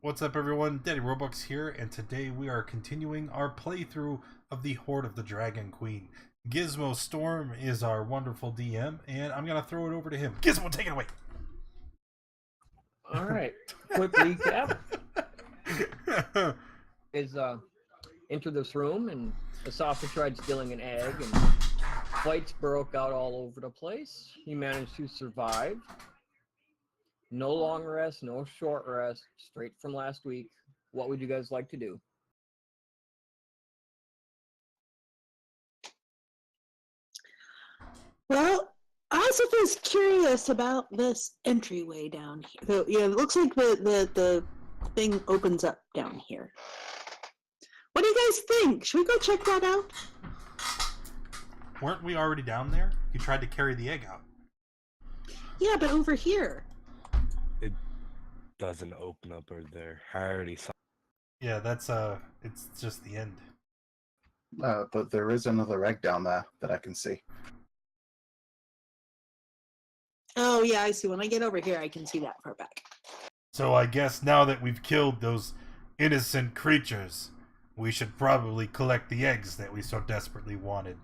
What's up, everyone? Daddy Robux here, and today we are continuing our playthrough of the Hoard of the Dragon Queen. Gizmo Storm is our wonderful DM, and I'm gonna throw it over to him. Gizmo, take it away! Alright, quick recap is enter this room and Asafra tried stealing an egg and fights broke out all over the place. He managed to survive. No long rest, no short rest, straight from last week. What would you guys like to do? Well, Asif is curious about this entryway down here. So, yeah, it looks like the thing opens up down here. What do you guys think? Should we go check that out? Weren't we already down there? You tried to carry the egg out. Yeah, but over here. It doesn't open up over there. I already saw. Yeah, that's it's just the end. But there is another egg down there that I can see. Oh, yeah, I see. When I get over here, I can see that far back. So I guess now that we've killed those innocent creatures, we should probably collect the eggs that we so desperately wanted.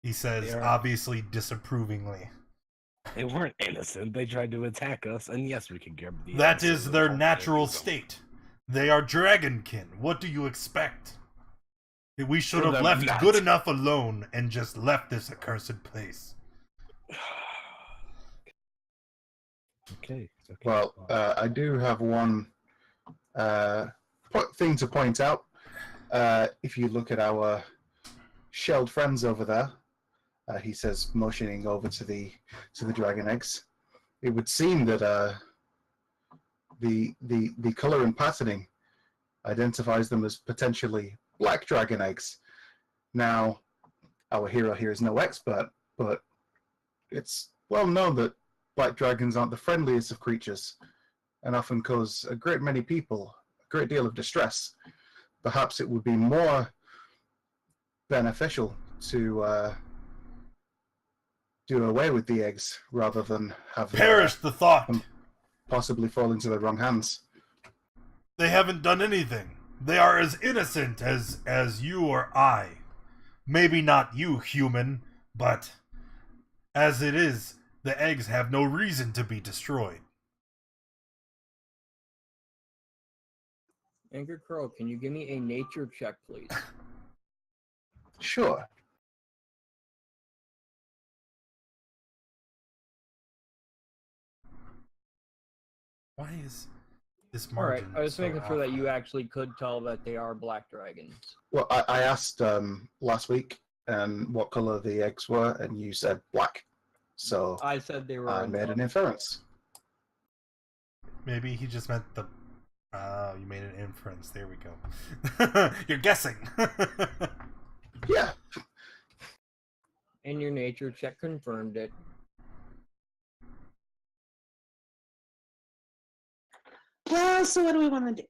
He says, obviously disapprovingly. They weren't innocent. They tried to attack us, and yes, we can grab the. That is their natural state. They are dragonkin. What do you expect? We should have left good enough alone and just left this accursed place. Okay. Well, I do have one thing to point out. If you look at our shelled friends over there, he says, motioning over to the dragon eggs, it would seem that the color and patterning identifies them as potentially black dragon eggs. Now, our hero here is no expert, but it's well known that black dragons aren't the friendliest of creatures and often cause a great many people a great deal of distress. Perhaps it would be more beneficial to do away with the eggs rather than have Perish the thought! them possibly fall into the wrong hands. They haven't done anything. They are as innocent as you or I. Maybe not you, human, but as it is, the eggs have no reason to be destroyed. Anchor Crow, can you give me a nature check, please? Sure. Why is this Alright, margin I was so making sure that off? you actually could tell that they are black dragons. Well, I asked last week what color the eggs were, and you said black. So I said they were. I made an inference. Maybe he just meant the... you made an inference. There we go. You're guessing. Yeah. And your nature check confirmed it. Well, so what do we want to do?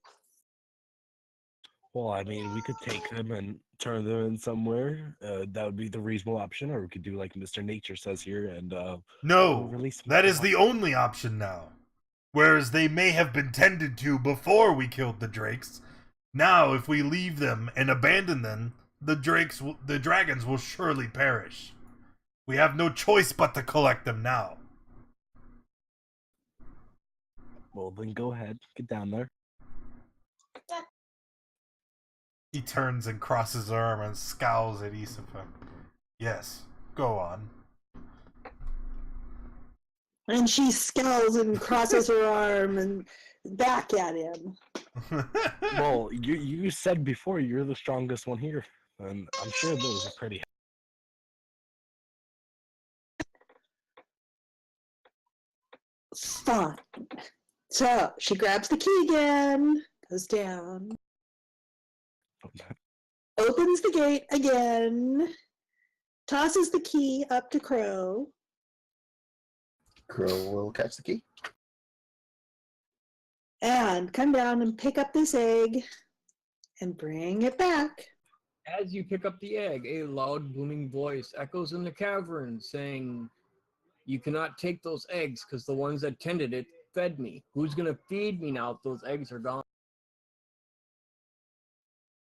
Well, I mean, we could take them and turn them in somewhere. That would be the reasonable option, or we could do like Mr. Nature says here and No, release them. that is the only option now. Whereas they may have been tended to before we killed the drakes, now if we leave them and abandon them, the dragons will surely perish. We have no choice but to collect them now. Well, then go ahead, get down there. He turns and crosses his arm and scowls at Isafa. Yes, go on. And she scowls and crosses her arm and back at him. Well, you said before you're the strongest one here, and I'm sure those are pretty. Fine. So she grabs the key again, goes down, opens the gate again, tosses the key up to Crow. Crow will catch the key. And come down and pick up this egg and bring it back. As you pick up the egg, a loud booming voice echoes in the cavern saying, "You cannot take those eggs because the ones that tended it fed me. Who's going to feed me now if those eggs are gone?"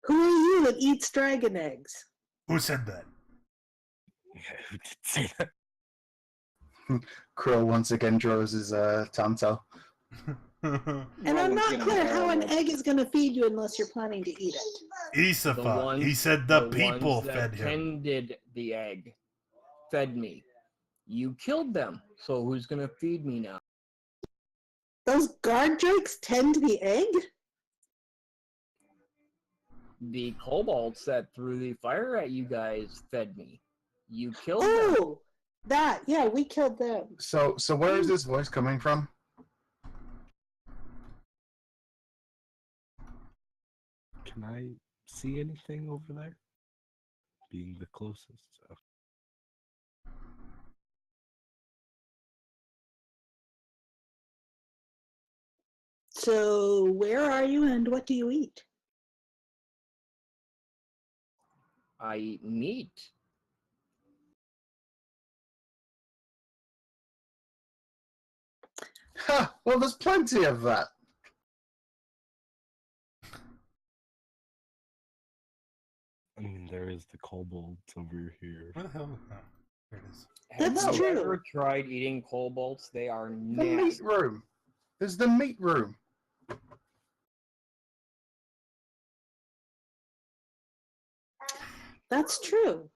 Who are you that eats dragon eggs? Who said that? Who did say that? Crow once again draws his tanto. And I'm not Get an clear how arrow an up. egg is going to feed you unless you're planning to eat it. Isafa. He said the people ones that fed him. tended the egg fed me. You killed them, so who's gonna feed me now? Those guard drakes tend the egg? The kobolds that threw the fire at you guys fed me. You killed them. Oh, that. Yeah, we killed them. So where is this voice coming from? Can I see anything over there? Being the closest. So. So, where are you and what do you eat? I eat meat. Ha! Well, there's plenty of that. I mean, there is the kobolds over here. Where the hell? Oh, there it is. That's Have you true. ever tried eating kobolds? They are The meat nasty. room. There's the meat room. That's true.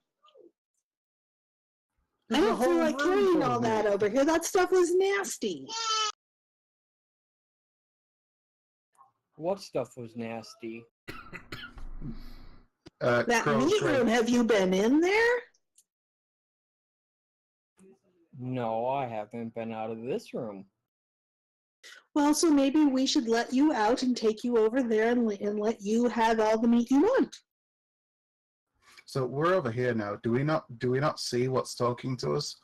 I There's a don't feel whole like room carrying full all of that meat. over here. That stuff was nasty. What stuff was nasty? That Crow, meat Crow. room, have you been in there? No, I haven't been out of this room. Well, so maybe we should let you out and take you over there and let you have all the meat you want. So we're over here now. Do we not see what's talking to us?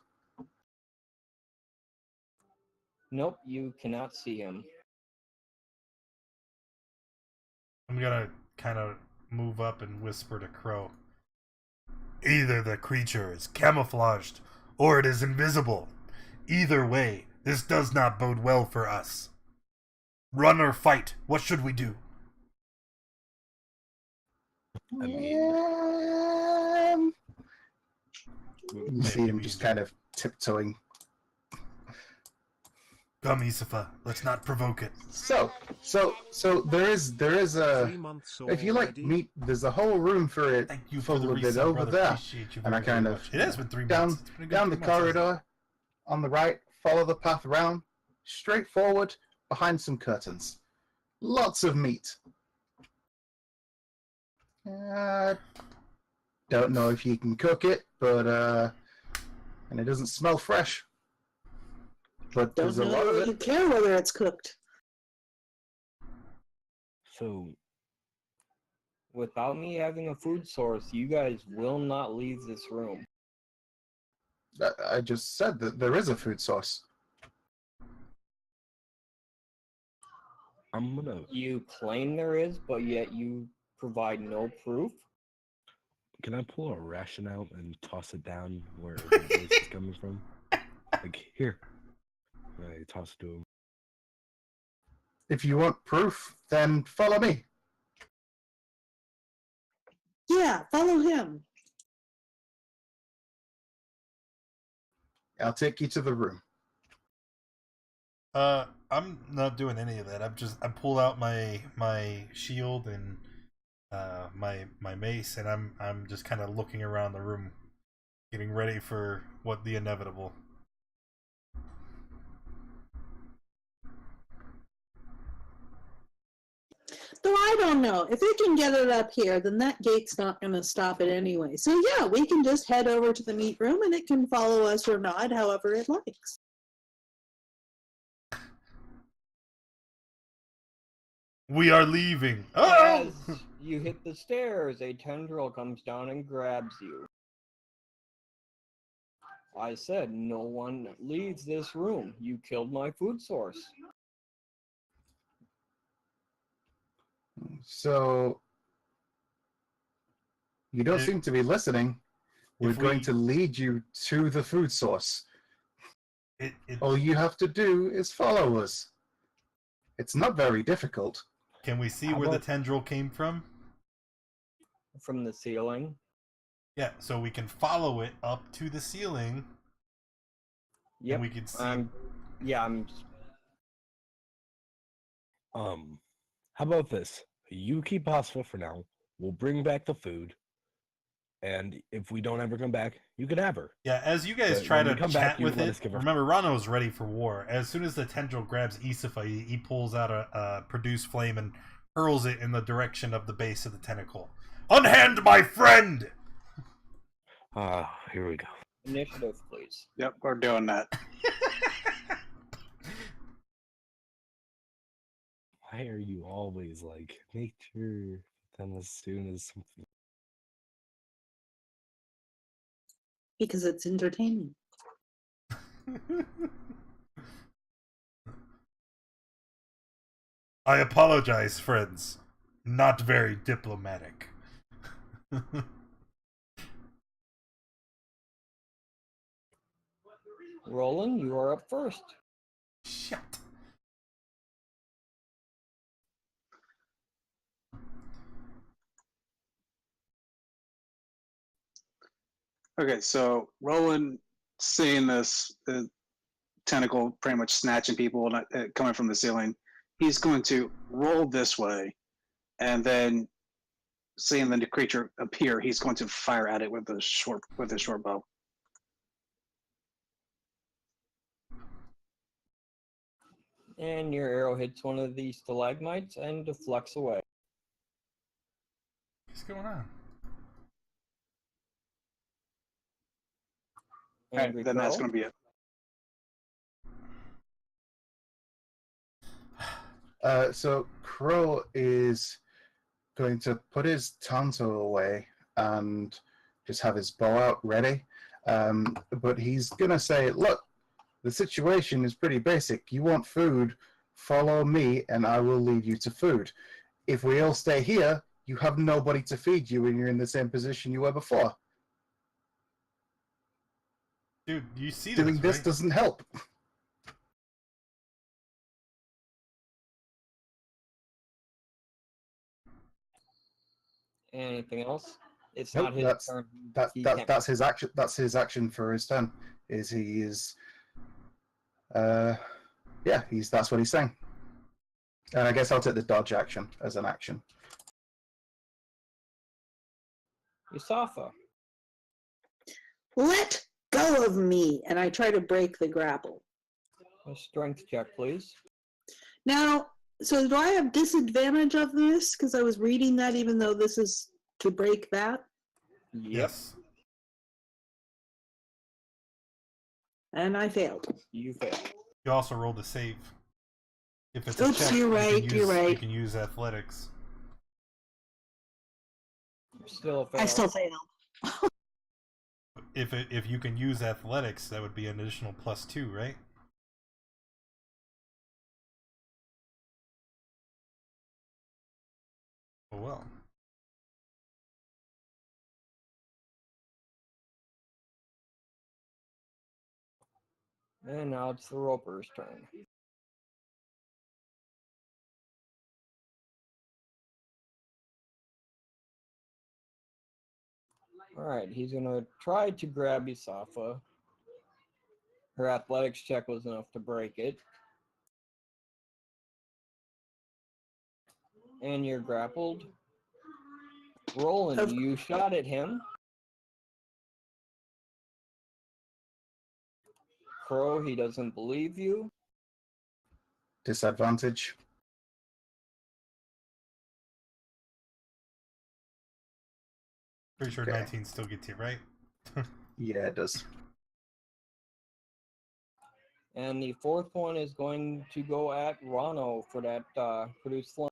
Nope, you cannot see him. I'm gonna kind of move up and whisper to Crow. Either the creature is camouflaged or it is invisible. Either way, this does not bode well for us. Run or fight, what should we do? I mean, You see him just kind of tiptoeing. Come, Isafa, let's not provoke it. So there is a. 3 months If you like already. meat, there's a whole room for it. Thank you for full the of it resub, over brother. there. Appreciate you And I very, kind very of much. It has been 3 down months. It's been a good down the 3 months, hasn't it? corridor, on the right, follow the path around, straight forward, behind some curtains. Lots of meat. Don't know if you can cook it, but and it doesn't smell fresh. But Don't there's a lot know of that you it. care whether it's cooked. so Without me having a food source, you guys will not leave this room. I just said that there is a food source. I'm gonna. You claim there is, but yet you provide no proof. Can I pull a ration out and toss it down where the voice is coming from? Like here. I toss it to him. If you want proof, then follow me. Yeah, follow him. I'll take you to the room. I'm not doing any of that. I pull out my shield and my mace, and I'm just kind of looking around the room, getting ready for what the inevitable. Though I don't know. If we can get it up here, then that gate's not going to stop it anyway. So yeah, we can just head over to the meat room and it can follow us or not, however it likes. We are leaving. Oh! As you hit the stairs, a tendril comes down and grabs you. I said no one leaves this room. You killed my food source. So you don't If- seem to be listening. We're if going we- to lead you to the food source. It, All you have to do is follow us. It's not very difficult. can we see How where the about- tendril came from? from the ceiling. Yeah, so we can follow it up to the ceiling, Yep. and we can see. I'm How about this? You keep hostile for now. We'll bring back the food, and if we don't ever come back, you can have her. Yeah, as you guys But try when we to come chat back, you with let it, us give her- remember Rano's ready for war. As soon as the tendril grabs Isafa, he pulls out a produce flame and hurls it in the direction of the base of the tentacle. Unhand my friend! Ah, here we go. initiative, please. Yep, we're doing that. Why are you always like, make sure then as soon as something... Because it's entertaining. I apologize, friends. Not very diplomatic. Roland, you are up first. Shit. Okay, so Roland seeing this tentacle pretty much snatching people coming from the ceiling, he's going to roll this way, and then seeing the creature appear, he's going to fire at it with a short bow. And your arrow hits one of these stalagmites and deflects away. What's going on? Angry Then that's Crow. going to be it. So Crow is going to put his Tanto away and just have his bow out ready. But he's going to say, look, the situation is pretty basic. You want food, follow me and I will lead you to food. If we all stay here, you have nobody to feed you and you're in the same position you were before. Dude, you see Doing this right? doesn't help. Anything else? It's Nope, not his that's- turn. He That's can't- that's his action. That's his action for his turn. Is he is, yeah, that's what he's saying. And I guess I'll take the dodge action as an action. Yusafa. Let go of me, and I try to break the grapple. A strength check, please. Now, so do I have disadvantage of this? Because I was reading that even though this is to break that. Yep. Yes. And I failed. You fail. You also rolled a save. If it's a Oops, check, you're you right, can you're use, right. You can use athletics. Still a fail. I still failed. If you can use athletics, that would be an additional +2, right? Oh well. And now it's the Roper's turn. Alright, he's gonna try to grab Yusafa. Her athletics check was enough to break it. And you're grappled. Roland, Of- you shot at him. Crow, he doesn't believe you. Disadvantage. Pretty sure Okay. 19 still gets you, right? Yeah, it does. And the fourth one is going to go at Rano for that produce flame.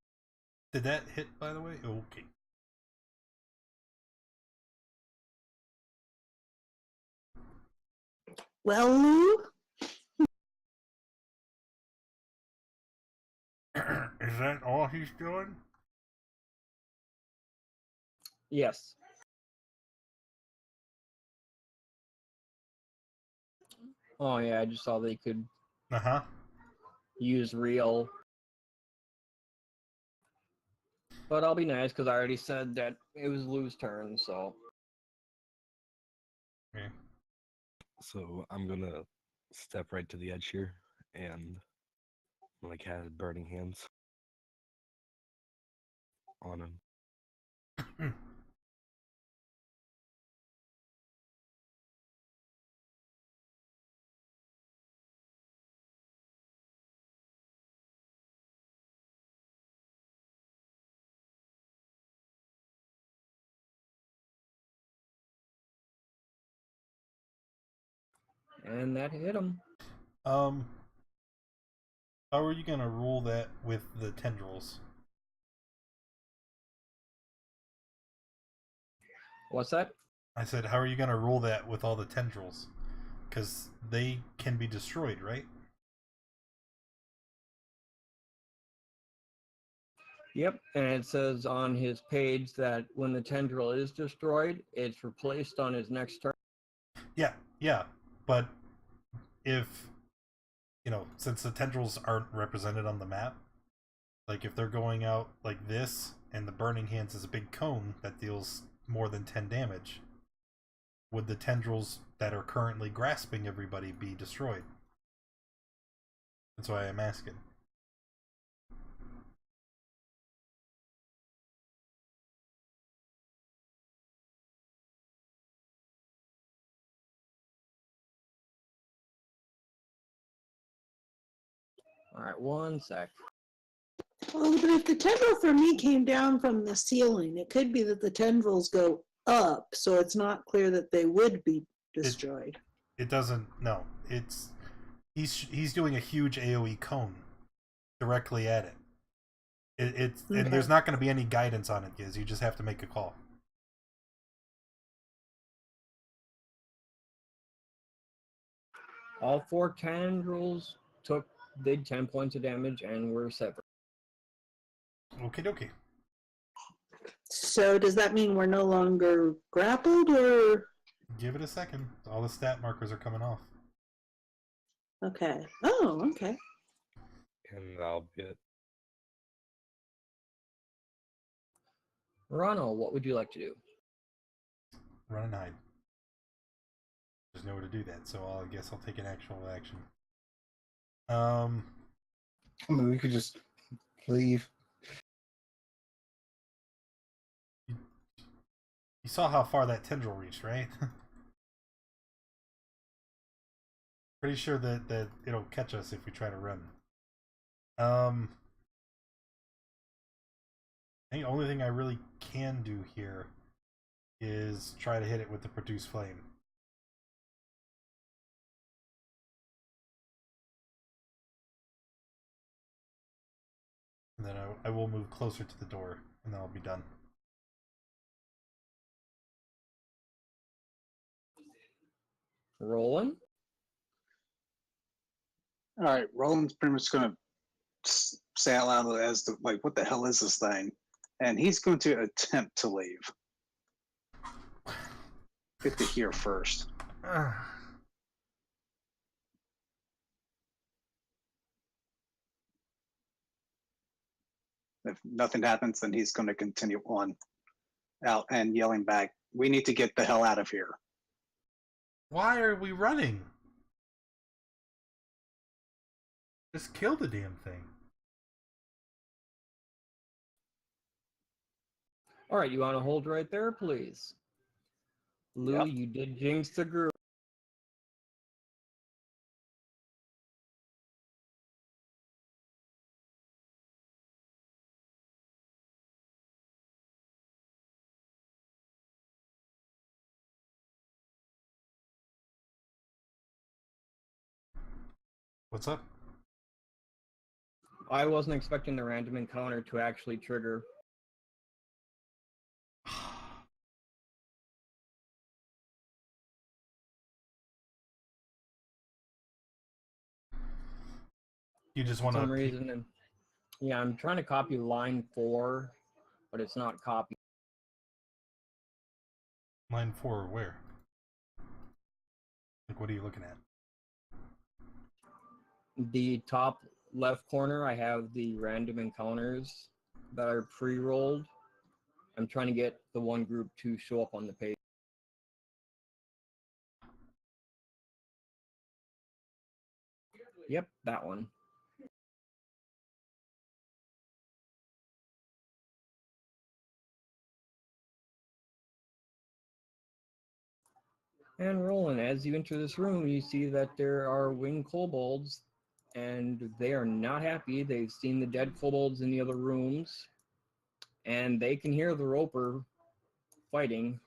Did that hit, by the way? Okay. Well, Lou, Is that all he's doing? Yes. Oh yeah, I just saw they could use real. But I'll be nice because I already said that it was Lou's turn, so. Okay. So I'm gonna step right to the edge here and like have burning hands on him. And that hit him. How are you gonna rule that with the tendrils? What's that? I said, how are you gonna rule that with all the tendrils? Because they can be destroyed, right? Yep, and it says on his page that when the tendril is destroyed, it's replaced on his next turn. Yeah. But if, since the tendrils aren't represented on the map, like if they're going out like this, and the burning hands is a big cone that deals more than 10 damage, would the tendrils that are currently grasping everybody be destroyed? That's why I'm asking. All right, one sec. Well, but if the tendril for me came down from the ceiling, it could be that the tendrils go up, so it's not clear that they would be destroyed. It doesn't. No, he's doing a huge AOE cone directly at it. It's Okay. and there's not going to be any guidance on it, Giz. You just have to make a call. All 4 tendrils did 10 points of damage and were severed. Okie dokie. So does that mean we're no longer grappled, or? Give it a second. All the stat markers are coming off. Okay. Oh, okay. And I'll be it. Ronald, what would you like to do? Run and hide. There's nowhere to do that, so I guess I'll take an actual action. I mean, we could just leave. You saw how far that tendril reached, right? Pretty sure that it'll catch us if we try to run. I think the only thing I really can do here is try to hit it with the produce flame. And then I will move closer to the door, and then I'll be done. Rolling. All right, Roland's pretty much going to say out loud as to like, what the hell is this thing? And he's going to attempt to leave. Get to here first. If nothing happens, then he's going to continue on out and yelling back, "We need to get the hell out of here." Why are we running? Just kill the damn thing. All right, you want to hold right there, please? Lou, Yep. you did jinx the group. What's up? I wasn't expecting the random encounter to actually trigger. You just For want some to... reason. And yeah, I'm trying to copy line 4, but it's not copied. Line 4 where? Like, what are you looking at? The top left corner, I have the random encounters that are pre-rolled. I'm trying to get the one group to show up on the page. Yep, that one. And Roland, as you enter this room, you see that there are winged kobolds, and they are not happy. They've seen the dead kobolds in the other rooms, and they can hear the roper fighting.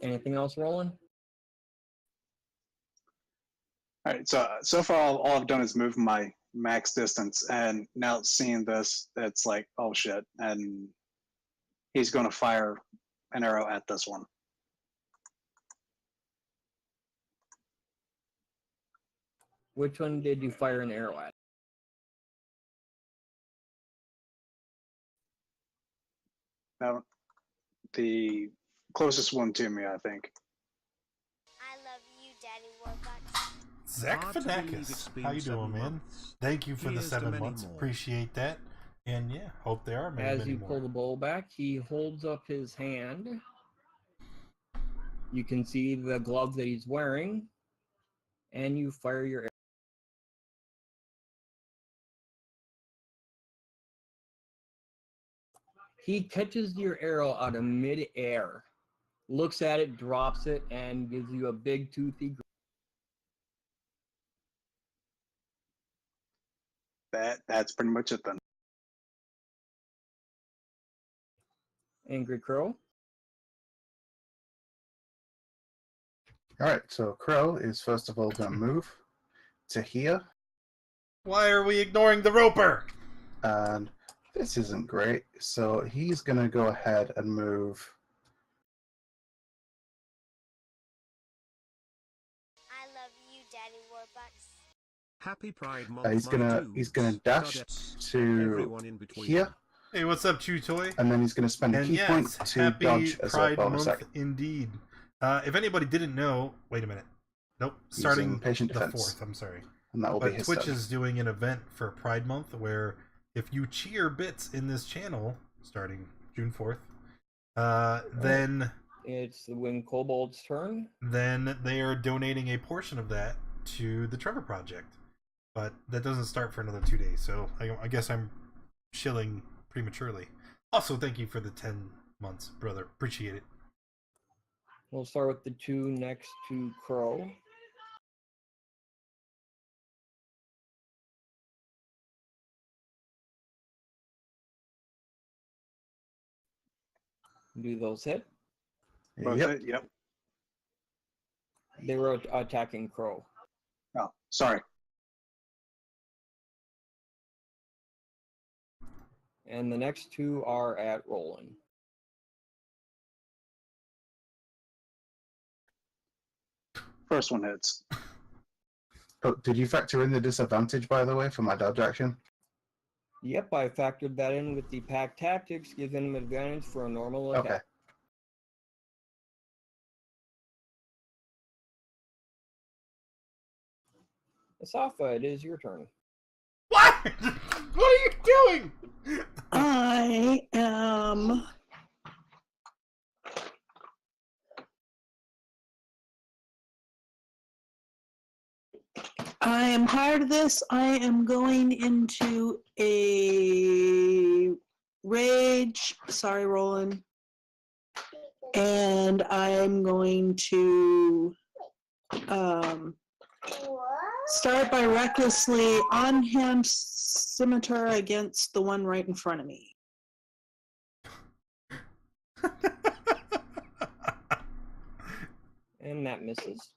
Anything else, Roland? All right, so far all I've done is move my max distance, and now seeing this, it's like, oh shit, and he's going to fire an arrow at this one. Which one did you fire an arrow at? Now, the closest one to me, I think. I love you, Daddy Warbucks. Zach Hard to believe Fanakis, it's been how you 7 doing, man? months. Thank you for the Here's to 7 many months. more. Appreciate that. And yeah, hope there are many, As many you more. pull the bow back, he holds up his hand. You can see the glove that he's wearing, and you fire your arrow. He catches your arrow out of mid-air, looks at it, drops it, and gives you a big toothy grin. That's pretty much it then. Angry Crow. All right, so Crow is first of all going to move to here, Why are we ignoring the roper? and this isn't great. So he's going to go ahead and move. I love you, Daddy Warbucks. Happy Pride Month, He's my gonna dudes, dash Dudettes, to everyone in between. here, Hey, what's up, Chew Toy? and then he's going to spend a And key point yes, to happy dodge as a Pride bonus Month action. indeed. If anybody didn't know, wait a minute. Nope, Using starting patient the defense. 4th, I'm sorry. And that will be But his Twitch turn. is doing an event for Pride Month where if you cheer bits in this channel, starting June 4th, then It's the Winged Kobold's turn. they are donating a portion of that to the Trevor Project. But that doesn't start for another 2 days, so I guess I'm shilling prematurely. Also, thank you for the 10 months, brother. Appreciate it. We'll start with the two next to Crow. Do those hit? Both Yep. hit? Yep. They were attacking Crow. Oh, sorry. And the next two are at Roland. First one hits. Oh, did you factor in the disadvantage, by the way, for my dodge action? Yep, I factored that in with the pack tactics, giving him advantage for a normal attack. Okay. Asafa, it is your turn. What? What are you doing? I am. I am tired of this. I am going into a rage. Sorry, Roland. And I'm going to start by recklessly on-hand scimitar against the one right in front of me. And that misses.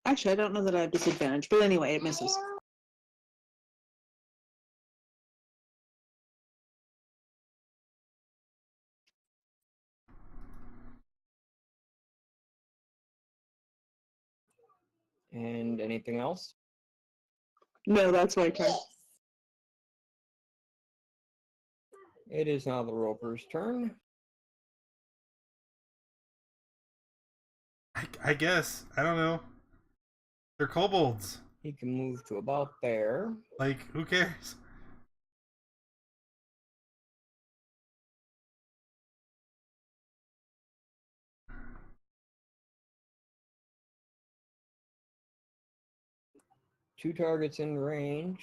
Actually, I don't know that I have disadvantage, but anyway, it misses. And anything else? No, that's my turn. It is now the Roper's turn. I guess. I don't know. They're kobolds. He can move to about there. Like, who cares? Two targets in range.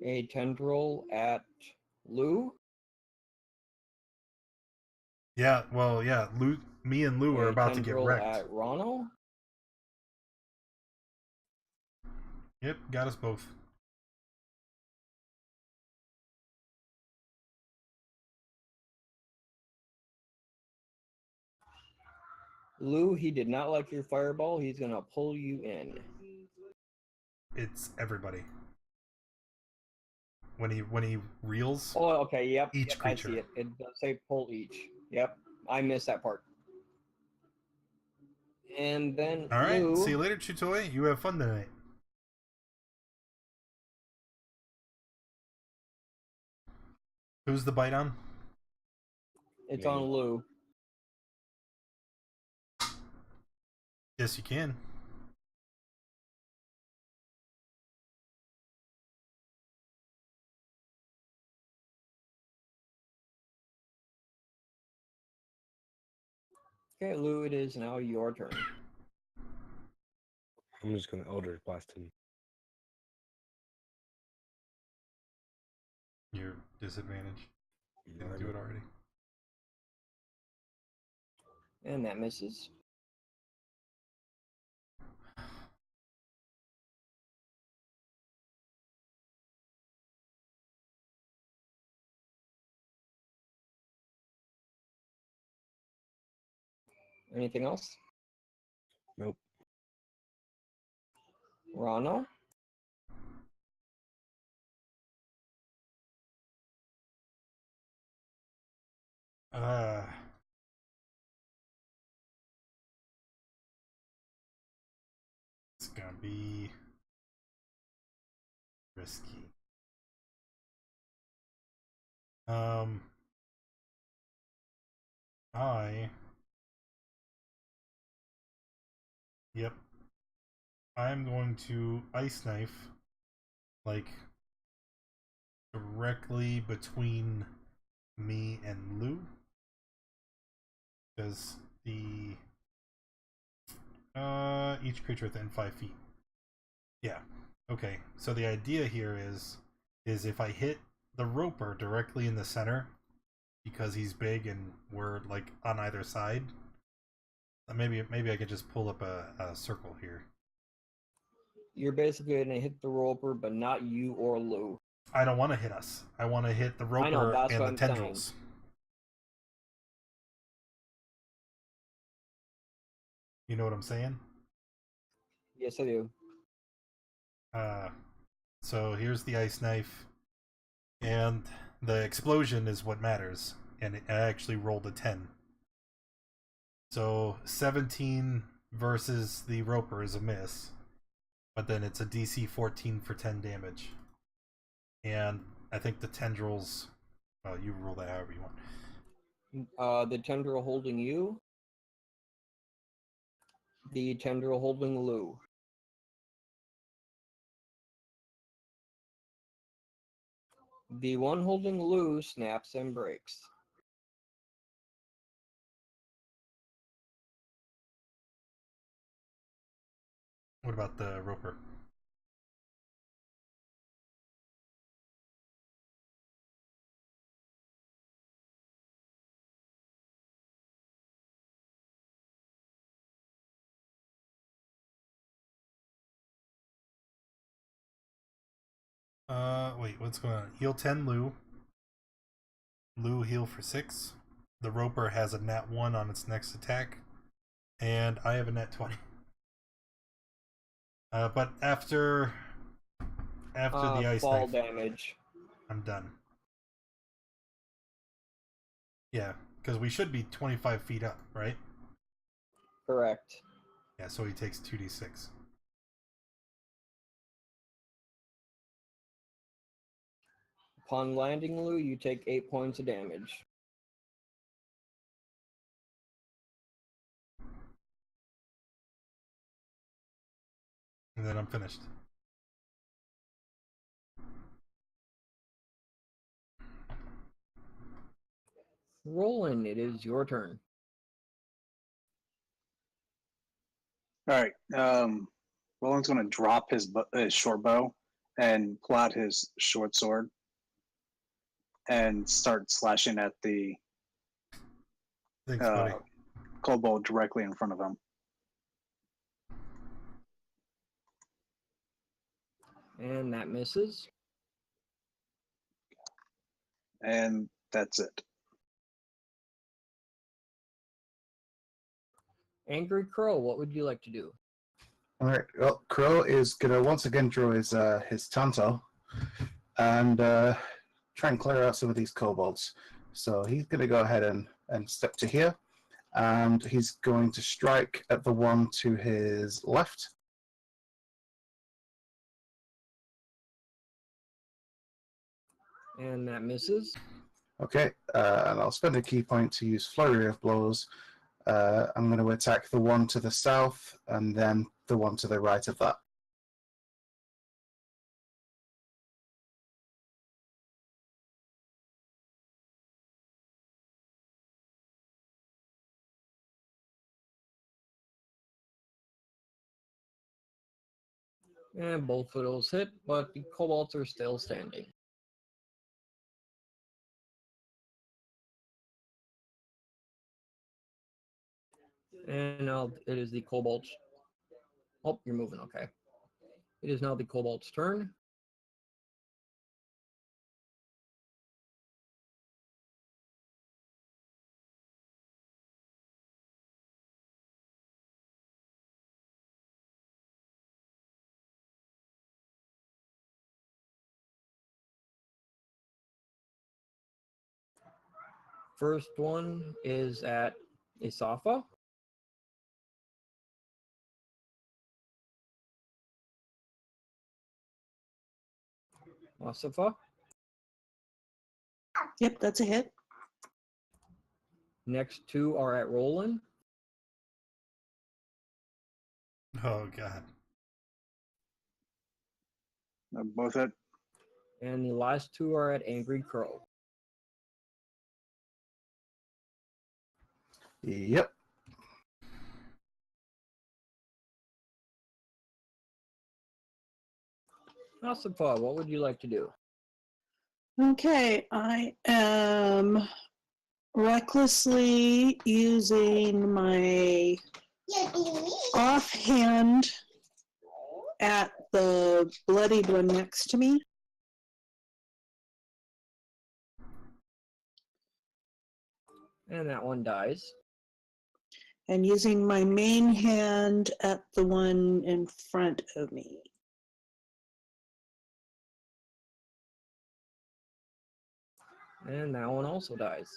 A tendril at Lou. Yeah, well, yeah. Me and Lou are A about to get tendril wrecked. at Ronald. Yep, got us both. Lou, he did not like your fireball. He's gonna pull you in. It's everybody. When he reels, Oh, okay. Yep. each yep, creature. I see it. It does say pull each. Yep. I missed that part. And then All right. Lou. See you later, Chutoy. You have fun tonight. Who's the bite on? It's Me. on Lou. Yes, you can. Okay, Lou, it is now your turn. I'm just gonna Eldritch Blast him. Your disadvantage. Didn't do it already. And that misses. Anything else? Nope. Rano? It's gonna be risky. Yep. I'm going to ice knife, like, directly between me and Lou. Because each creature within 5 feet. Yeah. Okay. So the idea here is if I hit the roper directly in the center, because he's big and we're like on either side, maybe I could just pull up a circle here. You're basically gonna hit the roper, but not you or Lou. I don't want to hit us. I want to hit the roper know, that's and what the I'm tendrils. saying. You know what I'm saying? Yes, I do. So here's the ice knife, and the explosion is what matters, and I actually rolled a 10. So 17 versus the roper is a miss, but then it's a DC 14 for 10 damage. And I think the tendrils, well, you roll that however you want. The tendril holding you. The tendril holding Lou. The one holding Lou snaps and breaks. What about the roper? Wait, what's going on? Heal 10, Lou. Lou heal for 6. The roper has a nat 1 on its next attack. And I have a nat 20. But after the ice fall knife, damage. I'm done. Yeah, because we should be 25 feet up, right? Correct. Yeah, so he takes 2d6. Upon landing, Lou, you take 8 points of damage. And then I'm finished. Roland, it is your turn. All right. Roland's going to drop his short bow and pull out his short sword and start slashing at the Thanks, buddy. kobold directly in front of him. And that misses. And that's it. Angry Crow, what would you like to do? All right. Well, Crow is gonna once again draw his Tanto and try and clear out some of these kobolds. So he's gonna go ahead and step to here, and he's going to strike at the one to his left. And that misses. Okay, and I'll spend a key point to use Flurry of Blows. I'm going to attack the one to the south and then the one to the right of that. And both of those hit, but the kobolds are still standing. And now it is the kobold's. Oh, you're moving, okay. It is now the kobold's turn. First one is at Isafa. Asafa. Yep, that's a hit. Next two are at Roland. Oh, God. Both hit. And the last two are at Angry Crow. Yep. Asafa, what would you like to do? Okay, I am recklessly using my offhand at the bloodied one next to me. And that one dies. And using my main hand at the one in front of me. And that one also dies.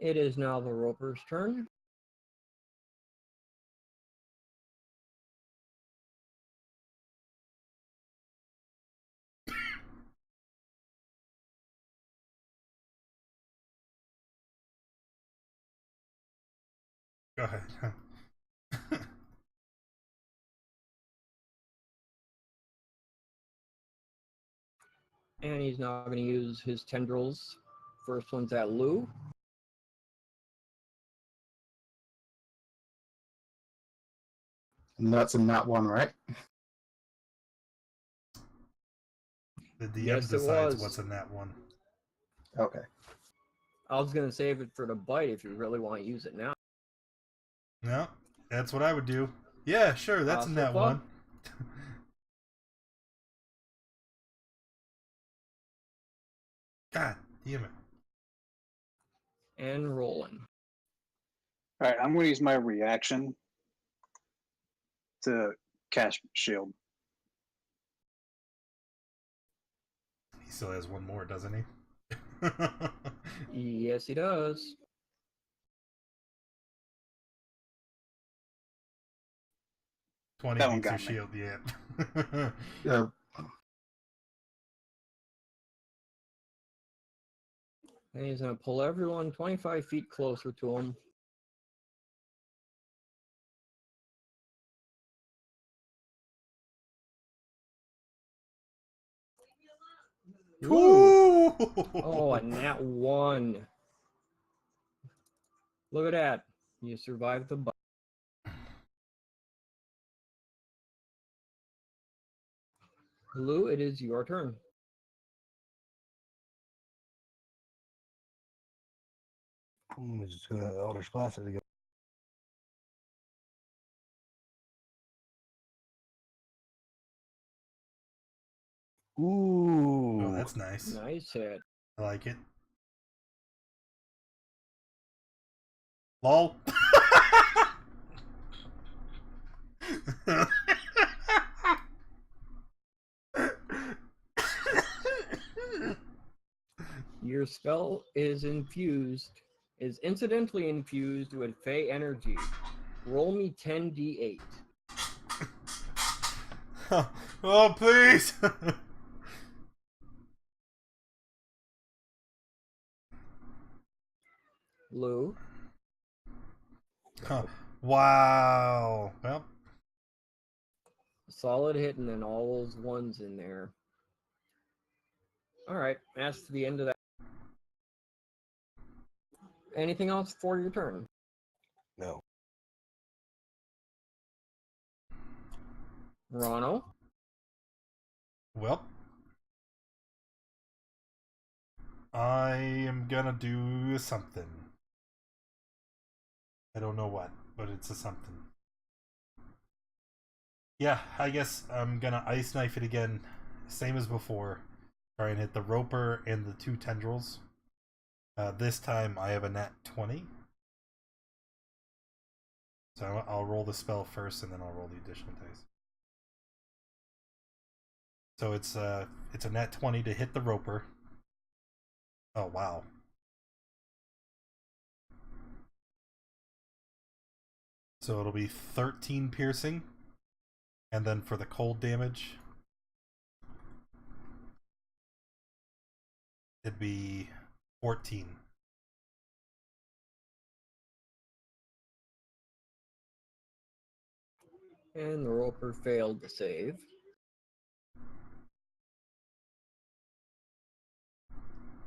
It is now the Roper's turn. Go ahead. And he's now going to use his tendrils. First one's at Lou. And that's in that one, right? The DM Yes, it decides was. what's in that one. Okay. I was going to save it for the bite if you really want to use it now. No, that's what I would do. Yeah, sure, that's in that Asafa? one. God damn it. And Roland. All right, I'm going to use my reaction to cast shield. He still has one more, doesn't he? Yes, he does. 20 That one beats your got me. shield, yeah. Yeah. And he's going to pull everyone 25 feet closer to him. Ooh. Oh, and that one. Look at that. You survived the bite. Lou, it is your turn. I'm just gonna Elder's Class it again. Ooh. Oh, that's nice. Nice hit. I like it. Lol. Your spell is incidentally infused with Fey energy. Roll me 10d8. Oh, please. Lou. Huh. Wow. Well, Solid hit and then all those ones in there. Alright, that's the end of that. Anything else for your turn? No. Ronald? well. I am gonna do something. I don't know what, but it's a something. Yeah, I guess I'm gonna ice knife it again, same as before. Try and hit the roper and the 2 tendrils. This time I have a nat 20. So I'll roll the spell first and then I'll roll the additional dice. So it's a nat 20 to hit the roper. Oh wow. So it'll be 13 piercing. And then for the cold damage, it'd be 14. And the roper failed to save.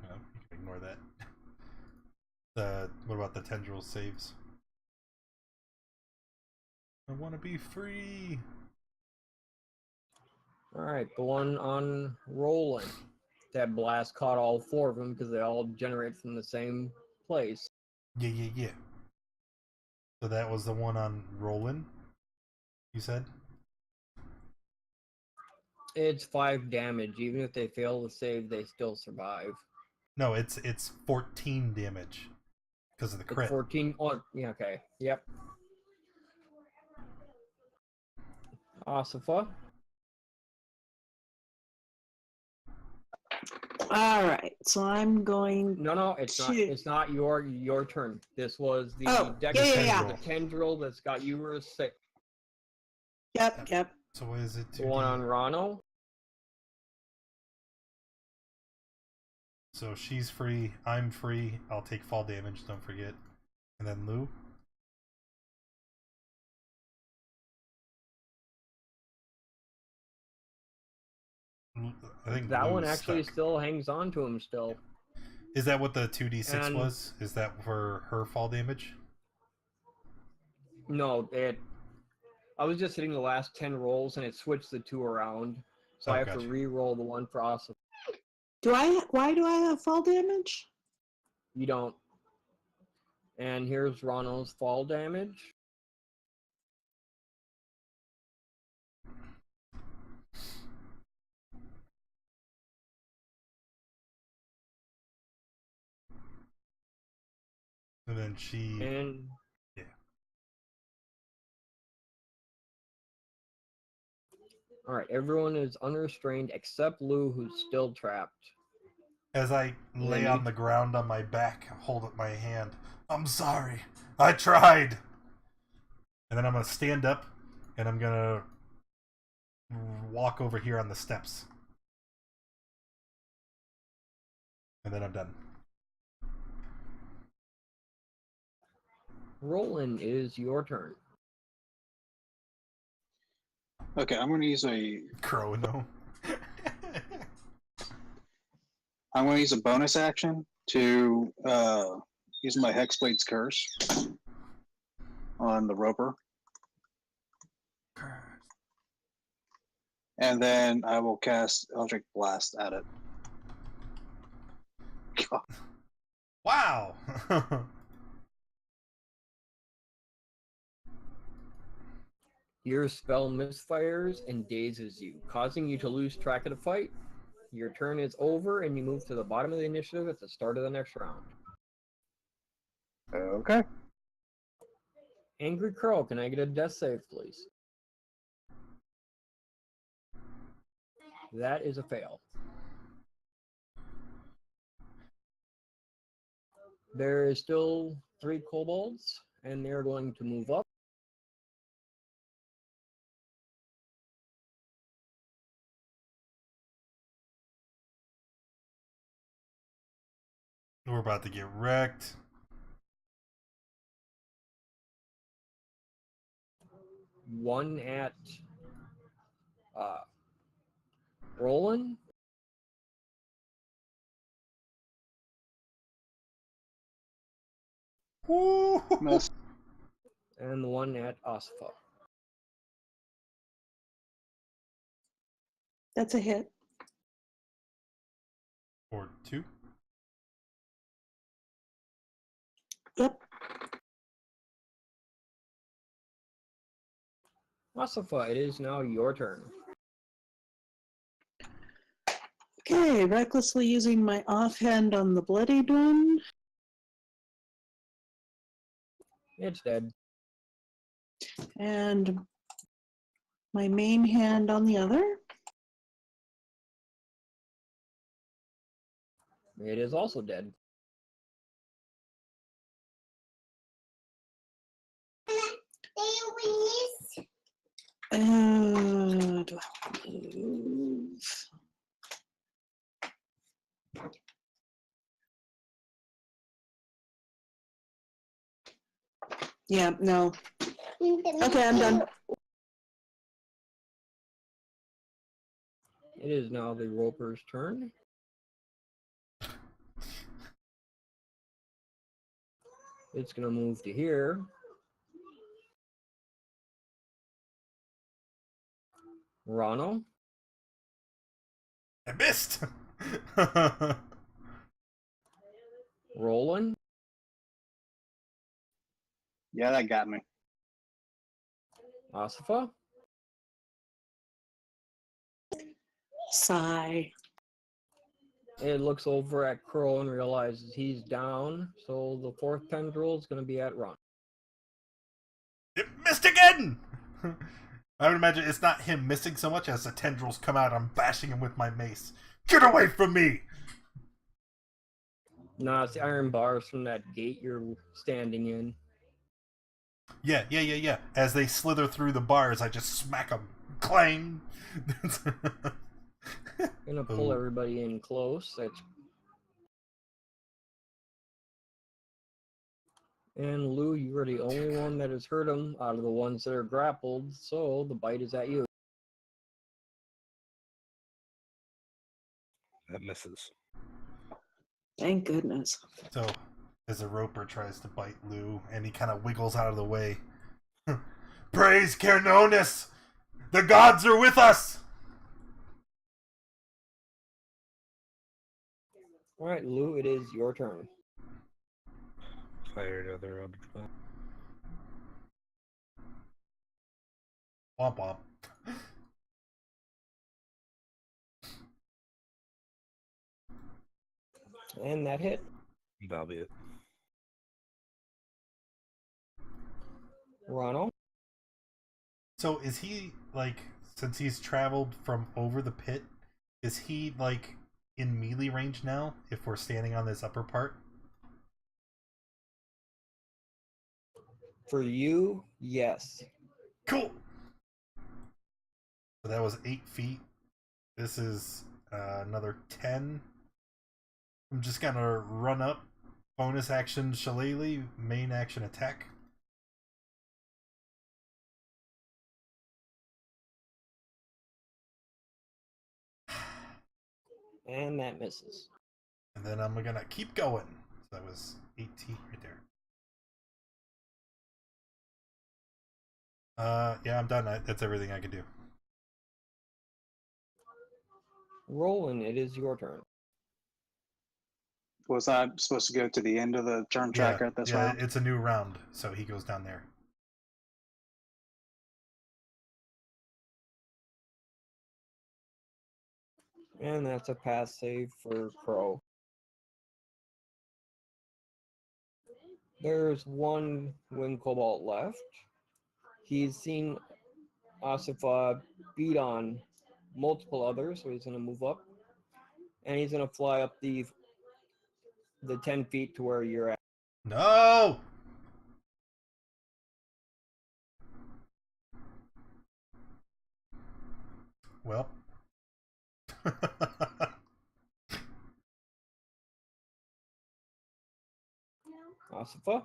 No, you can ignore that. What about the tendril saves? I want to be free. Alright, the one on Roland. That blast caught all 4 of them because they all generate from the same place. Yeah. So that was the one on Roland, you said? It's 5 damage. Even if they fail to save, they still survive. No, it's 14 damage because of the crit. It's 14. Oh, yeah, okay. Yep. Asifa. All right, so I'm going. No, it's not. It's not your turn. This was the Oh, tendril, yeah. the tendril that's got you sick. Yep. So what is it? The one on Rano. So she's free. I'm free. I'll take fall damage. Don't forget. And then Lou. I think That Lou's one actually stuck. still hangs on to him still. Is that what the 2d6 And- was? Is that for her fall damage? No, I was just hitting the last 10 rolls and it switched the 2 around. So Oh, I have gotcha. to re-roll the one for Asifa. Why do I have fall damage? You don't. And here's Rano's fall damage. And then she. And Yeah. Alright, everyone is unrestrained except Lou, who's still trapped. As I lay Yeah, on the ground on my back, hold up my hand. I'm sorry. I tried. And then I'm gonna stand up and I'm gonna walk over here on the steps. And then I'm done. Roland, is your turn. Okay, I'm going to use a Chrono. bonus action to use my Hexblade's Curse on the Roper. And then I will cast Eldritch Blast at it. God. Wow! Your spell misfires and dazes you, causing you to lose track of the fight. Your turn is over, and you move to the bottom of the initiative at the start of the next round. Okay. Angry Crow, can I get a death save, please? That is a fail. There is still 3 kobolds, and they're going to move up. We're about to get wrecked. One at Roland. Woo! Miss. And the one at Asifa. That's a hit. Or 2. Yep. Asifa, it is now your turn. Okay, recklessly using my offhand on the bloodied one. It's dead. And my main hand on the other. It is also dead. Do I want to move? Yeah, no. Okay, I'm done. It is now the Roper's turn. It's going to move to here. Ronald. I missed! Roland. Yeah, that got me. Asifa. Sigh. It looks over at Crow and realizes he's down, so the 4th tendril is going to be at Ron. It missed again! I would imagine it's not him missing so much as the tendrils come out. I'm bashing him with my mace. Get away from me! No, it's the iron bars from that gate you're standing in. Yeah. As they slither through the bars, I just smack them. Clang! Gonna pull everybody in close. And Lou, you are the only one that has hurt him out of the ones that are grappled, so the bite is at you. That misses. Thank goodness. So, as the Roper tries to bite Lou, and he kind of wiggles out of the way. Praise Cernunnos! The gods are with us! Alright, Lou, it is your turn. Fire another Eldritch Blast. Womp womp. And that hit. That'll be it. Ronald. So is he, like, since he's traveled from over the pit, is he, like, in melee range now, if we're standing on this upper part? For you, yes. Cool! So that was 8 feet. This is another 10. I'm just gonna run up. Bonus action Shillelagh, main action attack. And that misses. And then I'm gonna keep going. So that was 18 right there. Yeah, I'm done. That's everything I can do. Roland, it is your turn. Was I supposed to go to the end of the turn tracker at this yeah, round? it's a new round, so he goes down there. And that's a pass save for Crow. There's one Wind Cobalt left. He's seen Asifa beat on multiple others, so he's going to move up. And he's going to fly up the 10 feet to where you're at. No! Well. Asifa?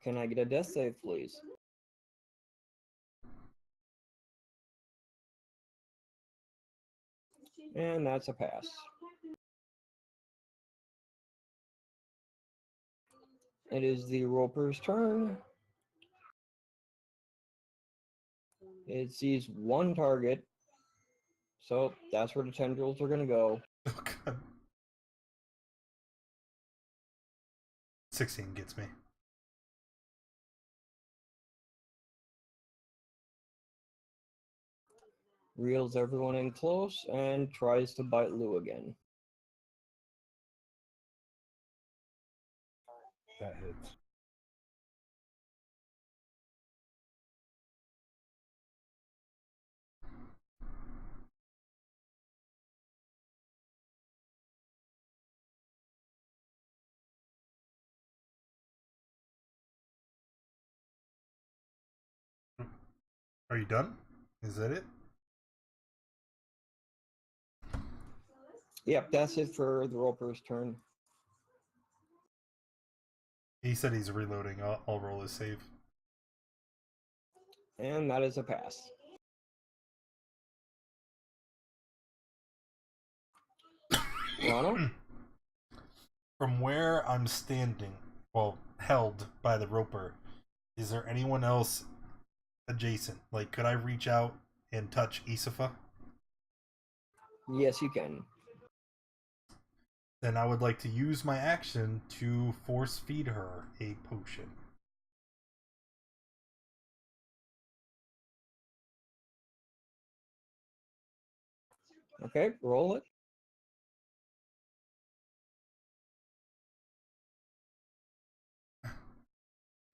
Can I get a death save, please? And that's a pass. It is the Roper's turn. It sees one target, so that's where the tendrils are going to go. Oh, God. 16 gets me. Reels everyone in close and tries to bite Lou again. That hits. Are you done? Is that it? Yep, that's it for the Roper's turn. He said he's reloading. I'll roll his save. And that is a pass. Ronald? From where I'm standing, well, held by the roper, is there anyone else adjacent? Like, could I reach out and touch Isifa? Yes, you can. Then I would like to use my action to force feed her a potion. Okay, roll it.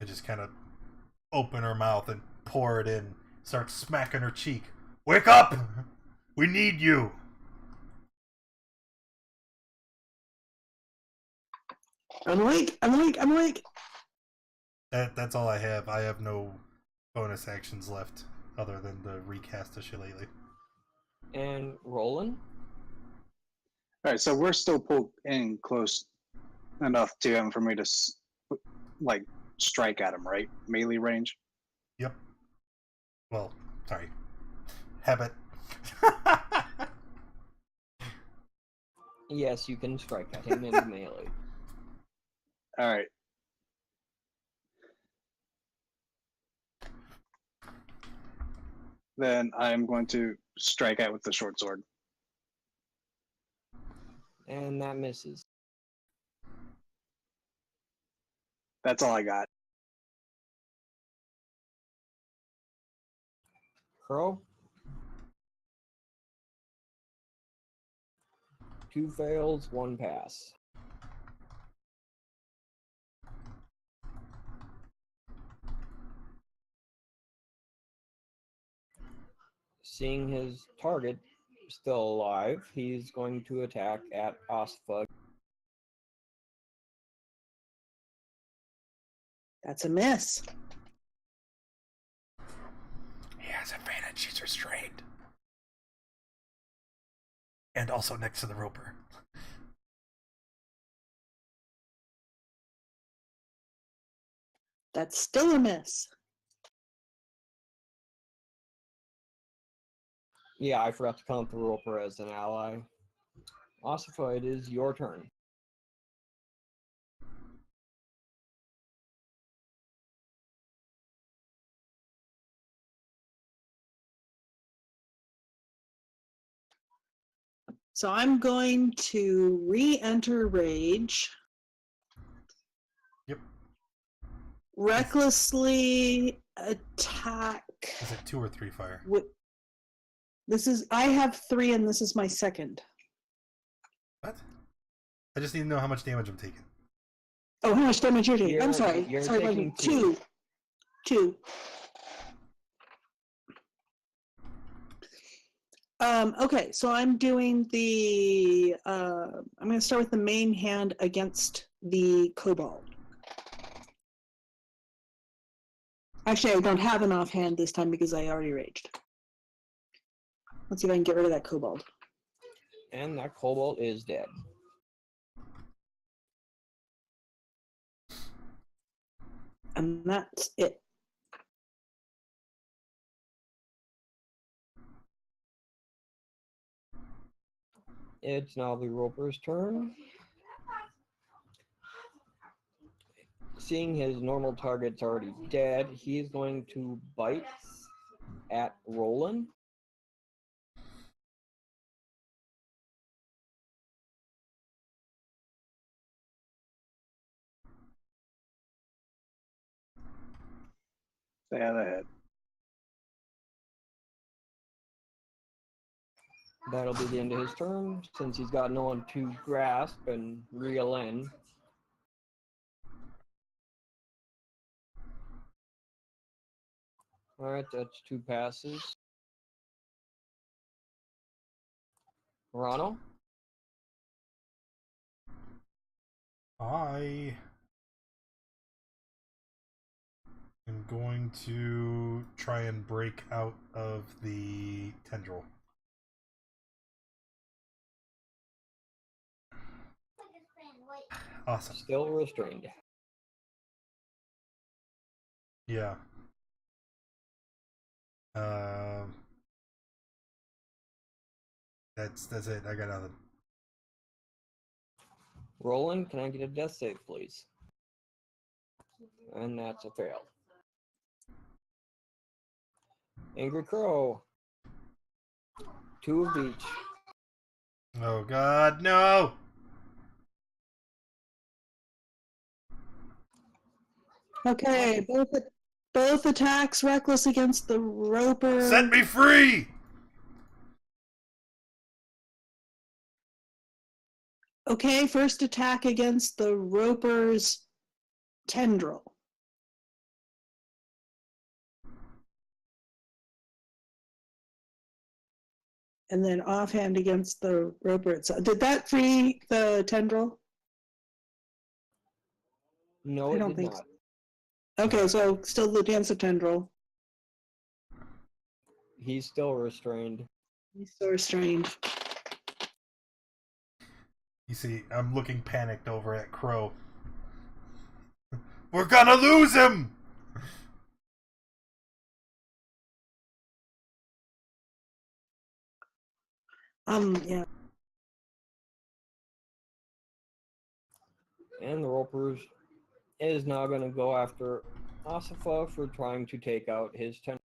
I just kind of open her mouth and pour it in, start smacking her cheek. Wake up! We need you! I'm awake. I'm awake. I'm awake. That's all I have. I have no bonus actions left other than the recast of Shillelagh. And Roland? All right, so we're still pulled in close enough to him for me to like strike at him, right? Melee range. Yep. Well, sorry. Habit. Yes, you can strike at him in melee. All right. Then I'm going to strike at with the short sword. And that misses. That's all I got. Crow? 2 fails, 1 pass. Seeing his target still alive, he's going to attack at Asfa. That's a miss. He has advantage. She's restrained. And also next to the roper. That's still a miss. Yeah, I forgot to count the roper as an ally. Ossifa, it is your turn. So I'm going to re-enter rage. Yep. Recklessly attack. Is it 2 or 3 fire? This is, I have 3 and this is my second. What? I just need to know how much damage I'm taking. Oh, how much damage you're taking? I'm You're- sorry. you're Sorry, taking 2. 2. Okay, so I'm doing the, I'm going to start with the main hand against the kobold. Actually, I don't have an offhand this time because I already raged. Let's see if I can get rid of that kobold. And that kobold is dead. And that's it. It's now the roper's turn. Seeing his normal target's already dead, he's going to bite at Roland. Stay out ahead. That'll be the end of his turn, since he's got no one to grasp and reel in. Alright, that's 2 passes. Rano? I am going to try and break out of the tendril. Awesome. Still restrained. Yeah. That's it. I got nothing. Roland, can I get a death save, please? And that's a fail. Angry Crow. 2 of each. Oh God, no! Okay, both attacks reckless against the roper. Set me free! Okay, first attack against the roper's tendril. And then offhand against the roper itself. Did that free the tendril? No, I it don't did think not. so. Okay, so still against the tendril. He's still restrained. He's so restrained. You see, I'm looking panicked over at Crow. We're gonna lose him! Yeah. And the roper is now going to go after Ossifa for trying to take out his tendril.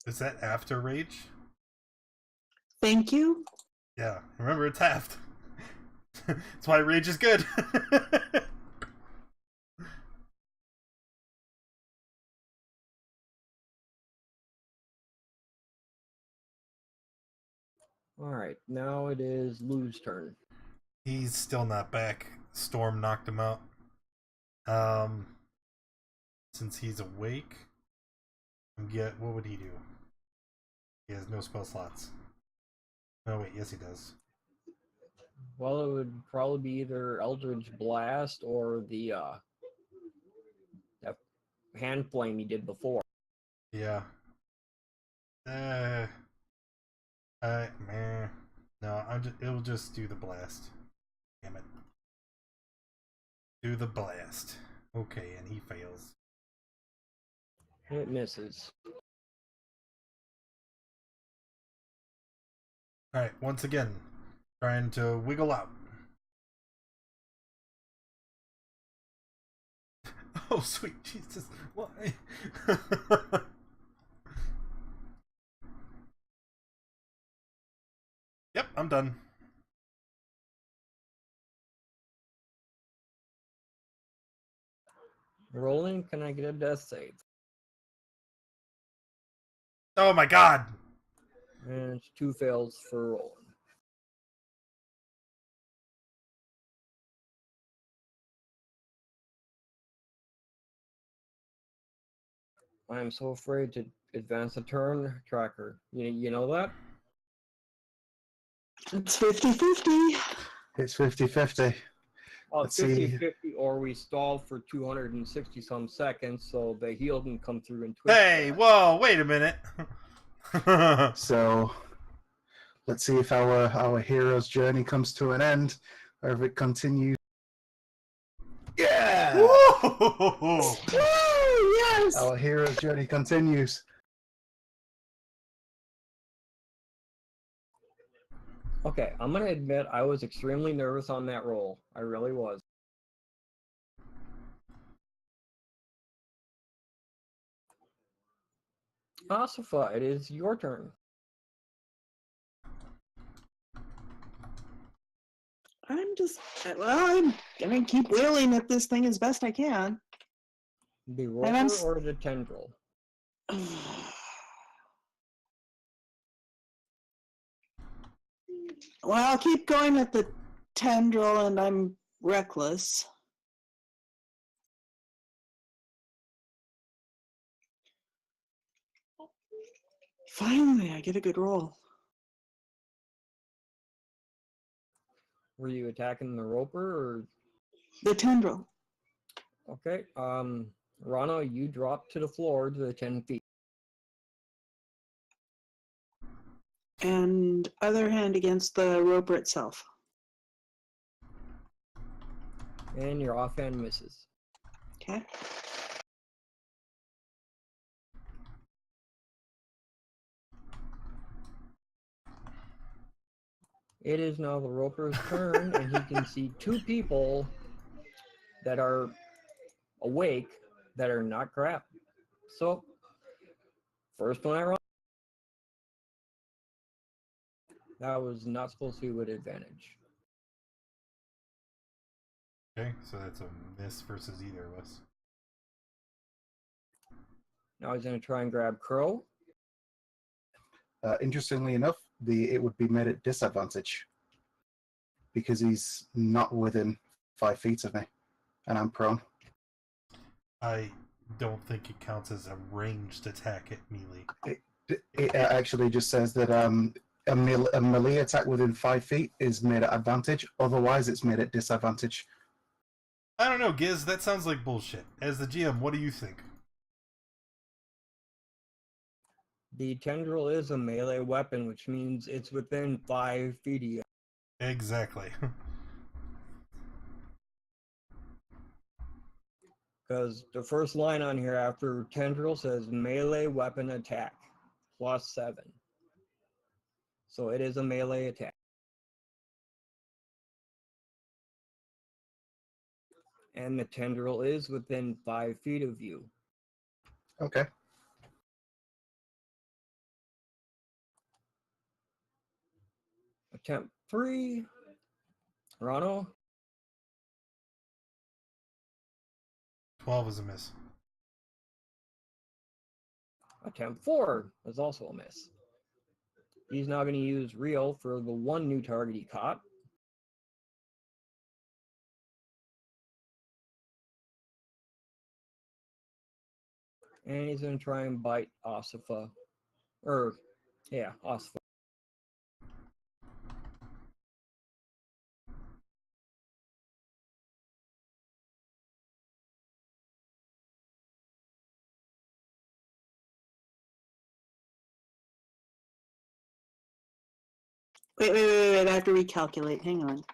Is that after rage? Thank you. Yeah, remember it's halved. That's why rage is good. Alright, now it is Lou's turn. He's still not back. Storm knocked him out. since he's awake, and get what would he do? He has no spell slots. Oh wait, yes he does. Well, it would probably be either Eldritch Blast or the that hand flame he did before. Yeah. Man. No, it'll just do the blast. Damn it. Do the blast. Okay, and he fails. It misses. Alright, once again, trying to wiggle out. Oh, sweet Jesus, why? Yep, I'm done. Rolling, can I get a death save? Oh my god! And it's 2 fails for rolling. I am so afraid to advance the turn tracker. You know that? It's 50-50. It's 50-50. Well, Let's it's see. 50-50, or we stall for 260 some seconds so the heal can come through and twist. Hey, that. whoa, wait a minute. So let's see if our hero's journey comes to an end, or if it continues. Yeah! Whoa! Oh, yes! Our hero's journey continues. Okay, I'm gonna admit I was extremely nervous on that roll. I really was. Asufa, it is your turn. I'm gonna keep wheeling at this thing as best I can. The I'm roper s- or the tendril? Well, I'll keep going at the tendril, and I'm reckless. Finally, I get a good roll. Were you attacking the roper or The tendril. okay? Rano, you drop to the floor to the 10 feet. And other hand against the roper itself. And your offhand misses. Okay. It is now the roper's turn, and he can see 2 people that are awake that are not crap. So, first one I roll. That was not supposed to be with advantage. Okay, so that's a miss versus either of us. Now he's going to try and grab Crow. Interestingly enough, it would be made at disadvantage because he's not within 5 feet of me, and I'm prone. I don't think it counts as a ranged attack at melee. It actually just says that a melee attack within 5 feet is made at advantage. Otherwise, it's made at disadvantage. I don't know, Giz, that sounds like bullshit. As the GM, what do you think? The tendril is a melee weapon, which means it's within 5 feet of you. Exactly. Because the first line on here after tendril says melee weapon attack +7. So it is a melee attack. And the tendril is within 5 feet of you. Okay. Attempt 3. Rano. 12 is a miss. Attempt 4 is also a miss. He's now going to use Reel for the 1 new target he caught. And he's gonna try and bite Ossifa. Yeah, Ossifa. Wait. I have to recalculate. Hang on.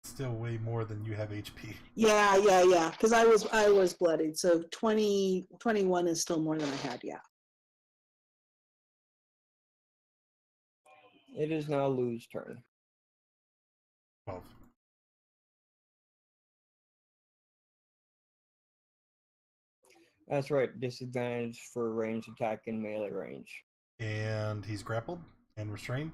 Still way more than you have HP. Yeah. Because I was bloodied. So 21 is still more than I had. Yeah. It is now Lou's turn. 12. That's right, disadvantage for ranged attack and melee range. And he's grappled and restrained.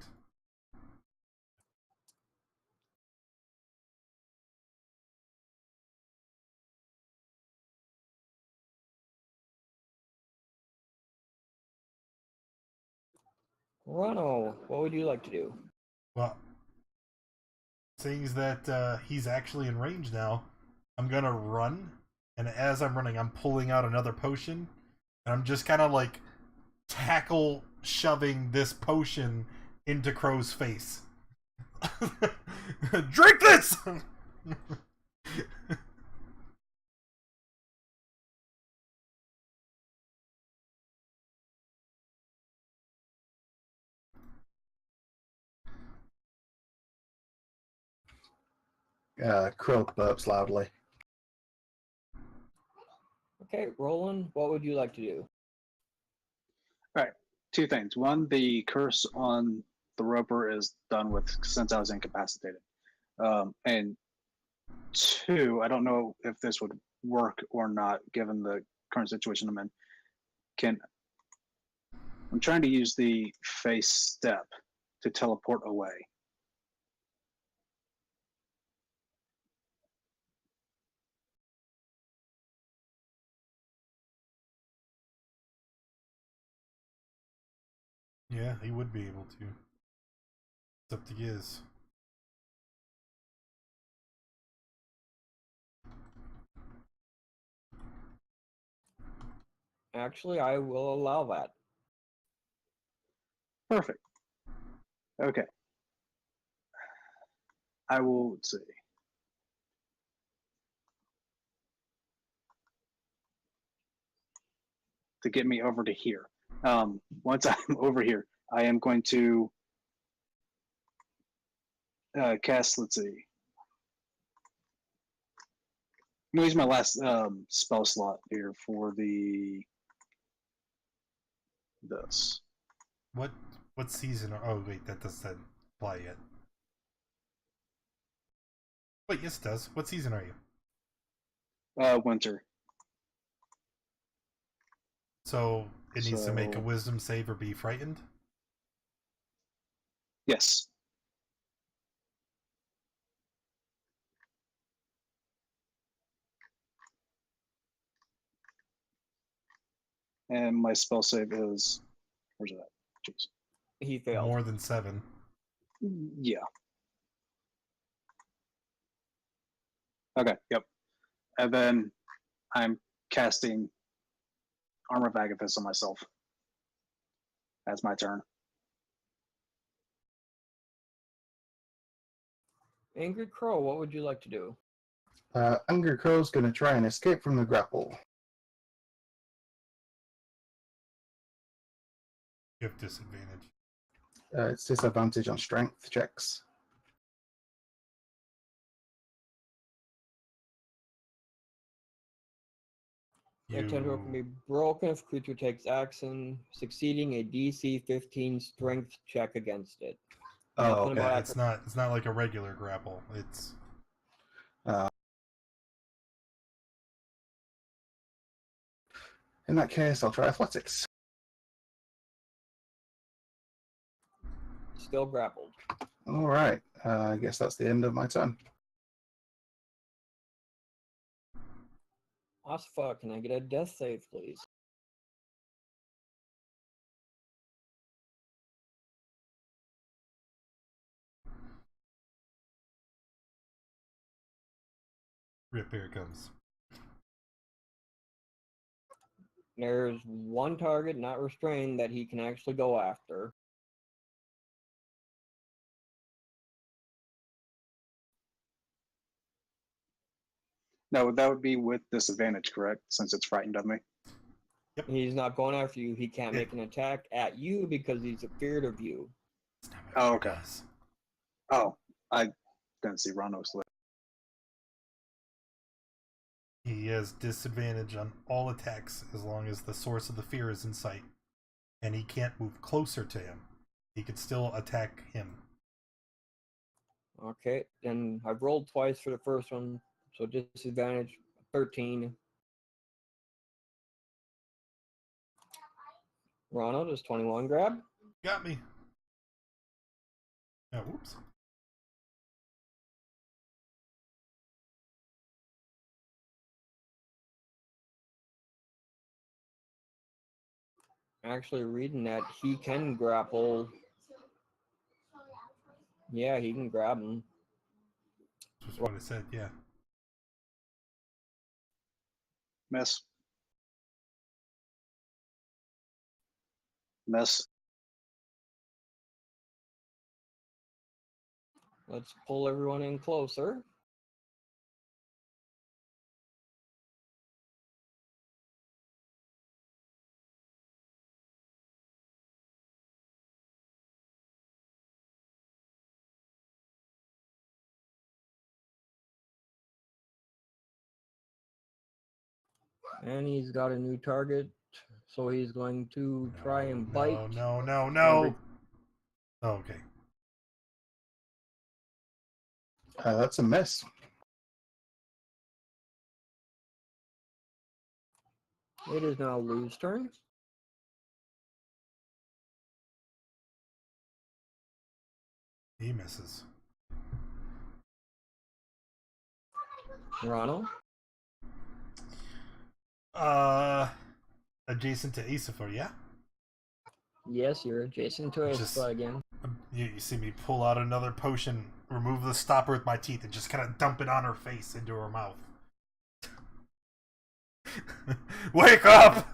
Ronald, what would you like to do? Well, seeing as that he's actually in range now, I'm gonna run, and as I'm running, I'm pulling out another potion, and I'm just kind of like tackle shoving this potion into Crow's face. Drink this! Krill burps loudly. Okay, Roland, what would you like to do? All right, two things. One, the curse on the roper is done with since I was incapacitated. And two, I don't know if this would work or not given the current situation I'm in. I'm trying to use the face step to teleport away. Yeah, he would be able to. It's up to Giz. Actually, I will allow that. Perfect. Okay. I will see. To get me over to here. Once I'm over here, I am going to cast, let's see. I'm going to use my last spell slot here for this. What season? Oh wait, that doesn't apply yet. Wait, yes it does. What season are you? Winter. So it needs to make a So- wisdom save or be frightened? Yes. And my spell save is, where's that? Jeez. He failed. More than 7. Yeah. Okay, yep. And then I'm casting Armor of Agathis on myself. That's my turn. Angry Crow, what would you like to do? Angry Crow's going to try and escape from the grapple. You have disadvantage. It's disadvantage on strength checks. A tendril can be broken if creature takes action, succeeding a DC 15 strength check against it. Oh, Nothing okay. about It's not like a regular grapple. It's In that case, I'll try athletics. still grappled. All right. I guess that's the end of my turn. Osfa, can I get a death save, please? Rip, here it comes. There's one target not restrained that he can actually go after. No, that would be with disadvantage, correct? Since it's frightened of me. He's not going after you. He can't Yeah. make an attack at you because he's afraid of you. That's not what Oh, it okay. does. Oh, I didn't see Rondo's list. He has disadvantage on all attacks as long as the source of the fear is in sight. And he can't move closer to him. He could still attack him. Okay, then I've rolled twice for the first one, so disadvantage 13. Ronald is 21 grab. Got me. Oh, whoops. Actually, reading that, he can grapple. Yeah, he can grab him. That's what I said, yeah. Miss. Miss. Let's pull everyone in closer. And he's got a new target, so he's going to try and bite. No. Oh, okay. That's a miss. It is now Lou's turn. He misses. Ronald. Adjacent to Asafor, yeah? Yes, you're adjacent to Just- Aespa again. You see me pull out another potion, remove the stopper with my teeth, and just kind of dump it on her face into her mouth. Wake up!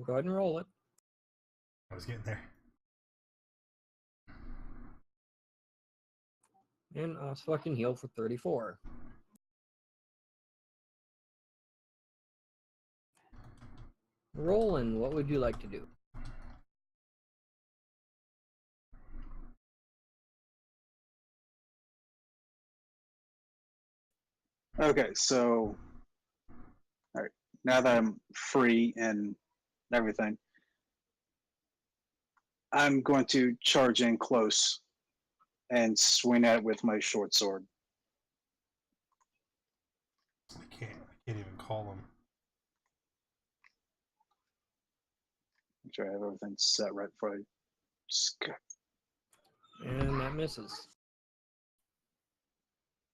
Go ahead and roll it. I was getting there. And Aespa can heal for 34. Roland, what would you like to do? Okay, so all right. Now that I'm free and everything, I'm going to charge in close and swing at it with my short sword. I can't even call him. Make sure I have everything set right before I And that misses.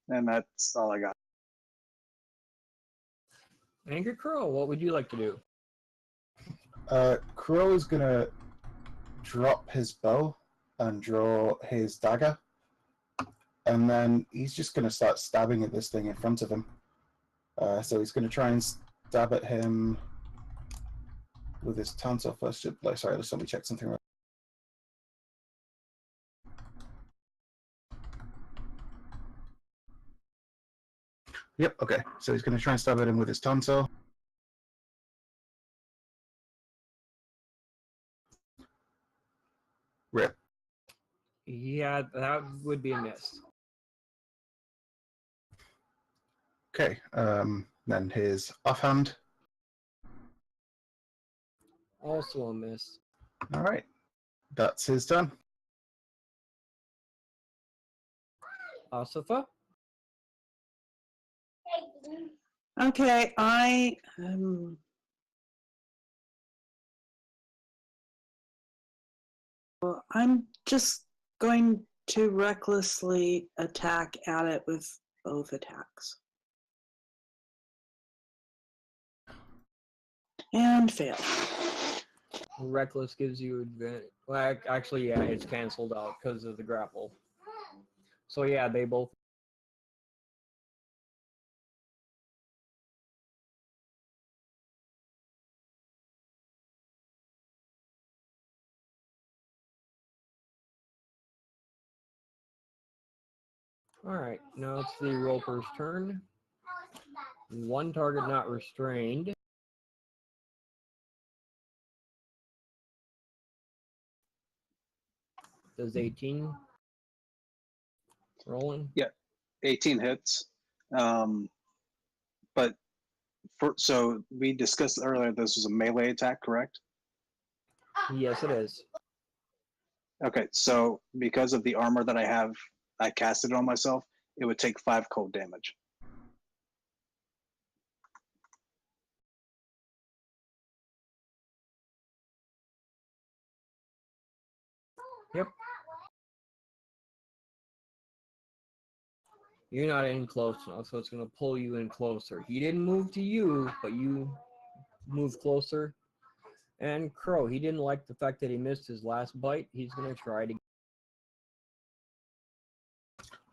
and that's all I got. Angry Crow, what would you like to do? Crow is gonna drop his bow and draw his dagger, and then he's just gonna start stabbing at this thing in front of him. So he's gonna try and stab at him with his tonsil first. Sorry, let me check something. Yep. Okay. So he's gonna try and stab at him with his tonsil. Rip. Yeah, that would be a miss. Okay. Then his offhand. Also a miss. All right. That's his turn. Asifa? Okay, well, I'm just going to recklessly attack at it with both attacks. And fail. Reckless gives you advantage. Well, actually, yeah, it's canceled out because of the grapple. So yeah, they both. All right, now it's the roper's turn. One target not restrained. Does 18 rolling? 18 hits. But so we discussed earlier this was a melee attack, correct? Yes, it is. Okay, so because of the armor that I have, I casted it on myself. It would take 5 cold damage. Yep. You're not in close enough, so it's going to pull you in closer. He didn't move to you, but you moved closer. And Crow, he didn't like the fact that he missed his last bite. He's going to try to.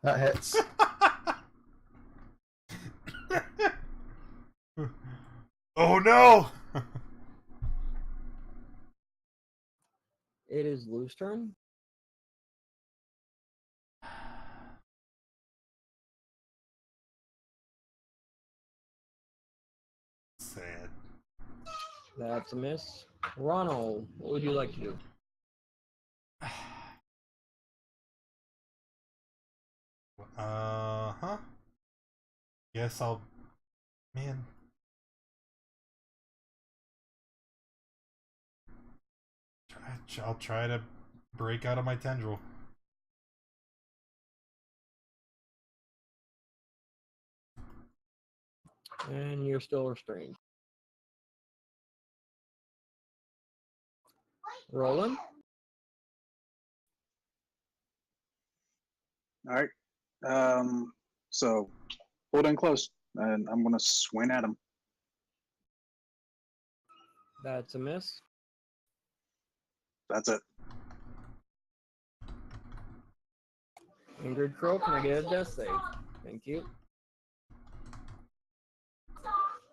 That hits. Oh no! It is Lou's turn. Sad. That's a miss. Ronald, what would you like to do? Huh? Guess I'll. Man. I'll try to break out of my tendril. And you're still restrained. Roland? All right. So hold in close, and I'm gonna swing at him. That's a miss. That's it. Ingrid Crow, can I get a death save? Thank you.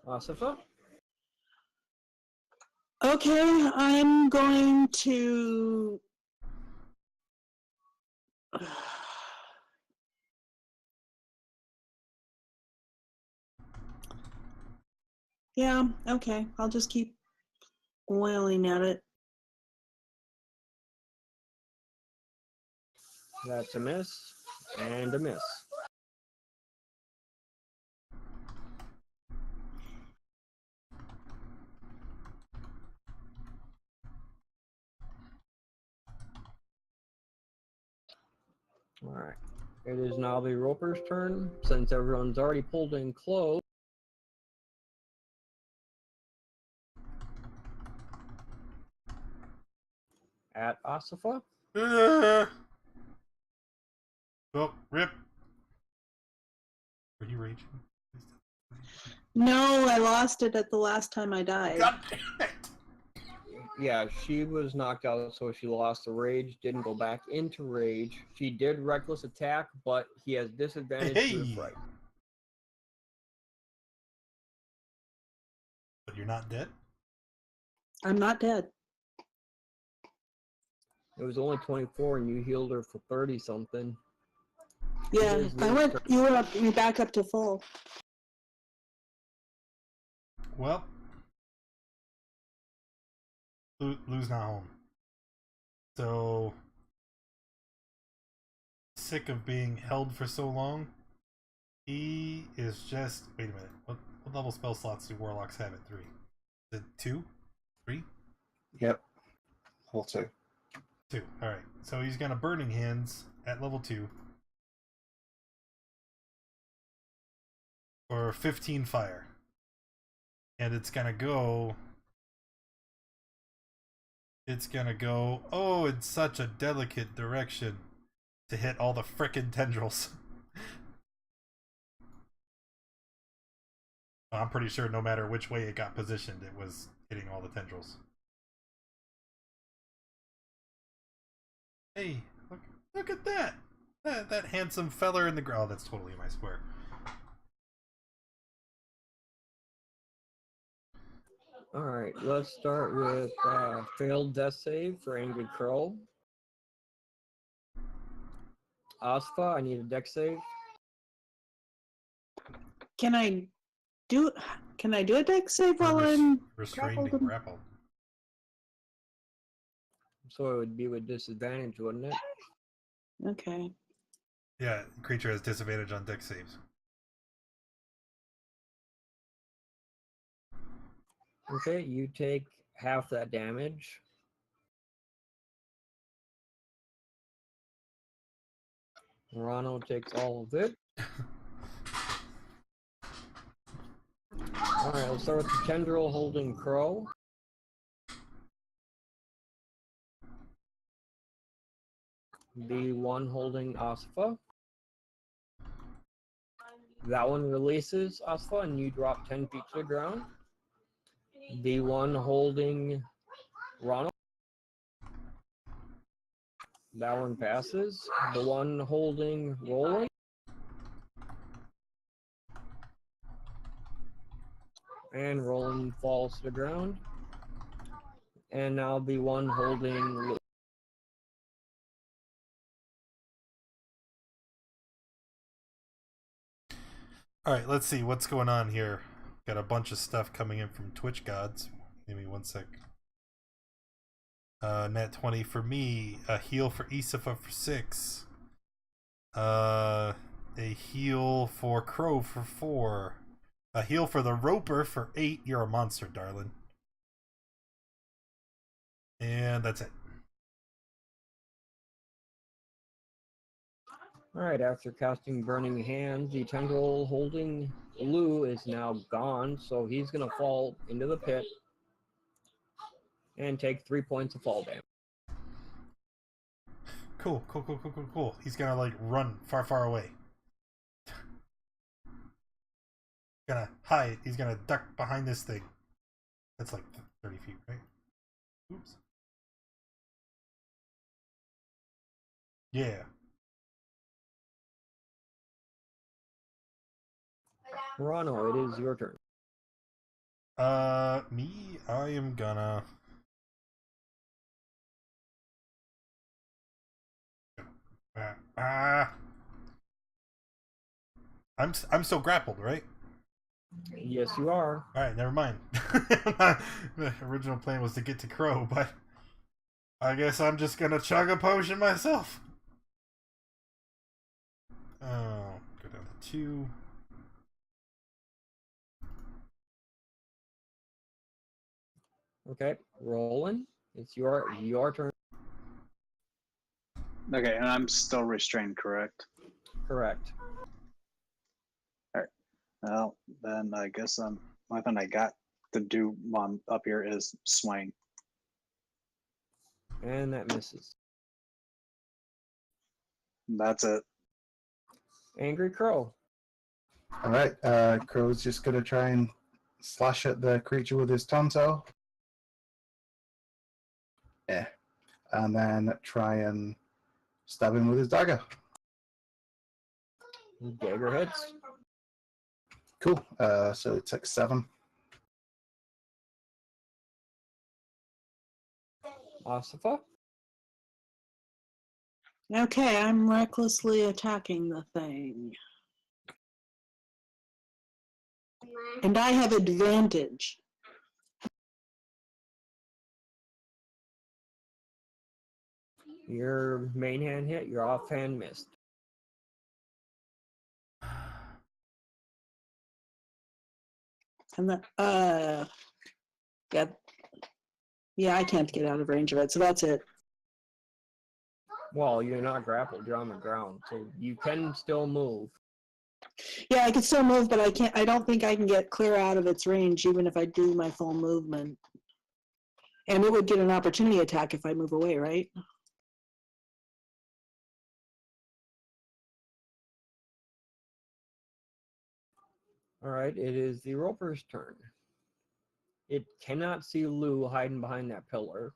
Asifa? Okay, I'm going to. Yeah, okay. I'll just keep wailing at it. That's a miss. And a miss. Alright. It is now the Roper's turn. Since everyone's already pulled in close. At Asifa. Oh, rip. Were you raging? No, I lost it at the last time I died. God damn it! Yeah, she was knocked out, so she lost the rage, didn't go back into rage. She did reckless attack, but he has disadvantage to the Hey! fright. But you're not dead? I'm not dead. It was only 24 and you healed her for 30 something. Yeah, is I Lou's went. turn. You're back up to full. Well, Lou's not home. So, sick of being held for so long, he is just. Wait a minute. What level spell slots do warlocks have at 3? Is it 2? 3? Yep. Level 2. 2. Alright. So he's gonna Burning Hands at level 2 for 15 fire. And it's gonna go. Oh, in such a delicate direction to hit all the frickin' tendrils. I'm pretty sure no matter which way it got positioned, it was hitting all the tendrils. Hey, look at that. That handsome feller in the ground. Oh, that's totally my square. All right, let's start with failed death save for Angry Crow. Asfa, I need a deck save. Can I do a deck save while I'm Restrained grappled and and- grappled. So it would be with disadvantage, wouldn't it? Okay. Yeah, creature has disadvantage on deck saves. Okay, you take half that damage. Rano takes all of it. Alright, let's start with the tendril holding Crow. The one holding Asfa. That one releases Asfa and you drop 10 feet to the ground. The one holding Rano. That one passes. The one holding Roland. And Roland falls to the ground. And now the one holding Lou. Alright, let's see what's going on here. Got a bunch of stuff coming in from Twitch gods. Give me 1 sec. Net 20 for me. A heal for Isafa for 6. A heal for Crow for 4. A heal for the Roper for 8. You're a monster, darling. And that's it. Alright, after casting Burning Hands, the tendril holding Lou is now gone, so he's gonna fall into the pit and take 3 points of fall damage. Cool. He's gonna like run far away. Gonna hide. He's gonna duck behind this thing. That's like 30 feet, right? Oops. Yeah. Rano, it is your turn. Me, I am gonna. I'm still grappled, right? Yes, you are. All right, never mind. The original plan was to get to Crow, but I guess I'm just gonna chug a potion myself. Oh, go down to 2. Okay, Roland, it's your turn. Okay, and I'm still restrained, correct? Correct. Well, then I guess my thing I got to do one up here is swing. And that misses. That's it. Angry Crow. All right, Crow's just gonna try and slash at the creature with his tonto. Yeah, and then try and stab him with his dagger. Dagger hits. Cool. So it takes 7. Asifa. Okay, I'm recklessly attacking the thing. And I have advantage. Your main hand hit, your offhand missed. And yeah, I can't get out of range of it, so that's it. Well, you're not grappled, you're on the ground, so you can still move. Yeah, I can still move, but I don't think I can get clear out of its range, even if I do my full movement. And it would get an opportunity attack if I move away, right? Alright, it is the Roper's turn. It cannot see Lou hiding behind that pillar.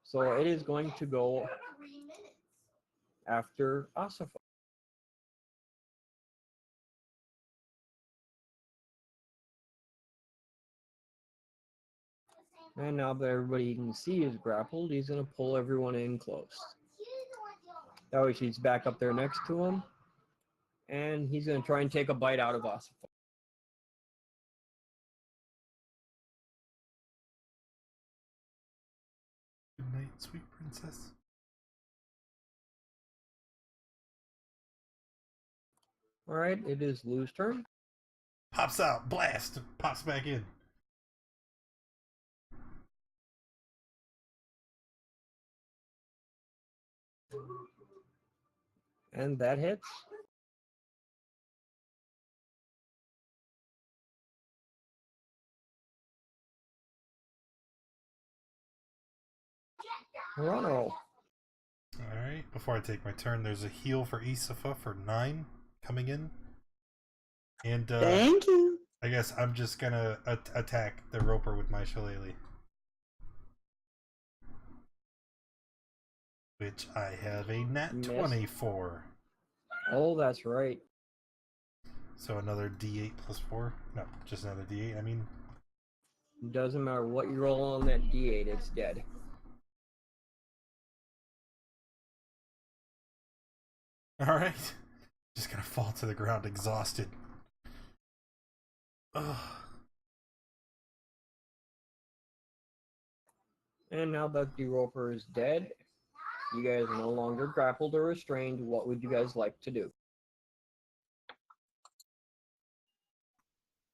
So it is going to go after Asifa. And now that everybody can see is grappled, he's going to pull everyone in close. That way she's back up there next to him. And he's going to try and take a bite out of Asifa. Good night, sweet princess. Alright, it is Lou's turn. Pops out, blast, pops back in. And that hits. Toronto. Alright, before I take my turn, there's a heal for Isifa for 9 coming in. And Thank you. I guess I'm just gonna attack the roper with my shillelagh. Which I have a nat Miss. 20 for. Oh, that's right. So another d8 plus 4. No, just another d8, I mean. Doesn't matter what you roll on that D8, it's dead. Alright. Just gonna fall to the ground exhausted. Ugh. And now that the roper is dead, you guys are no longer grappled or restrained. What would you guys like to do?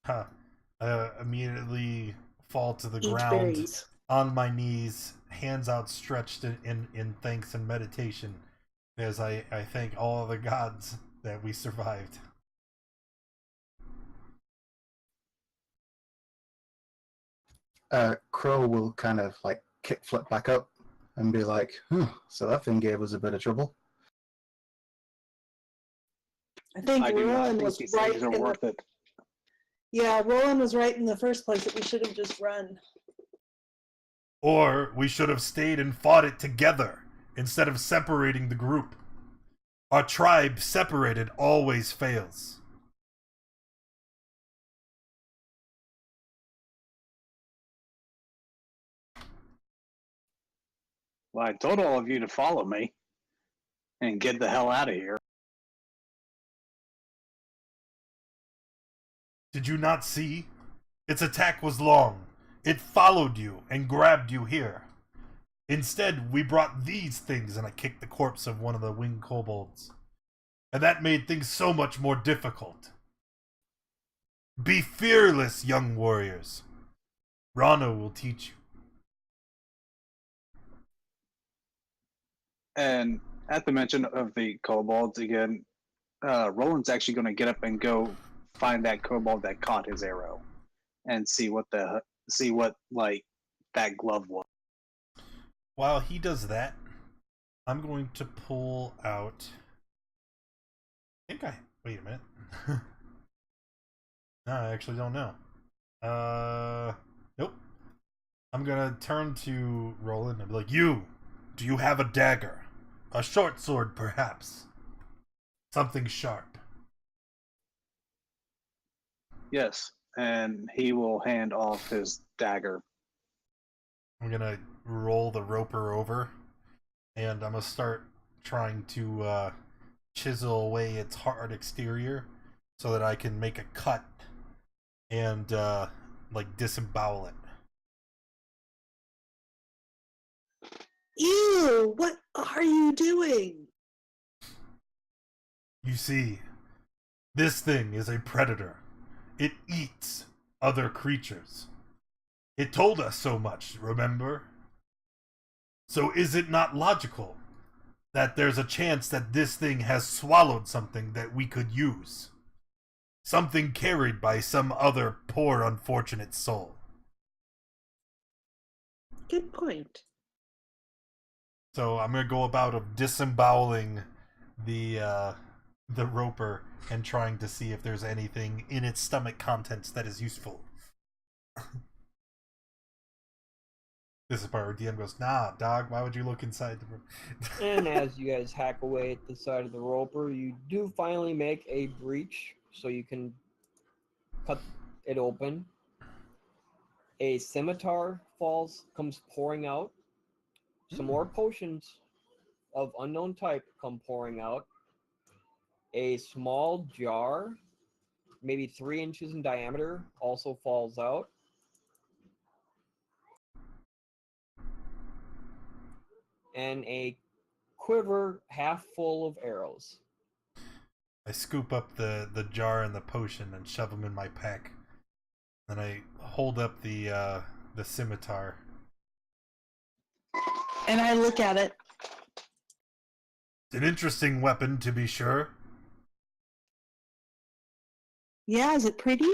Huh. Immediately fall to the Eat ground berries. on my knees, hands outstretched in thanks and meditation, as I thank all the gods that we survived. Crow will kind of like kickflip back up and be like, so that thing gave us a bit of trouble. I think I do not Roland think was these right. things are In worth the, it. yeah, Roland was right in the first place that we should have just run. Or we should have stayed and fought it together instead of separating the group. Our tribe separated always fails. Well, I told all of you to follow me and get the hell out of here. Did you not see? Its attack was long. It followed you and grabbed you here. Instead, we brought these things and I kicked the corpse of one of the winged kobolds. And that made things so much more difficult. Be fearless, young warriors. Rana will teach you. And at the mention of the kobolds again, Roland's actually going to get up and go find that kobold that caught his arrow, and see what like that glove was. While he does that, I'm going to pull out. Wait a minute. No, I actually don't know. Nope. I'm gonna turn to Roland and be like, "You, do you have a dagger? A short sword, perhaps? Something sharp." Yes, and he will hand off his dagger. I'm gonna roll the roper over, and I'm gonna start trying to chisel away its hard exterior so that I can make a cut and like disembowel it. Ew! What are you doing? You see, this thing is a predator. It eats other creatures. It told us so much, remember? So is it not logical that there's a chance that this thing has swallowed something that we could use? Something carried by some other poor unfortunate soul. Good point. So I'm gonna go about of disemboweling the roper and trying to see if there's anything in its stomach contents that is useful. This is part where DM goes, "Nah, dog. Why would you look inside the room?" And as you guys hack away at the side of the roper, you do finally make a breach so you can cut it open. A scimitar comes pouring out. Some more potions of unknown type come pouring out. A small jar, maybe 3 inches in diameter, also falls out. And a quiver half full of arrows. I scoop up the jar and the potion and shove them in my pack. Then I hold up the scimitar. And I look at it. An interesting weapon, to be sure. Yeah, is it pretty?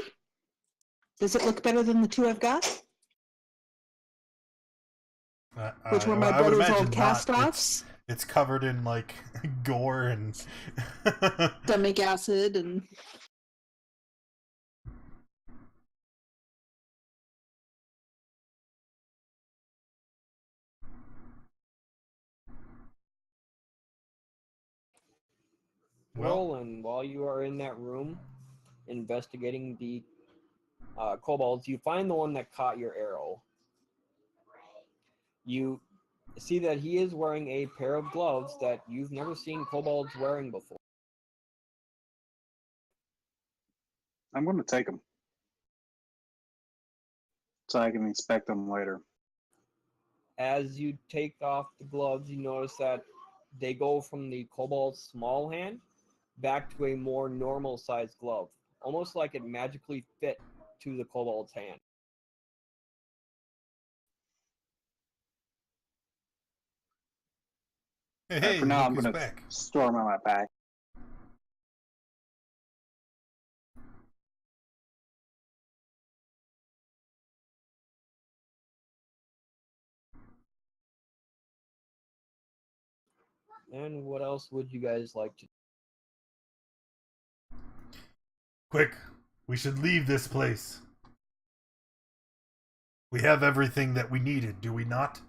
Does it look better than the two I've got? Which were my I would brother's old imagine not. cast-offs? It's covered in like gore and Stomach acid and... well, Roland, while you are in that room investigating the kobolds, you find the one that caught your arrow. You see that he is wearing a pair of gloves that you've never seen kobolds wearing before. I'm going to take them so I can inspect them later. As you take off the gloves, you notice that they go from the kobold's small hand back to a more normal sized glove, almost like it magically fit to the kobold's hand. hey, For now, look I'm who's going to back. store them in my pack. And what else would you guys like to do? Quick, we should leave this place. We have everything that we needed, do we not?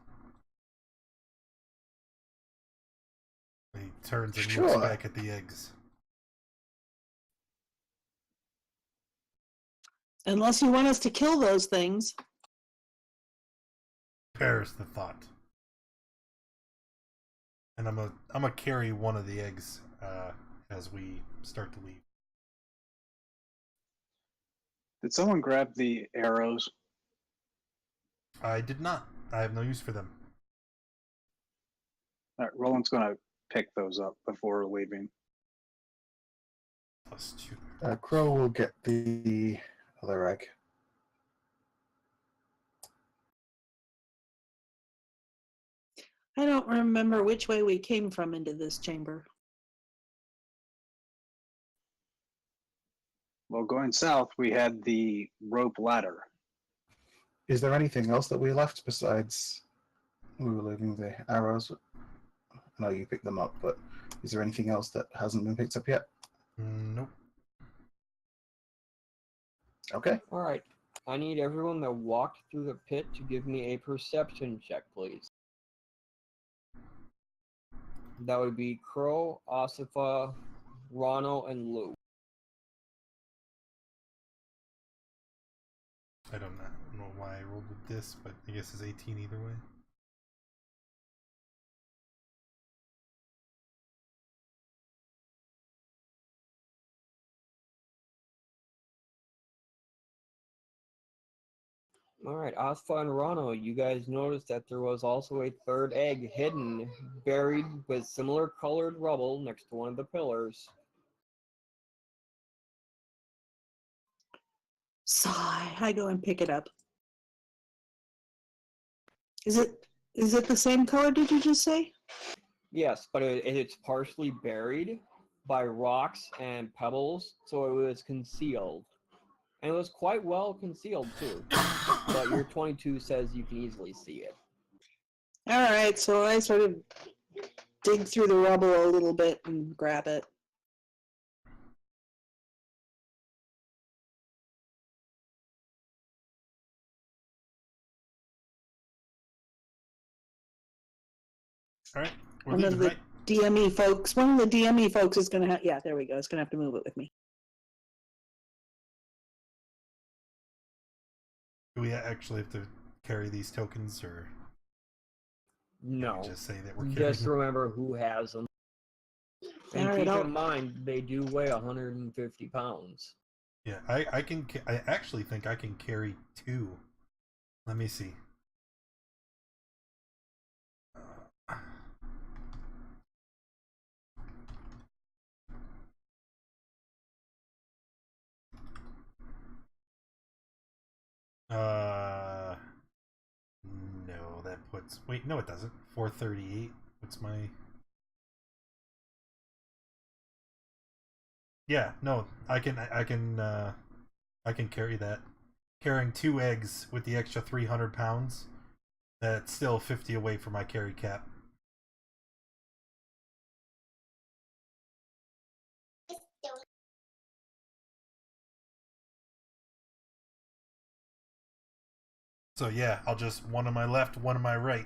He turns and looks Sure. back at the eggs. Unless you want us to kill those things. Perish the thought. And I'm gonna carry one of the eggs as we start to leave. Did someone grab the arrows? I did not. I have no use for them. All right, Roland's going to pick those up before leaving. +2. Crow will get the other egg. I don't remember which way we came from into this chamber. Well, going south, we had the rope ladder. Is there anything else that we left besides we were leaving the arrows? I know you picked them up, but is there anything else that hasn't been picked up yet? Nope. Okay. All right. I need everyone that walked through the pit to give me a perception check, please. That would be Crow, Asifa, Rano, and Lou. I don't know why I rolled with this, but I guess it's 18 either way. All right, Asfa and Rano, you guys noticed that there was also a third egg hidden, buried with similar colored rubble next to one of the pillars. Sigh. I go and pick it up. Is it the same color, did you just say? Yes, but it's partially buried by rocks and pebbles, so it was concealed. And it was quite well concealed, too. But your 22 says you can easily see it. All right, so I sort of dig through the rubble a little bit and grab it. All right, we're One of leaving, the right? DME folks. One of the DME folks is gonna have. Yeah, there we go. It's gonna have to move it with me. Do we actually have to carry these tokens, or can No. we just say that we're carrying Just them? remember who has them. And All right, keep I'll- in mind, they do weigh 150 pounds. Yeah, I actually think I can carry 2. Let me see. No, that puts. Wait, no, it doesn't. 438. What's my? Yeah, no, I can carry that. Carrying 2 eggs with the extra 300 pounds. That's still 50 away from my carry cap. So yeah, I'll just one on my left, one on my right.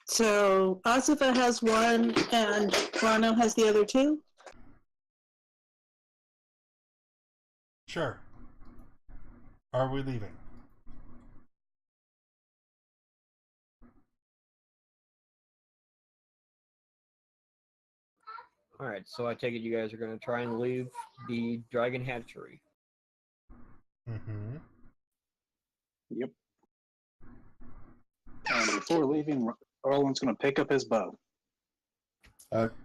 So Asifa has one, and Rano has the other 2. Sure. Are we leaving? All right, so I take it you guys are going to try and leave the Dragon Hatchery. Mm-hmm. Yep. And before leaving, Roland's going to pick up his bow.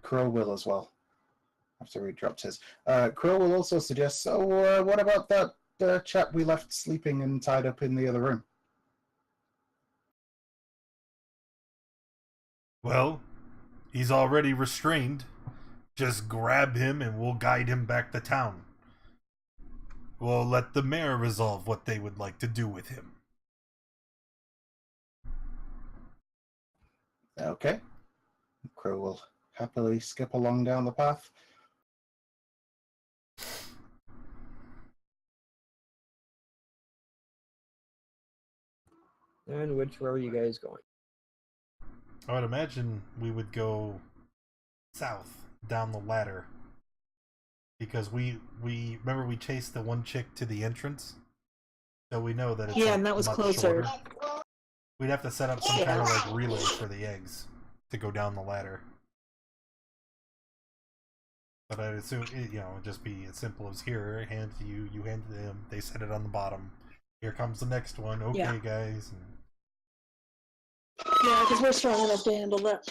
Crow will as well. After he dropped his. Crow will also suggest, so what about that chap we left sleeping and tied up in the other room? Well, he's already restrained. Just grab him and we'll guide him back to town. We'll let the mayor resolve what they would like to do with him. Okay. Crow will happily skip along down the path. And which way are you guys going? I would imagine we would go south down the ladder. Because we remember we chased the one chick to the entrance? So we know that it's Yeah, like, and that was much closer. shorter. We'd have to set up some kind of like relay for the eggs to go down the ladder. But I'd assume it, it'd just be as simple as here, hand to you, you hand to them, they set it on the bottom. Here comes the next one, okay Yeah. guys. And Yeah, because we're strong enough to handle that.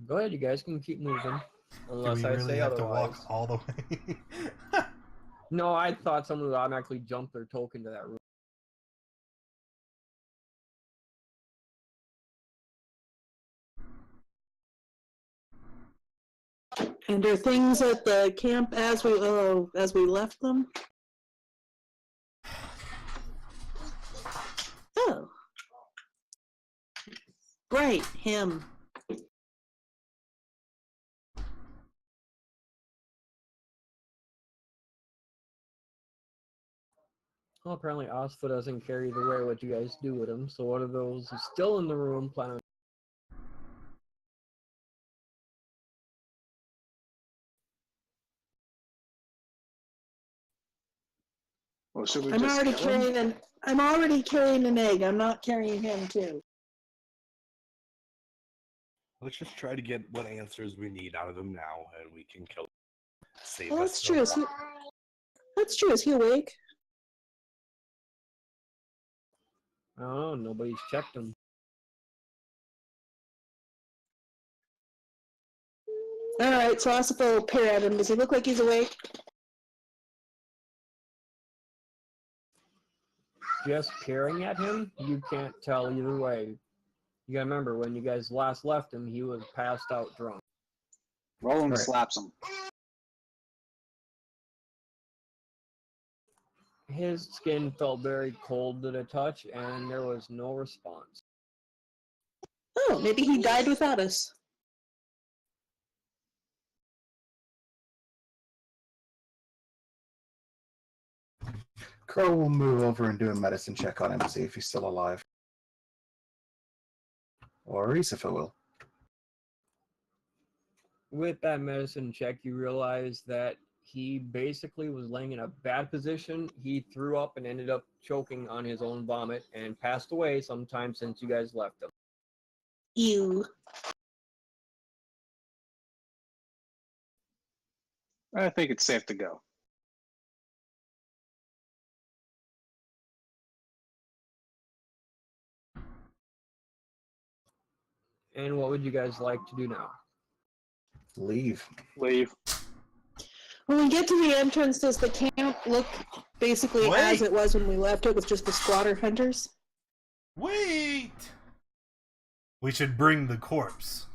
Go ahead, you guys can keep moving. do Unless we I really say have otherwise. to walk all the way? No, I thought someone would automatically jump their token to that room. And are things at the camp as we left them? Oh. Right, him. Well, apparently Osfa doesn't carry the way what you guys do with him, so one of those is still in the room planning. Well, should we I'm just already kill him? carrying an egg. I'm not carrying him too. Let's just try to get what answers we need out of them now, and we can kill. Save Well, us that's some- true. That's true. Is he awake? Oh, nobody's checked him. All right, so Asifa will peer at him. Does he look like he's awake? Just peering at him, you can't tell either way. You gotta remember, when you guys last left him, he was passed out drunk. Roland Right. slaps him. His skin felt very cold to the touch, and there was no response. Oh, maybe he died without us. Crow will move over and do a medicine check on him to see if he's still alive. Or Isafa will. With that medicine check, you realize that he basically was laying in a bad position. He threw up and ended up choking on his own vomit and passed away sometime since you guys left him. Ew. I think it's safe to go. And what would you guys like to do now? Leave. Leave. When we get to the entrance, does the camp look basically as Wait. it was when we left it with just the squatter hunters? Wait! We should bring the corpse.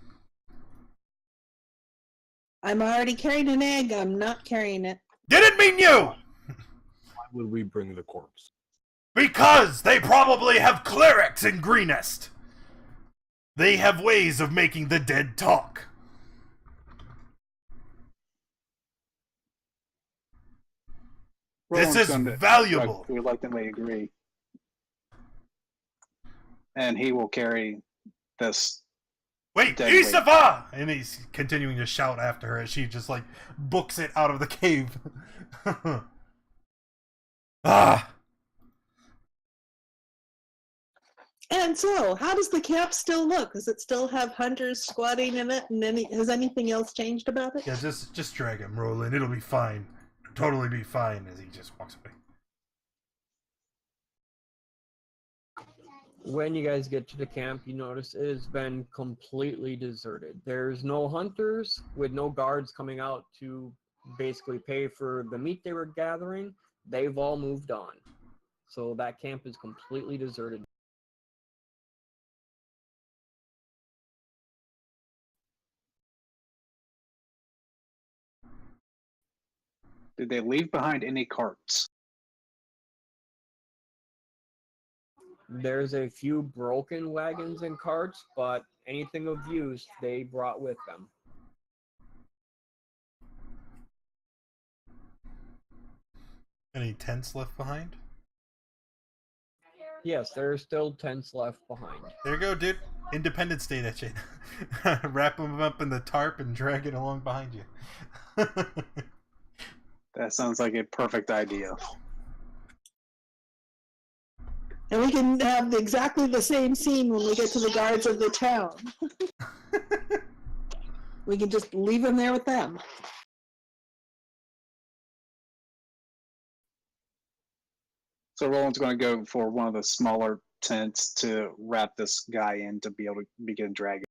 I'm already carrying an egg. I'm not carrying it. Didn't mean you! Why would we bring the corpse? Because they probably have clerics in Greenest. They have ways of making the dead talk. This Roland's is going to valuable. reluctantly agree. And he will carry this. Wait, Dead weight. Isafa! And he's continuing to shout after her as she just like books it out of the cave. Ah! And so, how does the camp still look? Does it still have hunters squatting in it? And has anything else changed about it? Yeah, just drag him, Roland. It'll be fine. Totally be fine as he just walks away. When you guys get to the camp, you notice it has been completely deserted. There's no hunters with no guards coming out to basically pay for the meat they were gathering. They've all moved on. So that camp is completely deserted. Did they leave behind any carts? There's a few broken wagons and carts, but anything of use they brought with them. Any tents left behind? Yes, there are still tents left behind. There you go, dude. Independence Day, that shit. Wrap them up in the tarp and drag it along behind you. That sounds like a perfect idea. And we can have exactly the same scene when we get to the guards of the town. We can just leave them there with them. So Roland's going to go for one of the smaller tents to wrap this guy in to be able to begin dragging.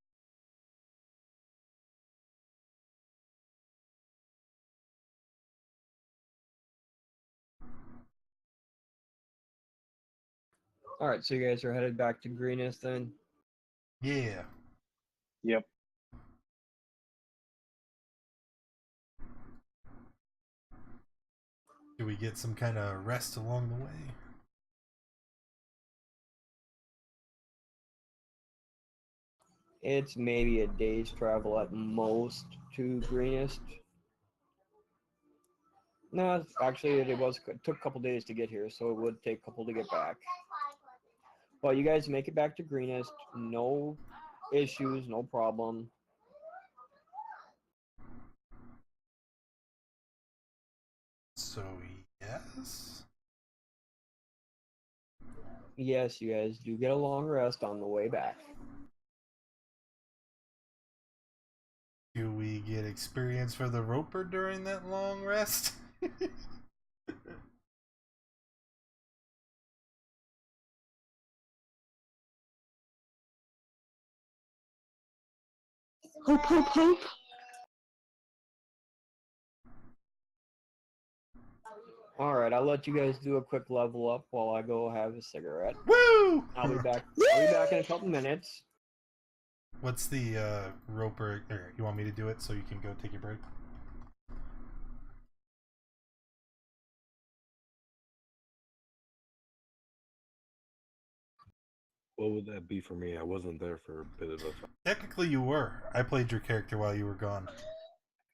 Alright, so you guys are headed back to Greenest then? Yeah. Yep. Do we get some kind of rest along the way? It's maybe a day's travel at most to Greenest. No, actually, it took a couple days to get here, so it would take a couple to get back. But you guys make it back to Greenest, no issues, no problem. So, yes? Yes, you guys do get a long rest on the way back. Do we get experience for the roper during that long rest? Hope, hope, hope. Alright, I'll let you guys do a quick level up while I go have a cigarette. Woo! I'll be back in a couple minutes. What's the roper? Or you want me to do it so you can go take your break? What would that be for me? I wasn't there for a bit of a. Technically, you were. I played your character while you were gone.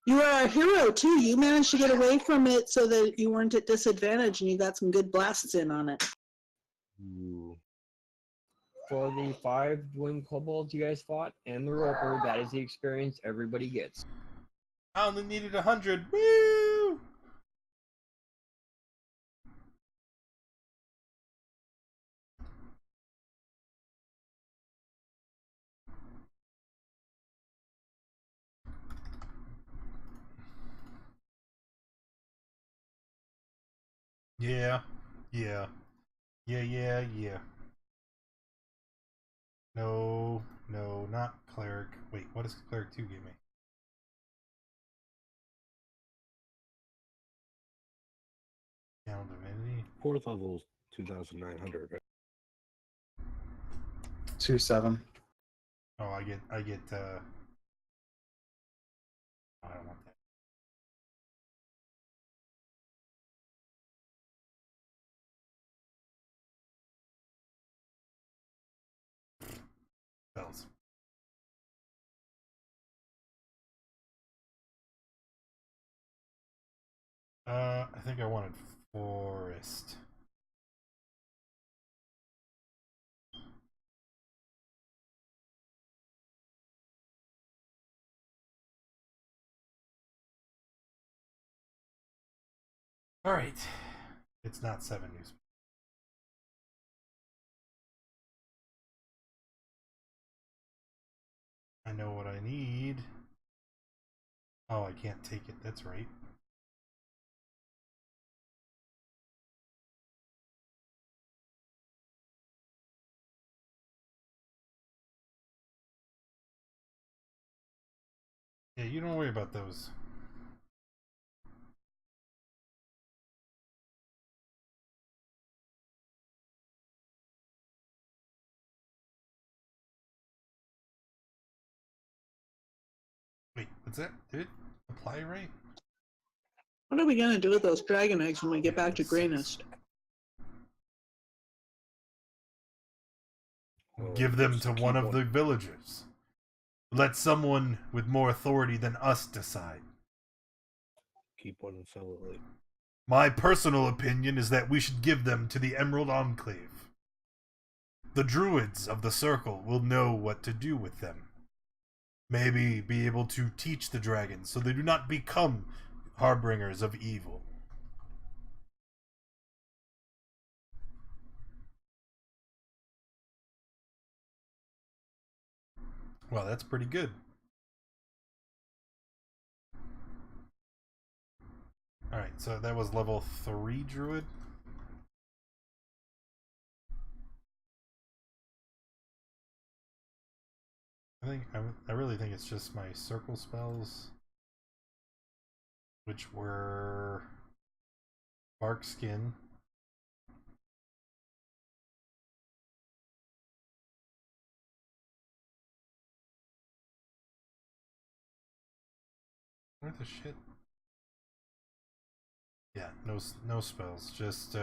You are a hero too. You managed to get away from it so that you weren't at disadvantage, and you got some good blasts in on it. Ooh. For the 5 winged kobolds you guys fought and the roper, that is the experience everybody gets. I only needed 100. Woo! Yeah. Yeah. Yeah. No, not cleric. Wait, what does cleric 2 give me? Down divinity. 4th level's 2,900. Right? 2-7. Oh, I get I don't want that. Spells. I think I wanted forest. All right. It's not 7 news. I know what I need. Oh, I can't take it. That's right. Yeah, you don't worry about those. Wait, what's that? Did it apply right? What are we gonna do with those dragon eggs when we get back to Greynest? Give them Just to keep one of the villagers. Let someone with more authority than us decide. Keep one and sell it later. My personal opinion is that we should give them to the Emerald Enclave. The druids of the circle will know what to do with them. Maybe be able to teach the dragons so they do not become harbingers of evil. Well, that's pretty good. Alright, so that was level 3 druid. I really think it's just my circle spells, which were bark skin, where the shit? Yeah, no spells, just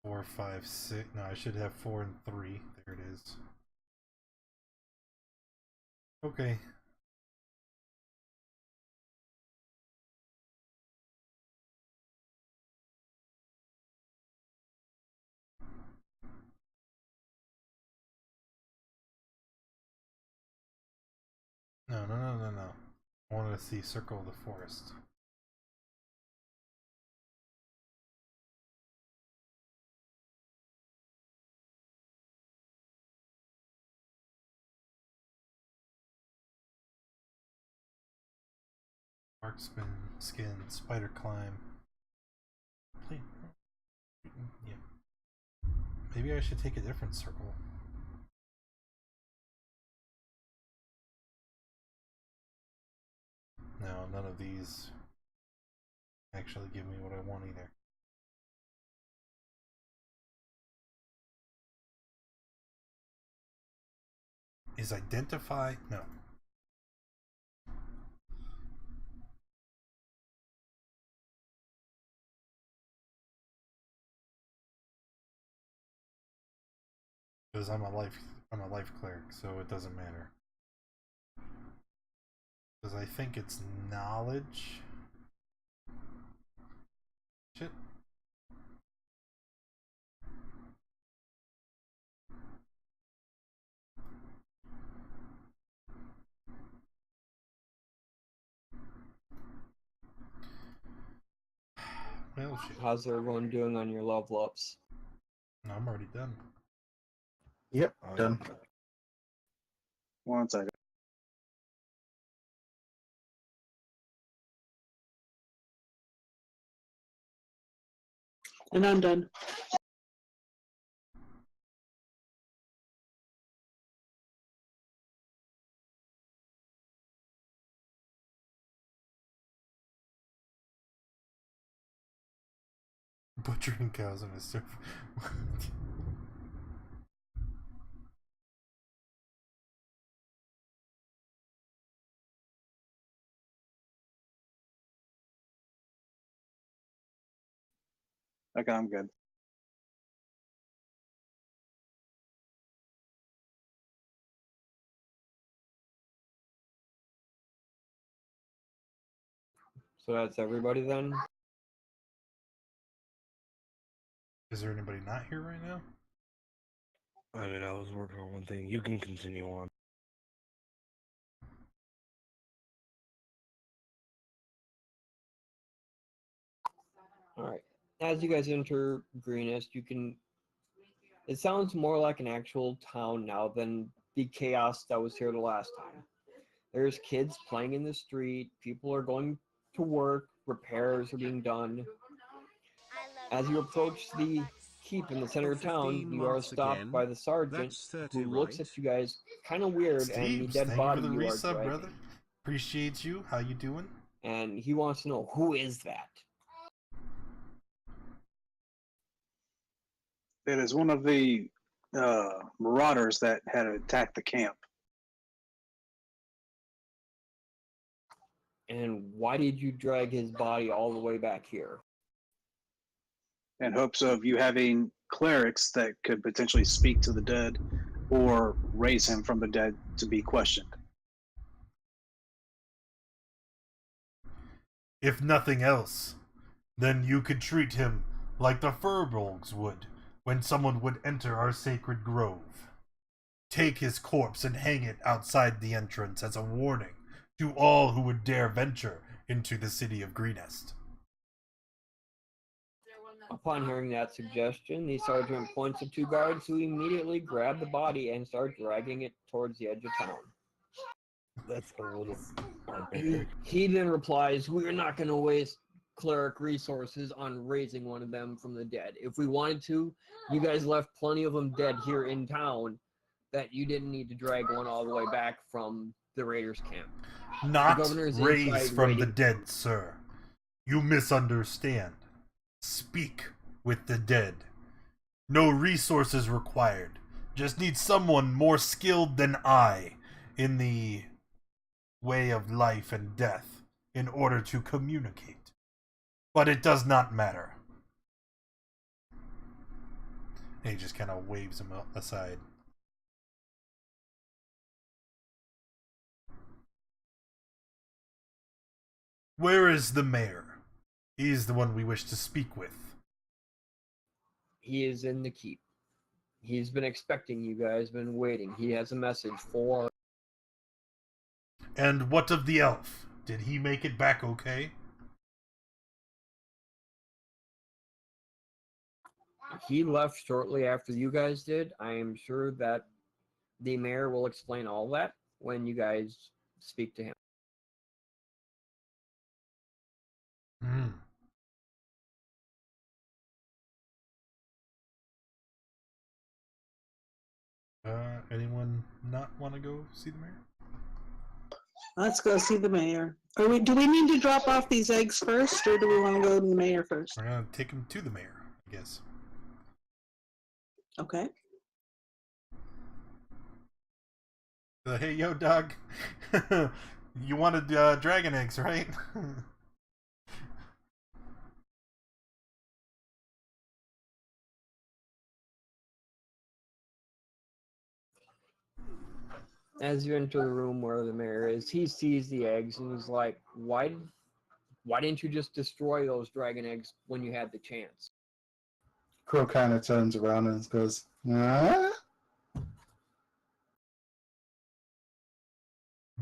4, 5, 6. No, I should have 4 and 3. There it is. Okay. No. I want to see Circle of the Forest. Marksman, skin, spider climb. Yeah. Maybe I should take a different circle. No, none of these actually give me what I want either. Is identify? No. Because I'm a life cleric, so it doesn't matter. Because I think it's knowledge. Shit. Well, shit. How's everyone doing on your level ups? No, I'm already done. Yep, Oh, done. yeah. 1 second. And I'm done. Butchering cows on a server. Okay, I'm good. So that's everybody then? Is there anybody not here right now? I mean, I was working on one thing. You can continue on. Alright. As you guys enter Greenest, you can. It sounds more like an actual town now than the chaos that was here the last time. There's kids playing in the street, people are going to work, repairs are being done. I love As you approach Daddy the Warbucks. keep in the center of 15 town, you are months stopped again. by the sergeant That's 30, who looks right? at you guys kind of weird and the Steve's, dead thank you for body the you are resub, dragging. brother. Appreciate you. How you doing? And he wants to know, who is that? It is one of the marauders that had attacked the camp. And why did you drag his body all the way back here? In hopes of you having clerics that could potentially speak to the dead or raise him from the dead to be questioned. If nothing else, then you could treat him like the furbolgs would when someone would enter our sacred grove. Take his corpse and hang it outside the entrance as a warning to all who would dare venture into the city of Greenest. Upon hearing that suggestion, the sergeant points at two guards who immediately grab the body and start dragging it towards the edge of town. That's a little barbaric. He then replies, "We are not going to waste cleric resources on raising one of them from the dead. If we wanted to, you guys left plenty of them dead here in town that you didn't need to drag one all the way back from the raiders' camp." Not governor is raised inside from the waiting. dead, sir. You misunderstand. Speak with the dead. No resources required. Just need someone more skilled than I in the way of life and death in order to communicate. But it does not matter. And he just kind of waves him aside. Where is the mayor? He is the one we wish to speak with. He is in the keep. He's been expecting you guys, been waiting. He has a message for... And what of the elf? Did he make it back okay? He left shortly after you guys did. I am sure that the mayor will explain all that when you guys speak to him. Hmm. Anyone not want to go see the mayor? Let's go see the mayor. Do we need to drop off these eggs first, or do we want to go to the mayor first? We're gonna take him to the mayor, I guess. Okay. Hey, yo, dog. You wanted dragon eggs, right? As you enter the room where the mayor is, he sees the eggs and he's like, why didn't you just destroy those dragon eggs when you had the chance? Crow kind of turns around and goes, "Huh?"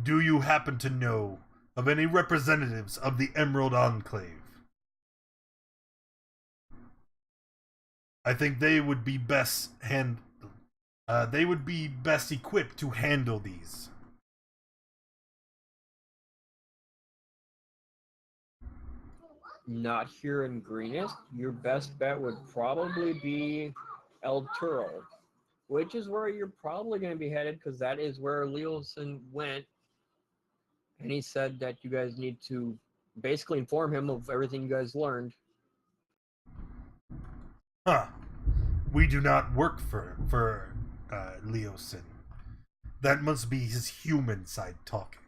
Do you happen to know of any representatives of the Emerald Enclave? I think they would be best equipped to handle these. Not here in Greenest. Your best bet would probably be El Turo, which is where you're probably going to be headed because that is where Leosin went. And he said that you guys need to basically inform him of everything you guys learned. Huh. We do not work for Leosin. That must be his human side talking.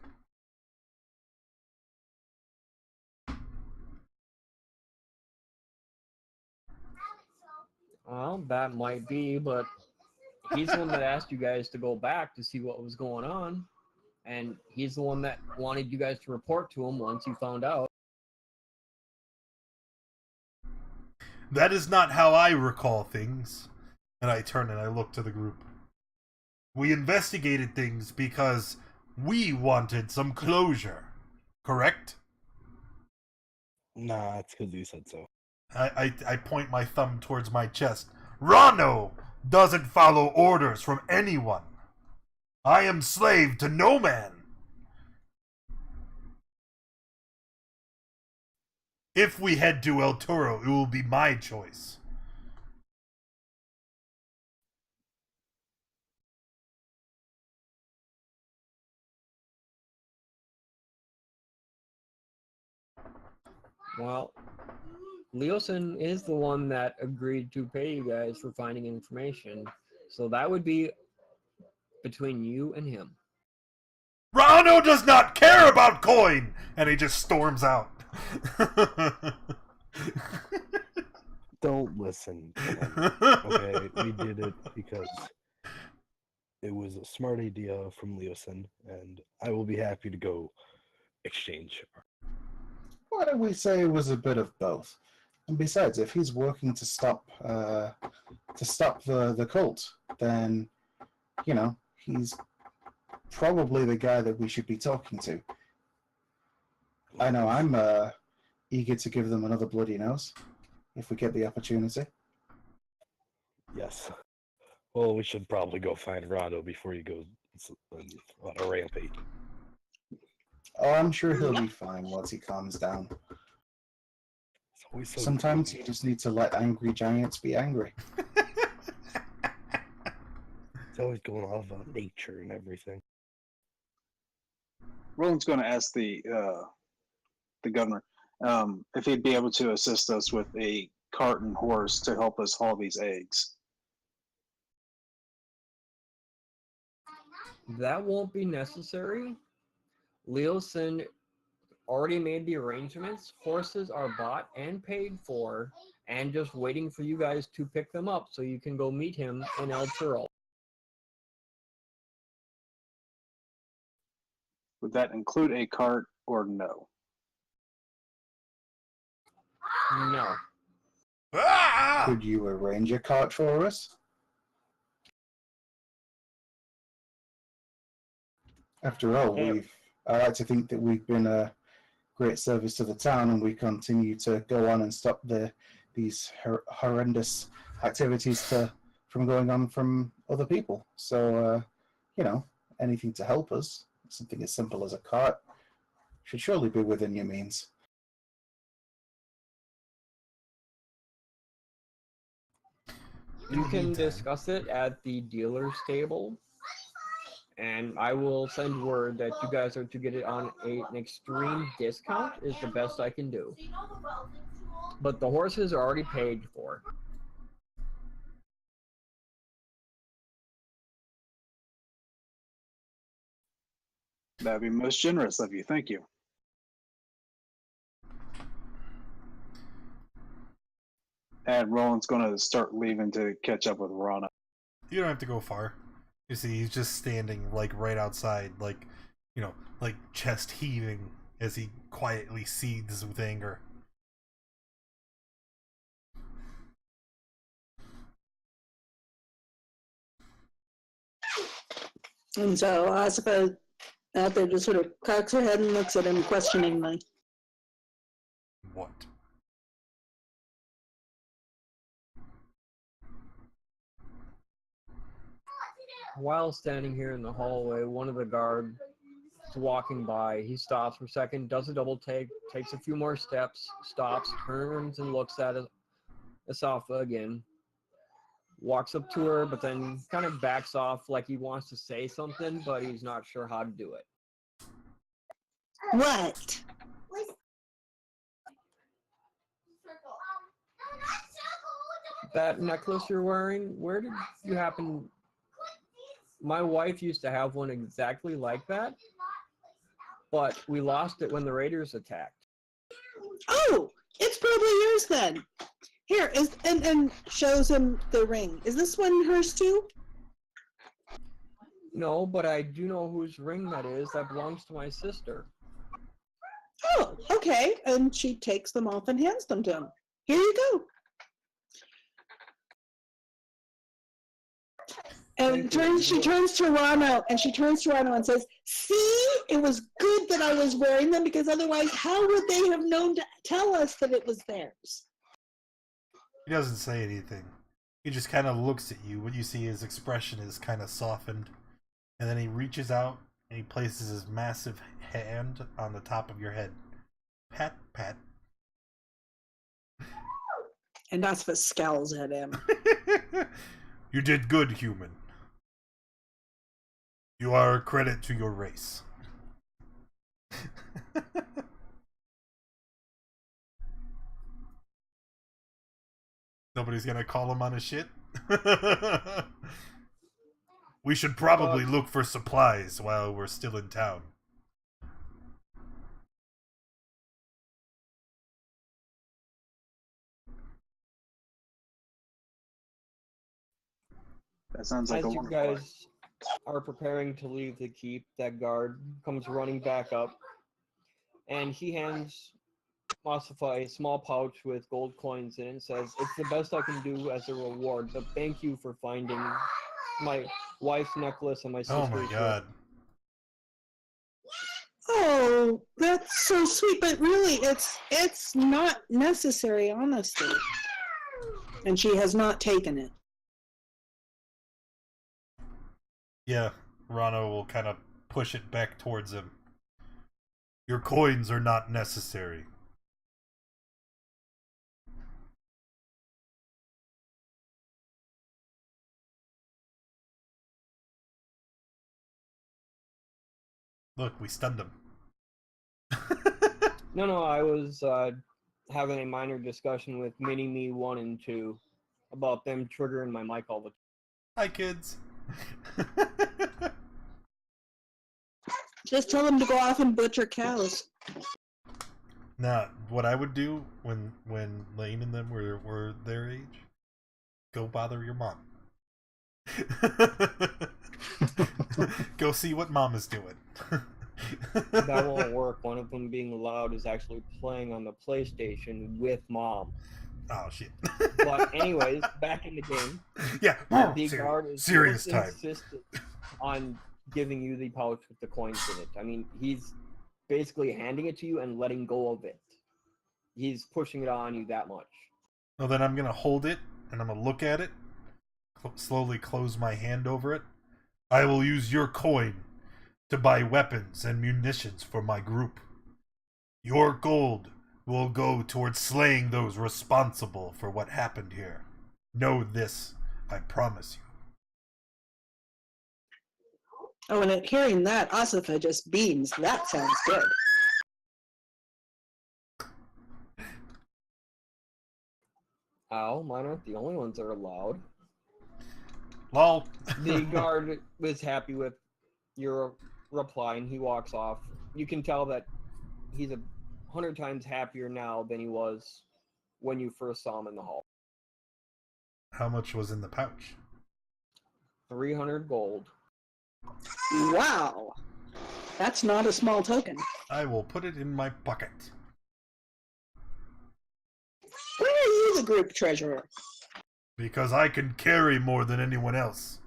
Well, that might be, but he's the one that asked you guys to go back to see what was going on. And he's the one that wanted you guys to report to him once you found out. That is not how I recall things. And I turn and I look to the group. We investigated things because we wanted some closure. Correct? Nah, it's because you said so. I point my thumb towards my chest. Rano doesn't follow orders from anyone. I am slave to no man. If we head to El Toro, it will be my choice. Well, Leosin is the one that agreed to pay you guys for finding information. So that would be between you and him. Rano does not care about coin! And he just storms out. Don't listen to him. Okay, we did it because it was a smart idea from Leosin, and I will be happy to go exchange. Why don't we say it was a bit of both? And besides, if he's working to stop the cult, then he's probably the guy that we should be talking to. I know I'm eager to give them another bloody nose if we get the opportunity. Yes. Well, we should probably go find Rondo before he goes on a rampage. Oh, I'm sure he'll be fine once he calms down. It's always so Sometimes creepy. you just need to let angry giants be angry. It's always going off on nature and everything. Roland's going to ask the governor if he'd be able to assist us with a cart and horse to help us haul these eggs. That won't be necessary. Leosin already made the arrangements. Horses are bought and paid for, and just waiting for you guys to pick them up so you can go meet him in El Turo. Would that include a cart or no? No. Ah! Could you arrange a cart for us? After all, Yeah. I like to think that we've been a great service to the town, and we continue to go on and stop these horrendous activities from going on from other people. So, anything to help us, something as simple as a cart, should surely be within your means. You can discuss it at the dealer's table, and I will send word that you guys are to get it on an extreme discount is the best I can do. But the horses are already paid for. That'd be most generous of you. Thank you. And Roland's going to start leaving to catch up with Rana. You don't have to go far. You see, he's just standing, like, right outside, like, you know, like, chest heaving as he quietly seethes with anger. And so Asuka out there just sort of cocks her head and looks at him questioningly. What? While standing here in the hallway, one of the guards walking by. He stops for a second, does a double take, takes a few more steps, stops, turns and looks at Asafa again. Walks up to her, but then kind of backs off like he wants to say something, but he's not sure how to do it. What? That necklace you're wearing, where did you happen? My wife used to have one exactly like that, but we lost it when the raiders attacked. Oh, it's probably yours then. Here is and shows him the ring. Is this one hers too? No, but I do know whose ring that is. That belongs to my sister. Oh, okay. And she takes them off and hands them to him. Here you go. And she turns to Rano and says, "See, it was good that I was wearing them, because otherwise how would they have known to tell us that it was theirs?" He doesn't say anything. He just kind of looks at you. What you see, his expression is kind of softened. And then he reaches out and he places his massive hand on the top of your head. Pat, pat. And Asfa scowls at him. You did good, human. You are a credit to your race. Nobody's gonna call him on his shit? We should probably look for supplies while we're still in town. That sounds like As a you wonderful plan. guys are preparing to leave the keep, that guard comes running back up, and he hands Mustafa a small pouch with gold coins in it and says, "It's the best I can do as a reward, but thank you for finding my wife's necklace and my sister's Oh my god. ring." Oh, that's so sweet, but really it's not necessary, honestly. And she has not taken it. Yeah, Rano will kind of push it back towards him. Your coins are not necessary. Look, we stunned him. No, I was having a minor discussion with Mini-Me 1 and 2 about them triggering my mic all the time. Hi, kids. Just tell them to go off and butcher cows. Now, what I would do when Lane and them were their age, go bother your mom. Go see what mom is doing. That won't work. One of them being loud is actually playing on the PlayStation with mom. Oh shit. But anyways, back in the game. Yeah. The guard is serious most time. insistent on giving you the pouch with the coins in it. I mean, he's basically handing it to you and letting go of it. He's pushing it on you that much. Well, then I'm gonna hold it and I'm gonna look at it, slowly close my hand over it. I will use your coin to buy weapons and munitions for my group. Your gold will go towards slaying those responsible for what happened here. Know this, I promise you. Oh, and at hearing that, Asafa just beams. That sounds good. Ow, mine aren't the only ones that are loud. Lol. The guard was happy with your reply, and he walks off. You can tell that he's 100 times happier now than he was when you first saw him in the hall. How much was in the pouch? 300 gold. Wow. That's not a small token. I will put it in my pocket. Why are you the group treasurer? Because I can carry more than anyone else.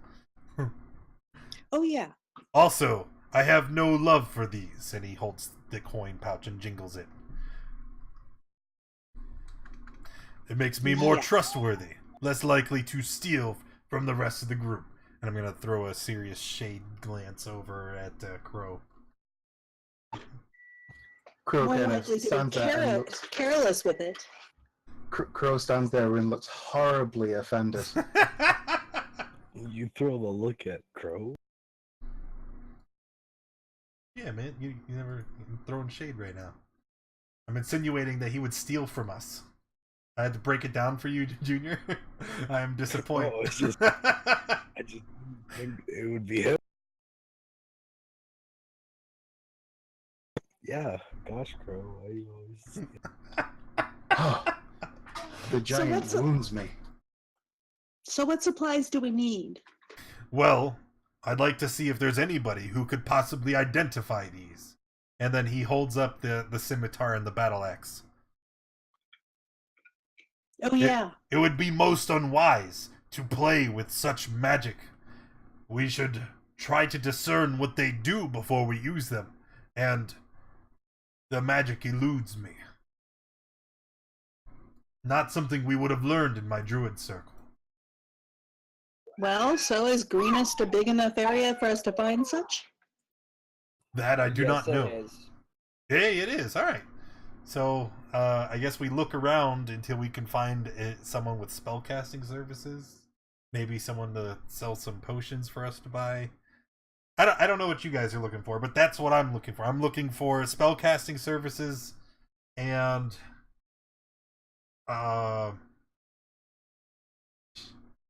Oh, yeah. Also, I have no love for these. And he holds the coin pouch and jingles it. It makes me more Yeah. trustworthy, less likely to steal from the rest of the group. And I'm going to throw a serious shade glance over at Crow. Crow More kind of likely to be stands there and looks. careless with it. Crow stands there and looks horribly offended. You throw the look at Crow. Yeah, man, you never you're throwing shade right now. I'm insinuating that he would steal from us. I had to break it down for you, Junior. I am disappointed. Oh, it's just- I just think it would be him. Yeah, gosh, Crow. Why you always... The giant what's the- wounds me. So what supplies do we need? Well, I'd like to see if there's anybody who could possibly identify these. And then he holds up the scimitar and the battle axe. Oh, yeah. It would be most unwise to play with such magic. We should try to discern what they do before we use them. And the magic eludes me. Not something we would have learned in my druid circle. Well, so is Greenest a big enough area for us to find such? That I do Yes, not it know. is. Hey, it is. All right. So, I guess we look around until we can find someone with spellcasting services. Maybe someone to sell some potions for us to buy. I don't know what you guys are looking for, but that's what I'm looking for. I'm looking for spellcasting services and I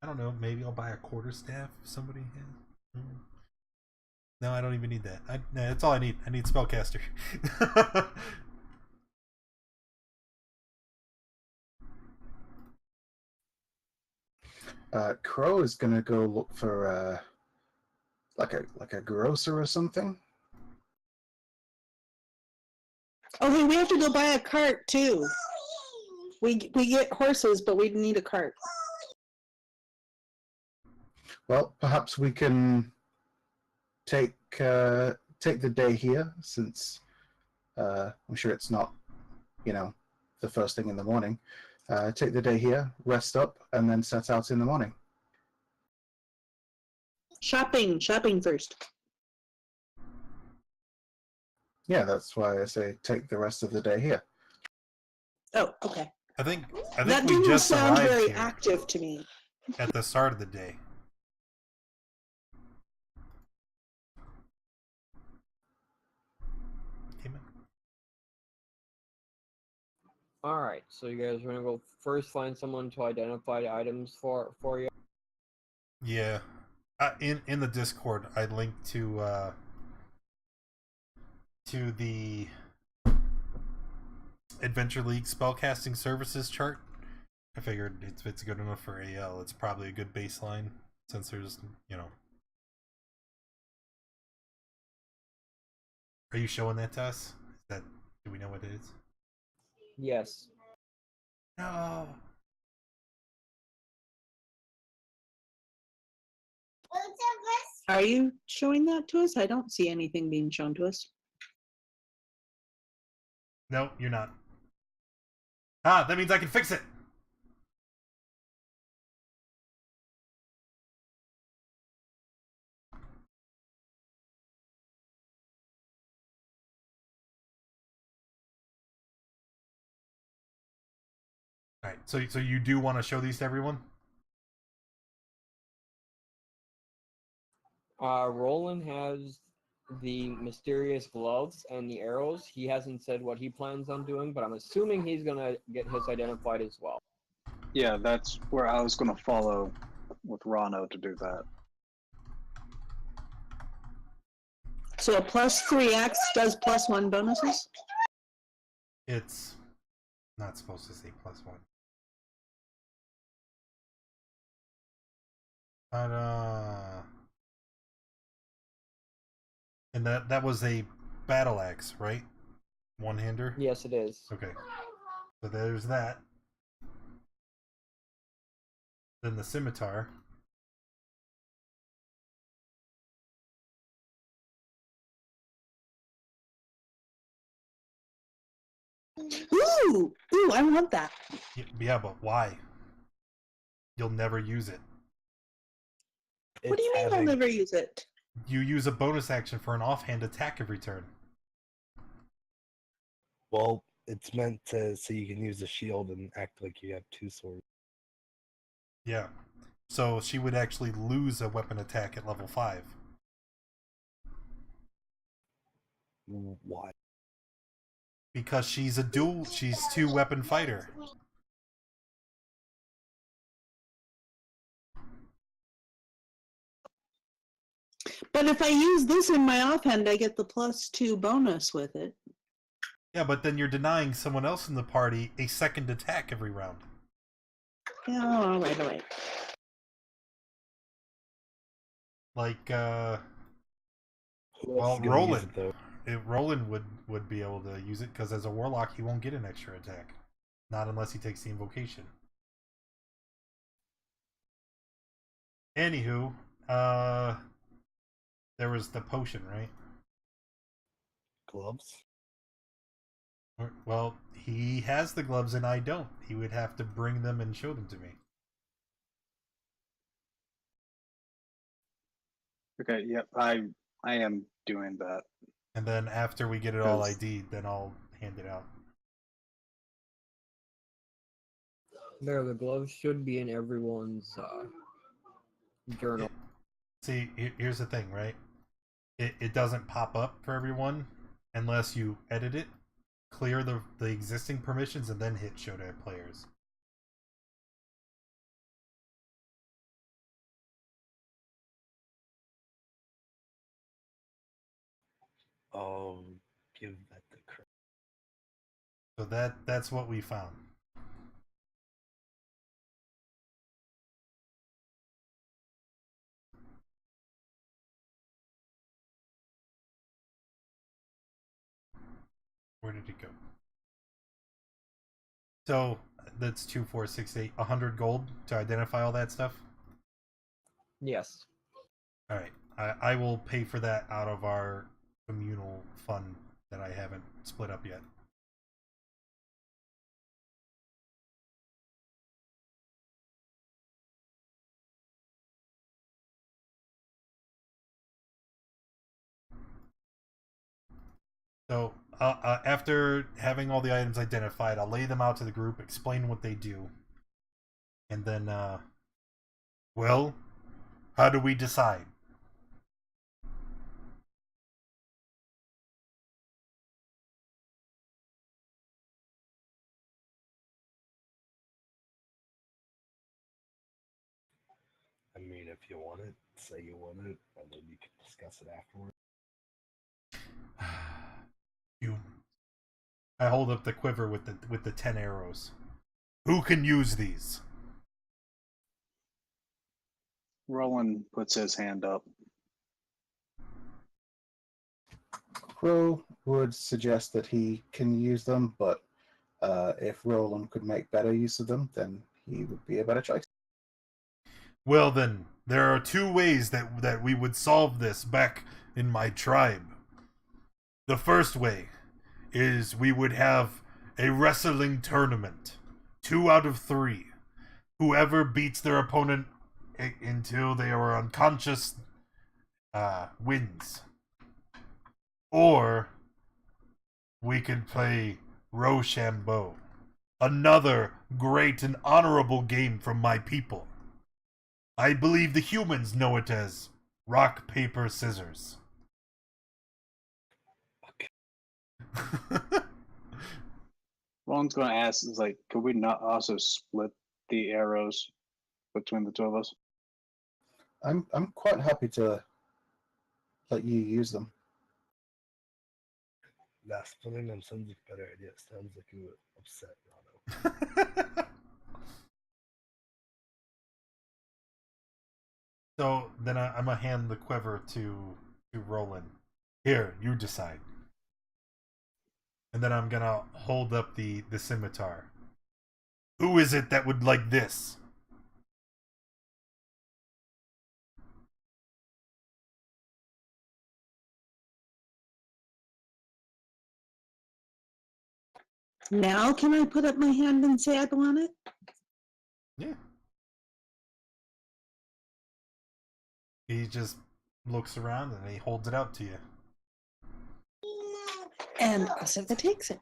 don't know, maybe I'll buy a quarterstaff if somebody has. No, I don't even need that. No, that's all I need. I need spellcaster. Crow is gonna go look for like a grocer or something. Oh, hey, we have to go buy a cart, too. We get horses, but we need a cart. Well, perhaps we can take the day here, since I'm sure it's not, the first thing in the morning. Take the day here, rest up, and then set out in the morning. Shopping first. Yeah, that's why I say take the rest of the day here. Oh, okay. I think That we didn't just sound arrived very here active to me. at the start of the day. Amen. All right, so you guys are gonna go first find someone to identify the items for you. Yeah. In the Discord, I linked to the Adventure League spellcasting services chart. I figured if it's good enough for AL, it's probably a good baseline since there's, Are you showing that to us? Do we know what it is? Yes. No. Are you showing that to us? I don't see anything being shown to us. No, you're not. Ah, that means I can fix it. Alright, so you do want to show these to everyone? Roland has the mysterious gloves and the arrows. He hasn't said what he plans on doing, but I'm assuming he's gonna get his identified as well. Yeah, that's where I was going to follow with Rano to do that. So a +3 axe does +1 bonuses? It's not supposed to say +1. But, and that was a battle axe, right? One-hander? Yes, it is. Okay. So there's that. Then the scimitar. Ooh! Ooh, I want that. Yeah, but why? You'll never use it. What do you mean I'll never use it? You use a bonus action for an offhand attack every turn. Well, it's meant to so you can use the shield and act like you have two swords. Yeah. So she would actually lose a weapon attack at level 5. Why? Because she's she's 2-weapon fighter. But if I use this in my offhand, I get the +2 bonus with it. Yeah, but then you're denying someone else in the party a second attack every round. Yeah, all right. Like, Who else well, is gonna use it, Roland. though? Roland would be able to use it, because as a warlock, he won't get an extra attack. Not unless he takes the invocation. Anywho, there was the potion, right? Gloves? Well, he has the gloves and I don't. He would have to bring them and show them to me. Okay, yep, I am doing that. And then after we get it all ID'd, then I'll hand it out. There, the gloves should be in everyone's journal. See, here's the thing, right? It doesn't pop up for everyone unless you edit it, clear the existing permissions, and then hit show to players. Give that to Chris. So that's what we found. Where did it go? So that's 2, 4, 6, 8, 100 gold to identify all that stuff. Yes. All right, I will pay for that out of our communal fund that I haven't split up yet. So after having all the items identified, I'll lay them out to the group, explain what they do, and then, well, how do we decide? I mean, if you want it, say you want it, and then you can discuss it afterward. I hold up the quiver with the 10 arrows. Who can use these? Roland puts his hand up. Crow would suggest that he can use them, but if Roland could make better use of them, then he would be a better choice. Well then, there are 2 ways that we would solve this back in my tribe. The first way is we would have a wrestling tournament. 2 out of 3. Whoever beats their opponent until they are unconscious wins. Or we could play Rochambeau, another great and honorable game from my people. I believe the humans know it as rock, paper, scissors. Roland's going to ask, is like, could we not also split the arrows between the 2 of us? I'm quite happy to let you use them. Last one them sounds like a better idea. Sounds like you would upset Rano. So then I'm gonna hand the quiver to Roland. Here, you decide. And then I'm gonna hold up the scimitar. Who is it that would like this? Now can I put up my hand and say I want it? Yeah. He just looks around and he holds it out to you. And Asika takes it.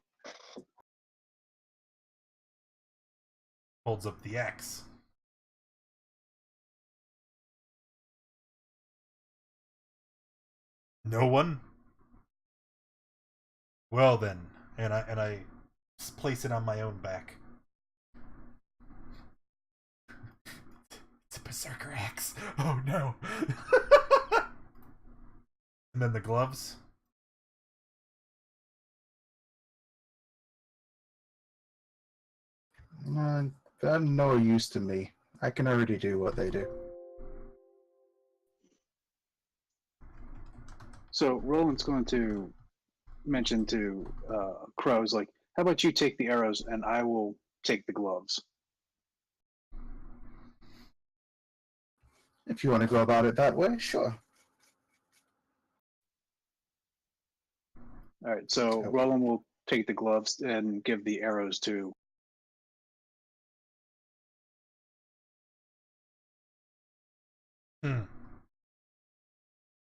Holds up the axe. No one? Well then, and I place it on my own back. It's a berserker axe. Oh no. And then the gloves. They're no use to me. I can already do what they do. So Roland's going to mention to Crows, like, how about you take the arrows and I will take the gloves? If you want to go about it that way, sure. All right, so Okay. Roland will take the gloves and give the arrows to.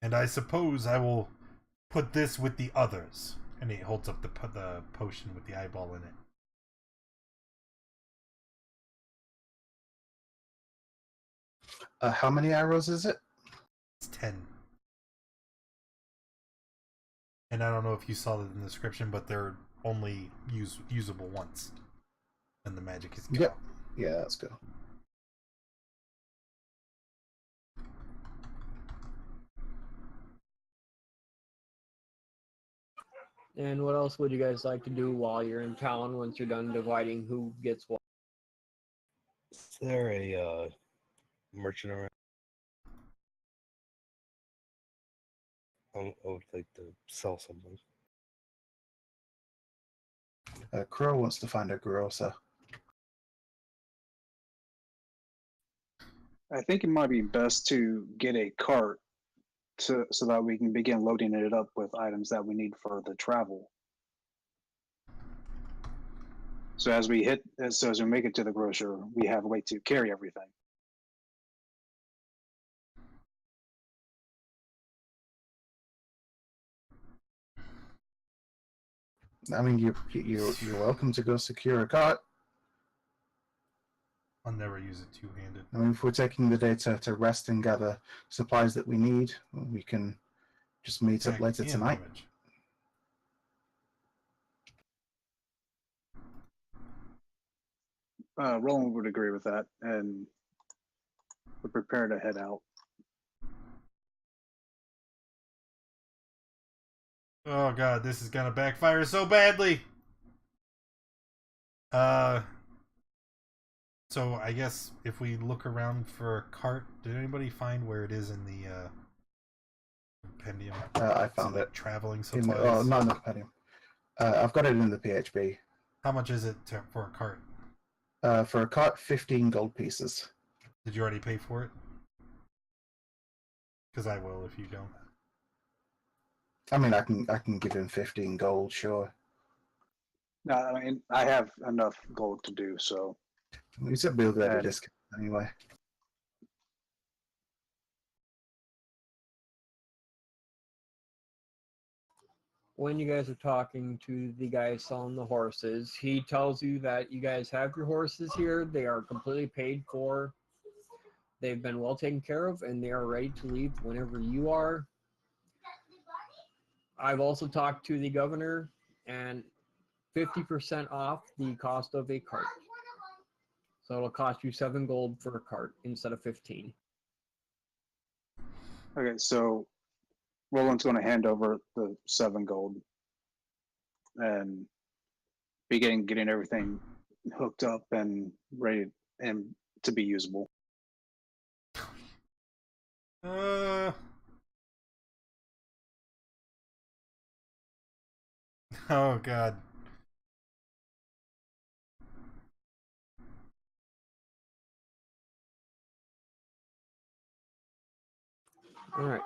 And I suppose I will put this with the others. And he holds up the potion with the eyeball in it. How many arrows is it? It's 10. And I don't know if you saw that in the description, but they're only usable once. And the magic is gone. Yep. Yeah, that's good. And what else would you guys like to do while you're in town once you're done dividing who gets what? Is there a merchant around? I would like to sell something. Crow wants to find a grocer. I think it might be best to get a cart so that we can begin loading it up with items that we need for the travel. So as we make it to the grocer, we have a way to carry everything. I mean, you're welcome to go secure a cart. I'll never use it two-handed. I mean, if we're taking the day to rest and gather supplies that we need, we can just meet up later And tonight. damage. Roland would agree with that, and we're prepared to head out. Oh god, this is gonna backfire so badly! So I guess if we look around for a cart, did anybody find where it is in the compendium? I Is found like it. traveling In supplies. the, oh, not in the compendium. I've got it in the PHB. How much is it for a cart? For a cart, 15 gold pieces. Did you already pay for it? Because I will if you don't. I mean, I can give him 15 gold, sure. No, I mean, I have enough gold to do so. We should build at a And- discount anyway. When you guys are talking to the guy selling the horses, he tells you that you guys have your horses here. They are completely paid for. They've been well taken care of, and they are ready to leave whenever you are. I've also talked to the governor, and 50% off the cost of a cart. So it'll cost you 7 gold for a cart instead of 15. Okay, so Roland's going to hand over the 7 gold. and getting everything hooked up and ready and to be usable. Uh. Oh God. All right.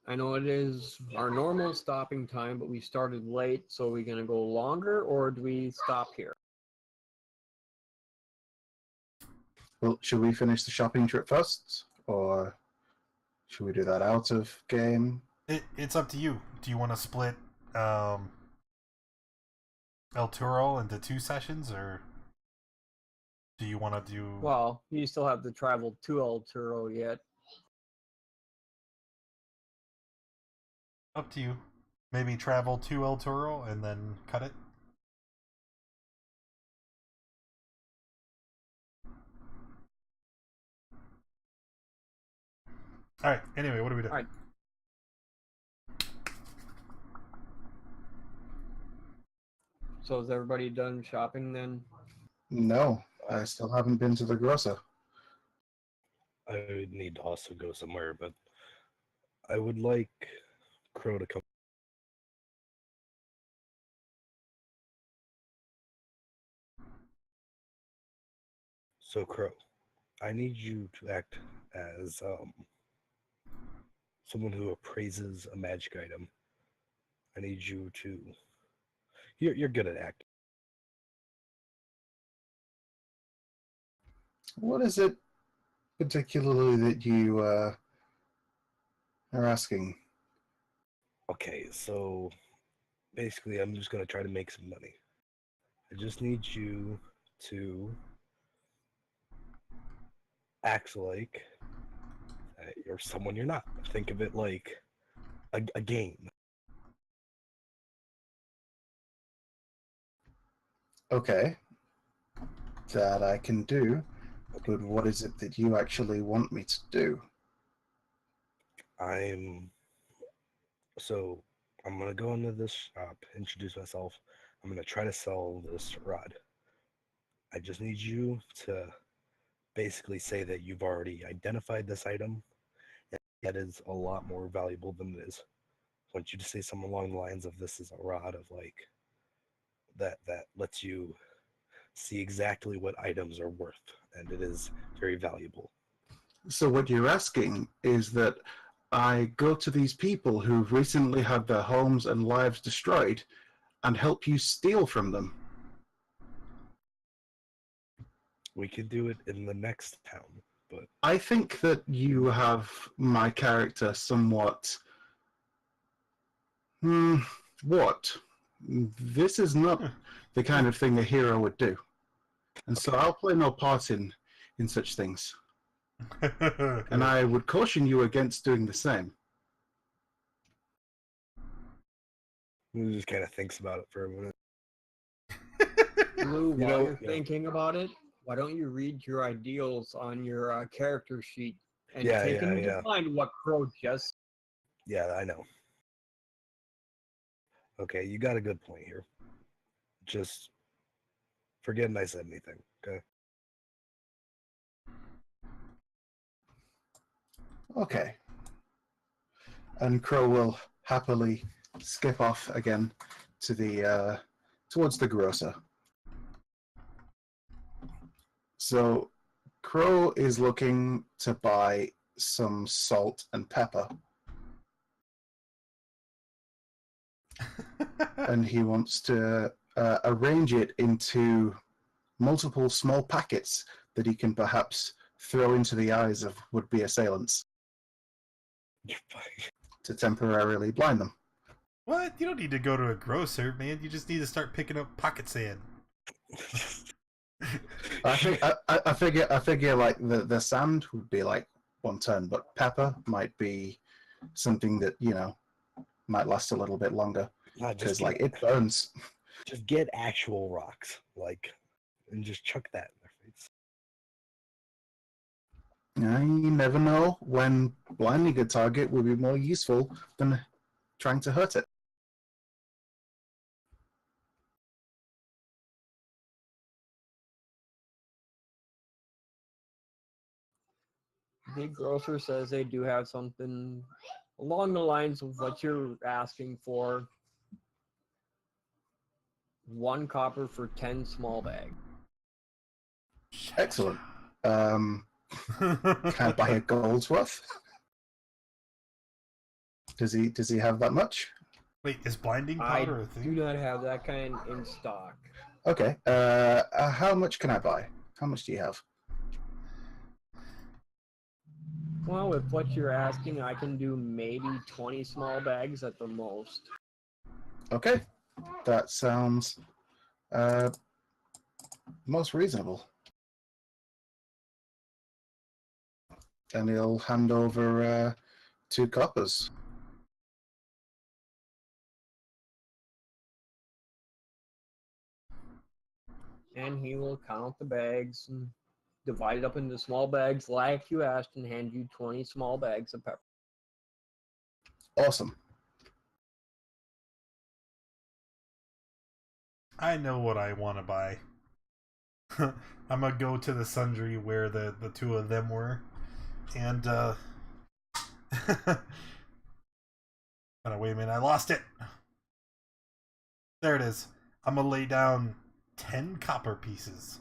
I know it is our normal stopping time, but we started late, so are we going to go longer or do we stop here? Well, should we finish the shopping trip first, or should we do that out of game? It's up to you. Do you want to split El Turo into 2 sessions, or do you want to do? Well, you still have to travel to El Turo yet. Up to you. Maybe travel to El Toro and then cut it. All right. Anyway, what do we do? All right. So is everybody done shopping then? No, I still haven't been to the grocer. I would need to also go somewhere, but I would like Crow to come. So Crow, I need you to act as someone who appraises a magic item. I need you to. You're good at acting. What is it particularly that you are asking? Okay, so basically, I'm just gonna try to make some money. I just need you to act like you're someone you're not. Think of it like a game. Okay, that I can do, but what is it that you actually want me to do? I'm gonna go into this shop, introduce myself. I'm gonna try to sell this rod. I just need you to basically say that you've already identified this item and that is a lot more valuable than it is. I want you to say something along the lines of this is a rod of like that lets you see exactly what items are worth, and it is very valuable. So what you're asking is that I go to these people who've recently had their homes and lives destroyed and help you steal from them. We could do it in the next town, but I think that you have my character somewhat... what? This is not the kind of thing a hero would do. And so I'll play no part in such things. And I would caution you against doing the same. he just kind of thinks about it for a minute. Lou, while know, you're thinking about it, why don't you read your ideals on your character sheet and take into mind what Crow just. Yeah, I know. Okay, you got a good point here. Just forgetting I said anything, okay? Okay. And Crow will happily skip off again to the towards the grocer. So Crow is looking to buy some salt and pepper. And he wants to arrange it into multiple small packets that he can perhaps throw into the eyes of would-be assailants to temporarily blind them. What? You don't need to go to a grocer, man. You just need to start picking up pocket sand. I figure like the sand would be like 1 turn, but pepper might be something that, you know, might last a little bit longer because like it burns. Just get actual rocks, like, and just chuck that in their face. You never know when blinding a target would be more useful than trying to hurt it. The grocer says they do have something along the lines of what you're asking for. 1 copper for 10 small bags. Excellent. Can I buy a gold's worth? Does he have that much? Wait, is blinding I powder a do thing? not have that kind in stock. Okay. How much can I buy? How much do you have? Well, with what you're asking, I can do maybe 20 small bags at the most. Okay. That sounds most reasonable. And he'll hand over 2 coppers. And he will count the bags and divide it up into small bags like you asked and hand you 20 small bags of pepper. Awesome. I know what I want to buy. I'm gonna go to the sundry where the two of them were, and oh, wait a minute, I lost it. There it is. I'm gonna lay down 10 copper pieces.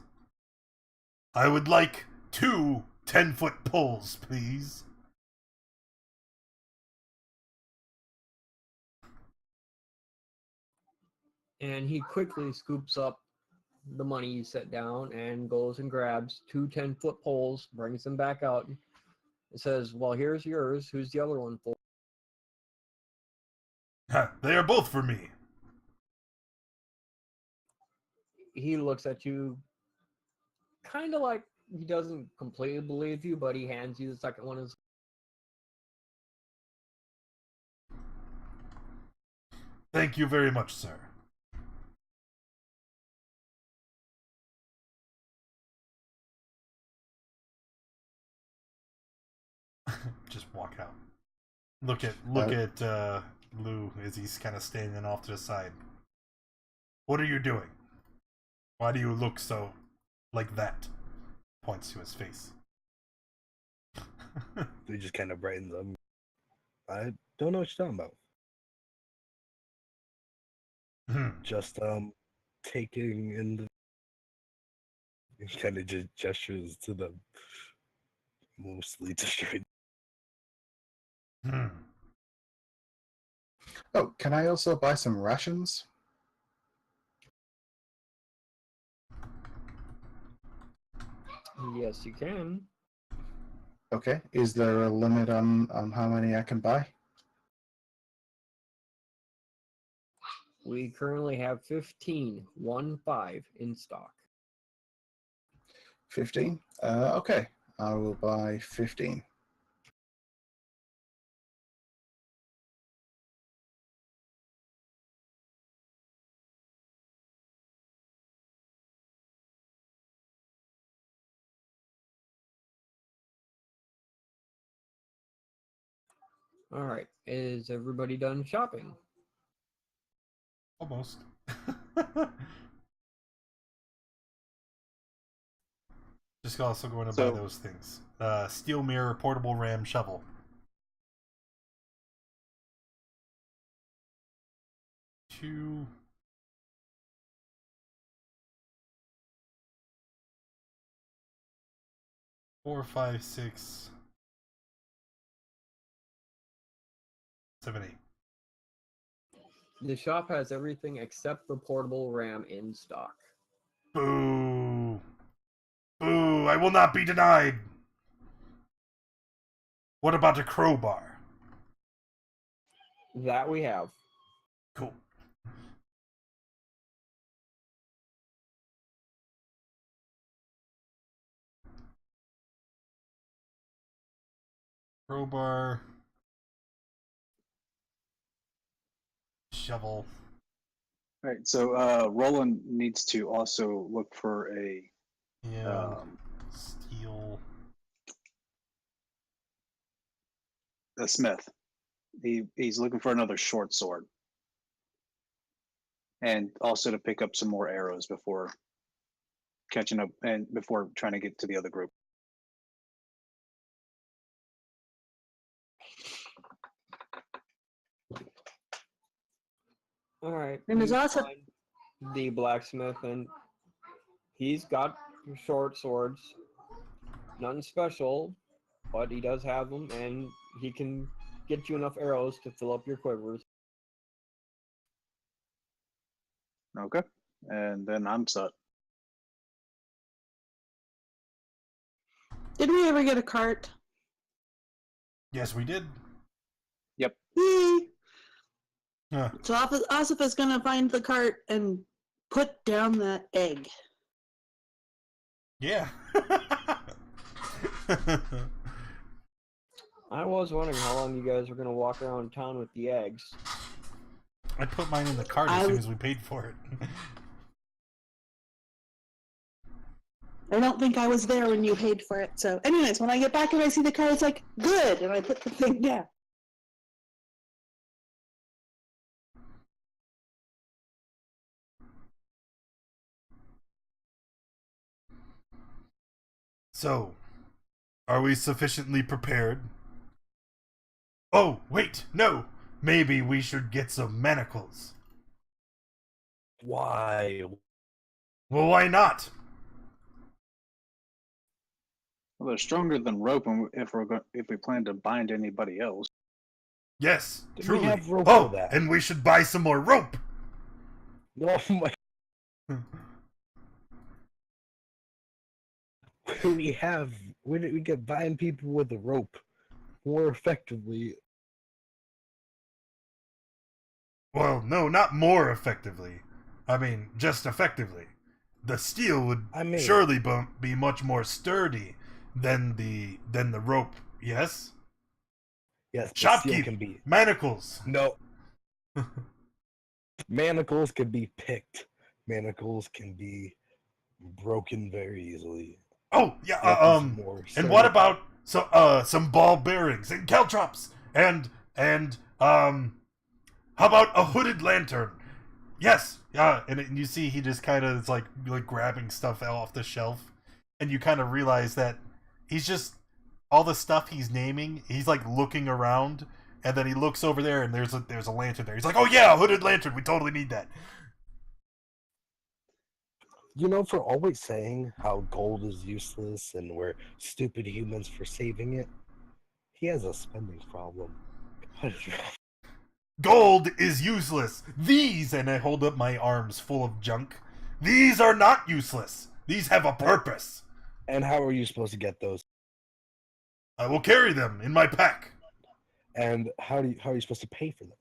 I would like 2 10-foot poles, please. And he quickly scoops up the money you set down and goes and grabs 2 10-foot poles, brings them back out, and says, well, here's yours. Who's the other one for? They are both for me. He looks at you kind of like he doesn't completely believe you, but he hands you the second one as Thank you very much, sir. Just walk out. Look at Lou as he's kind of standing off to the side. What are you doing? Why do you look so like that? Points to his face. He just kind of brightens up. I don't know what you're talking about. Just taking in the. He kind of just gestures to the mostly destroyed. Oh, can I also buy some rations? yes, you can. Okay. Is there a limit on how many I can buy? We currently have 15 in stock. 15? Okay. I will buy 15. All right. Is everybody done shopping? Almost. Just also going to buy those things. Steel mirror, portable ram, shovel. Two. Four, 5, 6, 7, 8. The shop has everything except the portable ram in stock. Boo! Boo! I will not be denied! What about a crowbar? That we have. Cool. Crowbar. Shovel. All right, so Roland needs to also look for a And steel. smith. He's looking for another short sword, and also to pick up some more arrows before catching up and before trying to get to the other group. All right. And there's you also find the blacksmith, and he's got short swords. Nothing special, but he does have them, and he can get you enough arrows to fill up your quivers. Okay. And then I'm set. did we ever get a cart? Yes, we did. Yay! Huh. So Asif is gonna find the cart and put down that egg. Yeah. I was wondering how long you guys were gonna walk around town with the eggs. I put mine in the cart as I soon was- as we paid for it. I don't think I was there when you paid for it. So, anyways, when I get back and I see the cart, it's like good, and I put the thing down. So, are we sufficiently prepared? Oh, wait, no! Maybe we should get some manacles. Why? Well, why not? Well, they're stronger than rope if we plan to bind anybody else. Yes, We truly. have rope Oh, for that. and we should buy some more rope. Oh my! We can bind people with a rope more effectively. Well, no, not more effectively. I mean, just effectively. The steel would I mean- surely be much more sturdy than the rope. Yes. Yes, the steel Shopkeep can be manacles. no. Manacles can be picked. Manacles can be broken very easily. Oh yeah. Weapons more And what sturdy. about some ball bearings and caltrops and how about a hooded lantern? Yes. Yeah. And you see he just kind of is like grabbing stuff off the shelf, and you kind of realize that he's just all the stuff he's naming. He's like looking around, and then he looks over there, and there's a lantern there. He's like, oh yeah, a hooded lantern. We totally need that. You know, for always saying how gold is useless and we're stupid humans for saving it, he has a spending problem. What is wrong? Gold is useless. These, and I hold up my arms full of junk. These are not useless. These have a purpose. And how are you supposed to get those? I will carry them in my pack. And how are you supposed to pay for them?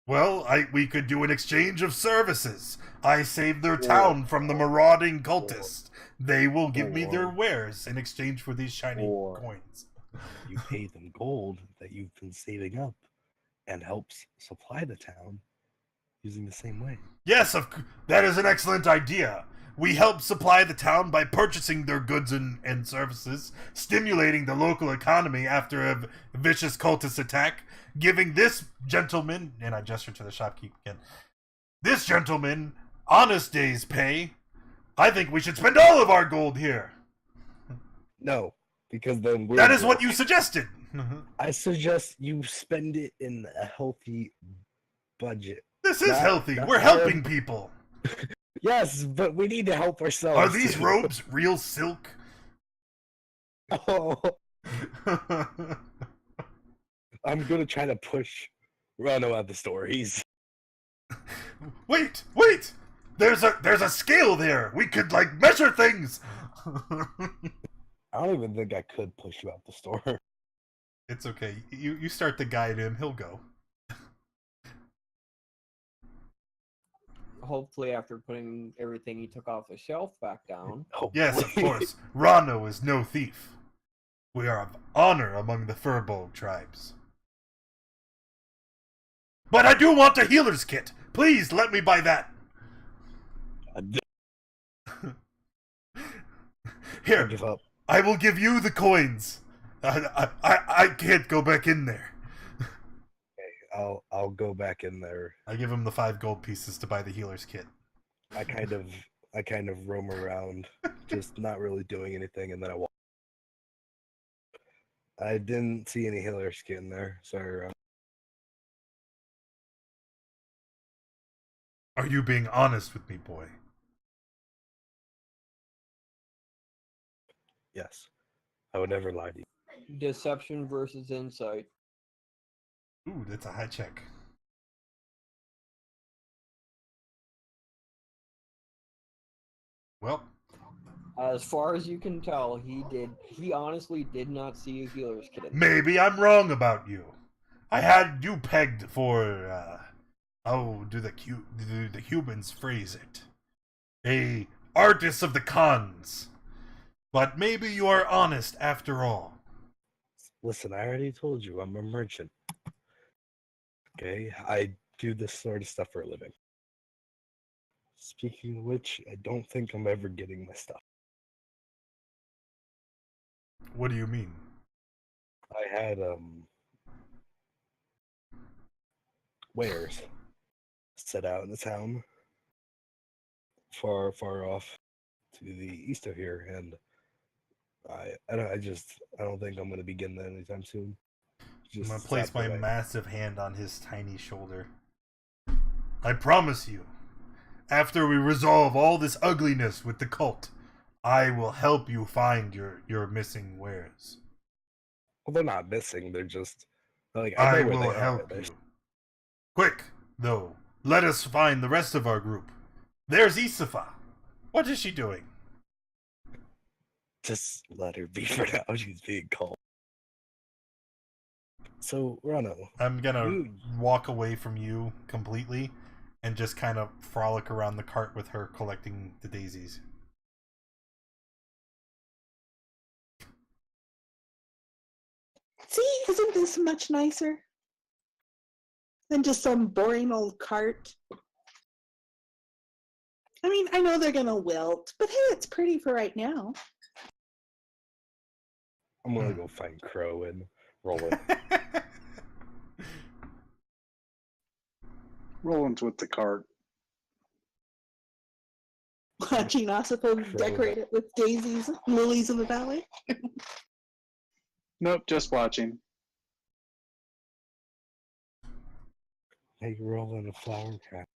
Well, we could do an exchange of services. I saved their town from the marauding cultists. They will give me their wares in exchange for these shiny Or- coins. You pay them gold that you've been saving up and helps supply the town using the same way. Yes, that is an excellent idea. We help supply the town by purchasing their goods and services, stimulating the local economy after a vicious cultist attack, giving this gentleman, and I gesture to the shopkeep again, this gentleman honest day's pay. I think we should spend all of our gold here. No, because then That is what you suggested. I suggest you spend it in a healthy budget. This is Not- healthy. not We're hard. helping people. Yes, but we need to help ourselves. Are these too. robes real silk? Oh, I'm gonna try to push Rano at the stories. Wait! There's a scale there. We could measure things. I don't even think I could push you out the store. It's okay. You start to guide him. He'll go. Hopefully, after putting everything he took off the shelf back down. Yes, of Hopefully. course. Rano is no thief. We are of honor among the Furbolg tribes. But I do want a healer's kit. Please let me buy that. Here, Give up. I will give you the coins. I can't go back in there. I'll go back in there. I give him the 5 gold pieces to buy the healer's kit. I kind of roam around, just not really doing anything, and then I walk. I didn't see any healer skin there. Sorry, Ron. Are you being honest with me, boy? Yes. I would never lie to you. Deception versus insight. Ooh, that's a high check. Well, As far as you can tell, he honestly did not see a healer's kit in there. maybe I'm wrong about you. I had you pegged for, how do the humans phrase it? A artist of the cons. But maybe you are honest after all. Listen, I already told you I'm a merchant. Okay? I do this sort of stuff for a living. Speaking of which, I don't think I'm ever getting my stuff. What do you mean? I had wares set out in the town far off to the east of here, and I don't think I'm gonna be getting that anytime soon. I'm gonna Just place out my the way. massive hand on his tiny shoulder. I promise you, after we resolve all this ugliness with the cult, I will help you find your missing wares. Well, they're not missing. They're just like I know where will they help are. you. Quick, though, let us find the rest of our group. There's Isafa. What is she doing? Just let her be for now. She's being called. So, Rano, I'm gonna you walk away from you completely and just kind of frolic around the cart with her collecting the daisies. See, isn't this much nicer than just some boring old cart? I mean, I know they're gonna wilt, but hey, it's pretty for right now. I'm gonna go find Crow and roll it. Roland's with the cart. Watching Ossipov decorate it with daisies, lilies of the valley. Nope, just watching. Hey, rolling a flower crap.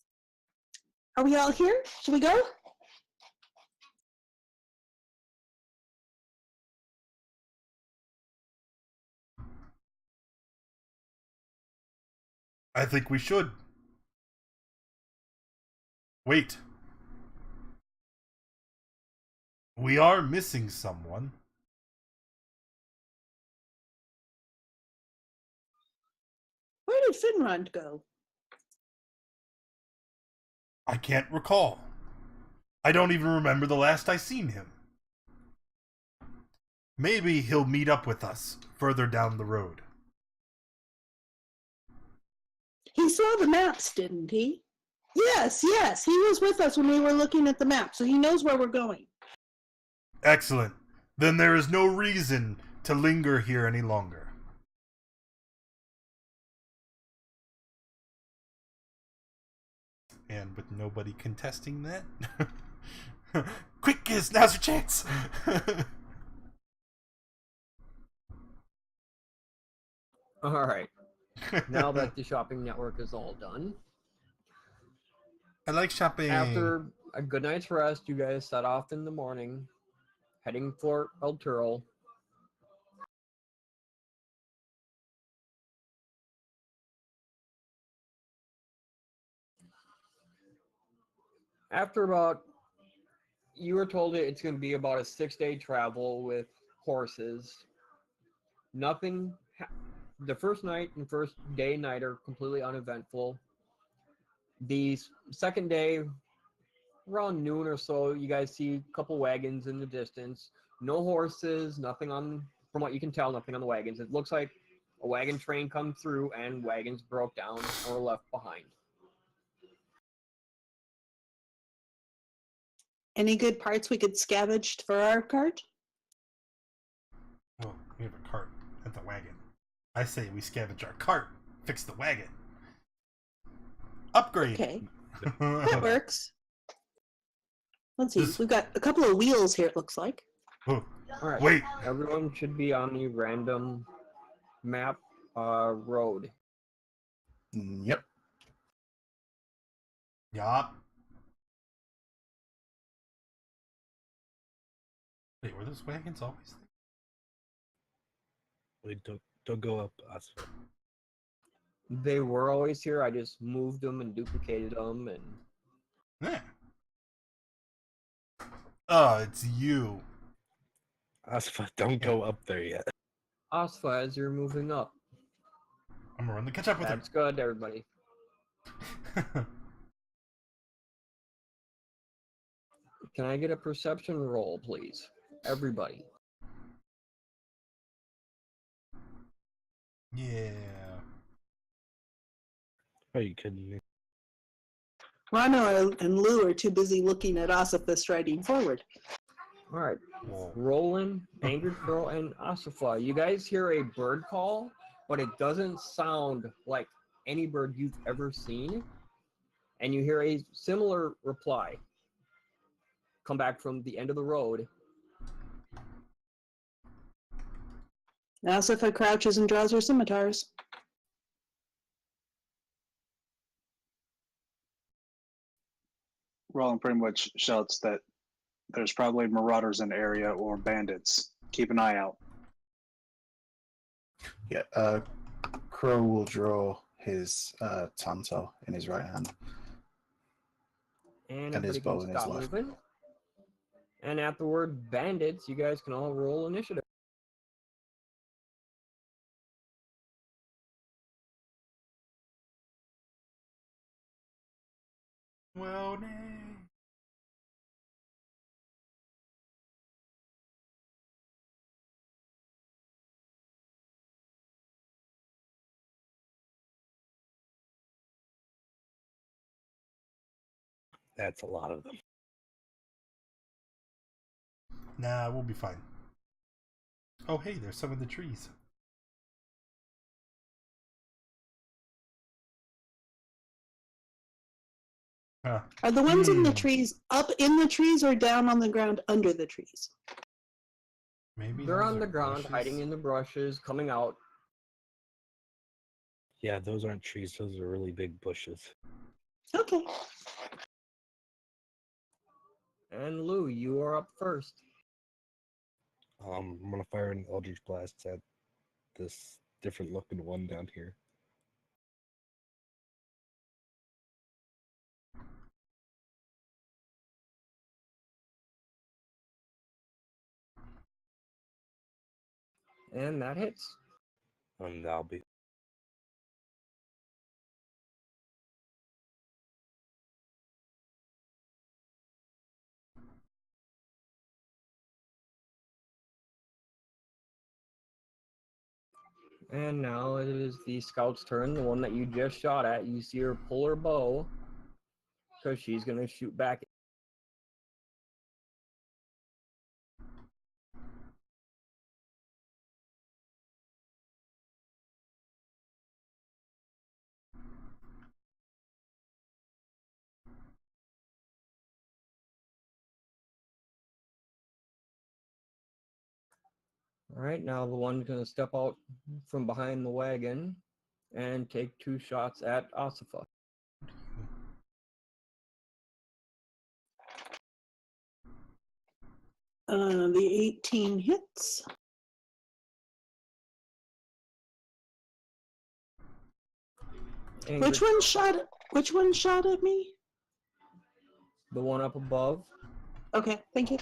Are we all here? Should we go? I think we should. Wait. We are missing someone. Where did Finrod go? I can't recall. I don't even remember the last I seen him. Maybe he'll meet up with us further down the road. He saw the maps, didn't he? Yes, he was with us when we were looking at the map, so he knows where we're going. Excellent. Then there is no reason to linger here any longer. And with nobody contesting that, quick, kids, now's your chance. All right. Now that the shopping network is all done, I like shopping. after a good night's rest, you guys set off in the morning, heading for El Turo. After about, you were told it's going to be about a 6-day travel with horses. The first night and first day and night are completely uneventful. The second day, around noon or so, you guys see a couple wagons in the distance. No horses, nothing on, from what you can tell, nothing on the wagons. It looks like a wagon train come through and wagons broke down or left behind. Any good parts we could scavenge for our cart? Well, we have a cart at the wagon. I say we scavenge our cart, fix the wagon. Upgrade. Okay, that works. Let's see. This- We've got a couple of wheels here, it looks like. Oh, All right. wait. Everyone should be on the random map road. Yep. Yup. Wait, were those wagons always there? Wait, don't go up, Asfa. They were always here. I just moved them and duplicated them, and Yeah. Oh, it's you. Asfa, don't go up there yet. Asfa, as you're moving up. I'm gonna run to catch up with That's good, everybody. her. Can I get a perception roll, please? Everybody. Yeah. Are you kidding me? Rano and Lou are too busy looking at Ossifus striding forward. All right. Whoa. Roland, Angered Girl, and Asifa. You guys hear a bird call, but it doesn't sound like any bird you've ever seen. And you hear a similar reply come back from the end of the road. Ossifa crouches and draws her scimitars. Roland pretty much shouts that there's probably marauders in the area or bandits. Keep an eye out. Yeah, Crow will draw his Tanto in his right hand. And And his everybody bow can in his stop left. moving. And at the word bandits, you guys can all roll initiative. Well, nay. That's a lot of them. Nah, we'll be fine. Oh, hey, there's some in the trees. Huh. Are the ones in the Hmm. trees up in the trees or down on the ground under the trees? Maybe They're those on are the ground, bushes? hiding in the brushes, coming out. Yeah, those aren't trees. Those are really big bushes. Okay. And Lou, you are up first. I'm gonna fire an Eldritch Blast at this different looking one down here. And that hits. And I'll be And now it is the scout's turn, the one that you just shot at. You see her pull her bow because she's going to shoot back. All right, now the one's going to step out from behind the wagon and take 2 shots at Asifa. The 18 hits. And Which one shot? Which one shot at me? the one up above. Okay, thank you.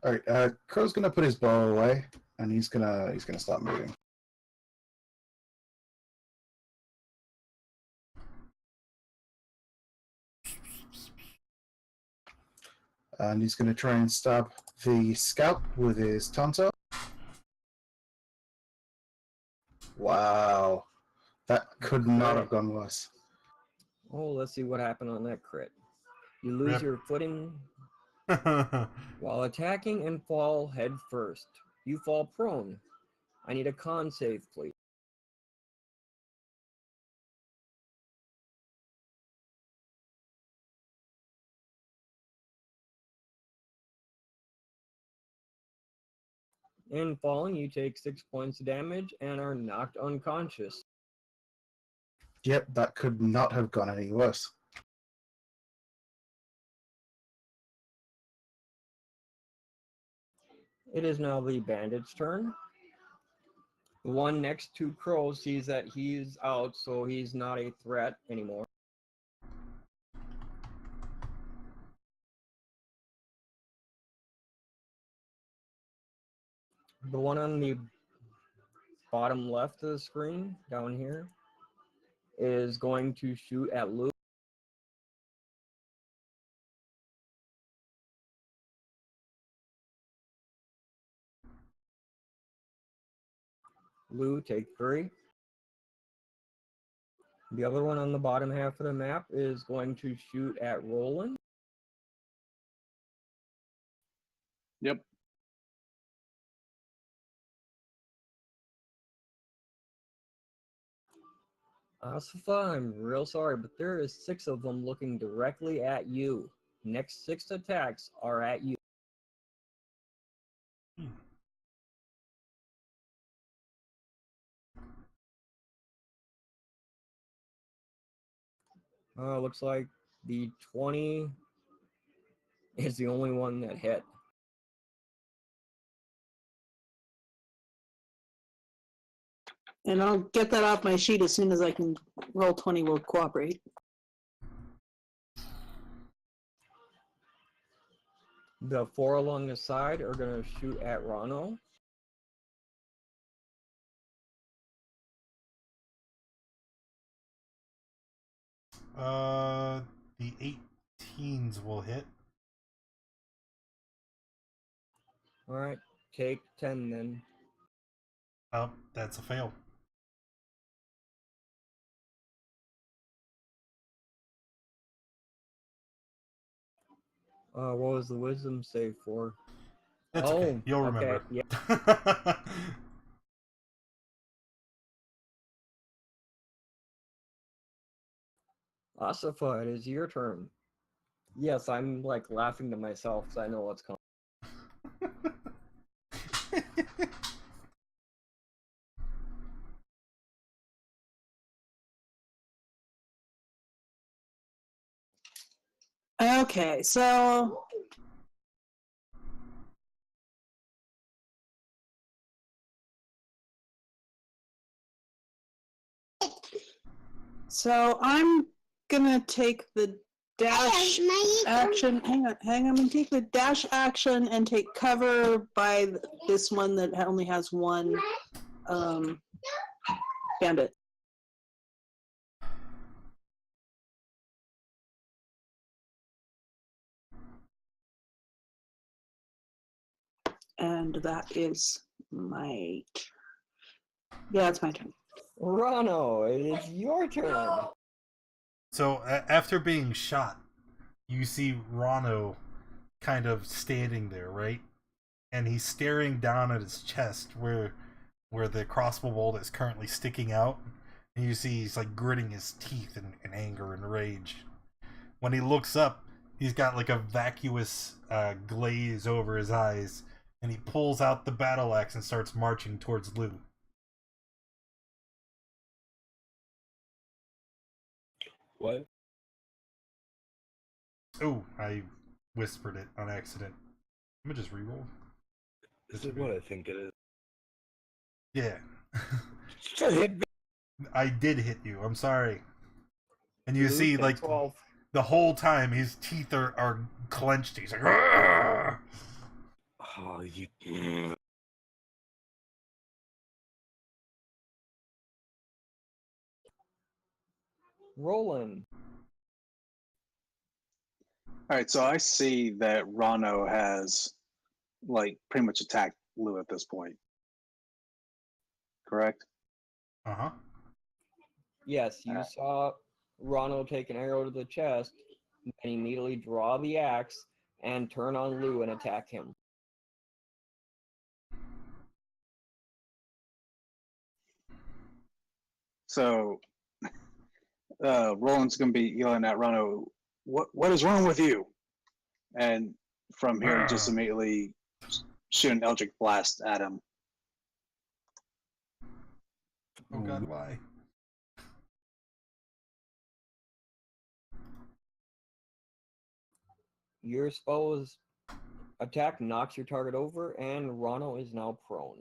All right, Crow's gonna put his bow away, and he's gonna start moving. And he's gonna try and stab the scout with his Tanto. Wow, that could not have gone worse. Oh, let's see what happened on that crit. You lose Rip. your footing while attacking and fall head first. You fall prone. I need a con save, please. In falling, you take 6 points of damage and are knocked unconscious. Yep, that could not have gone any worse. It is now the bandit's turn. The one next to Crow sees that he's out, so he's not a threat anymore. The one on the bottom left of the screen, down here, is going to shoot at Luke. Lou, take 3. The other one on the bottom half of the map is going to shoot at Roland. Yep. Asifa, I'm real sorry, but there is 6 of them looking directly at you. Next 6 attacks are at you. Looks like the 20 is the only one that hit. And I'll get that off my sheet as soon as I can. Roll 20 will cooperate. The 4 along the side are going to shoot at Rano. The 18s will hit. Alright, take 10 then. Oh, that's a fail. What was the wisdom save for? That's okay. You'll okay, remember. yeah. Asifa, it is your turn. Yes, I'm like laughing to myself because I know what's coming. Okay, so I'm gonna take the dash action. Hang on. I'm gonna take the dash action and take cover by this one that only has one bandit. And that is my. Yeah, it's my turn. Rano, it is your turn. So after being shot, you see Rano kind of standing there, right? And he's staring down at his chest where the crossbow bolt is currently sticking out. And you see he's like gritting his teeth in anger and rage. When he looks up, he's got like a vacuous glaze over his eyes, and he pulls out the battle axe and starts marching towards Lou. What? Oh, I whispered it on accident. Let me just reroll. This is what I think it is. Yeah. So hit me. I did hit you. I'm sorry. And you Lou, see, take like, 12. the whole time his teeth are clenched. He's like, "Argh!" Oh, you. Roland. All right, so I see that Rano has like pretty much attacked Lou at this point. Correct? Uh-huh. Yes, you saw Rano take an arrow to the chest and immediately draw the axe and turn on Lou and attack him. So Roland's gonna be yelling at Rano, what is wrong with you? And from here just immediately shoot an Eldritch Blast at him. Oh god, why? Your spell's attack knocks your target over, and Rano is now prone.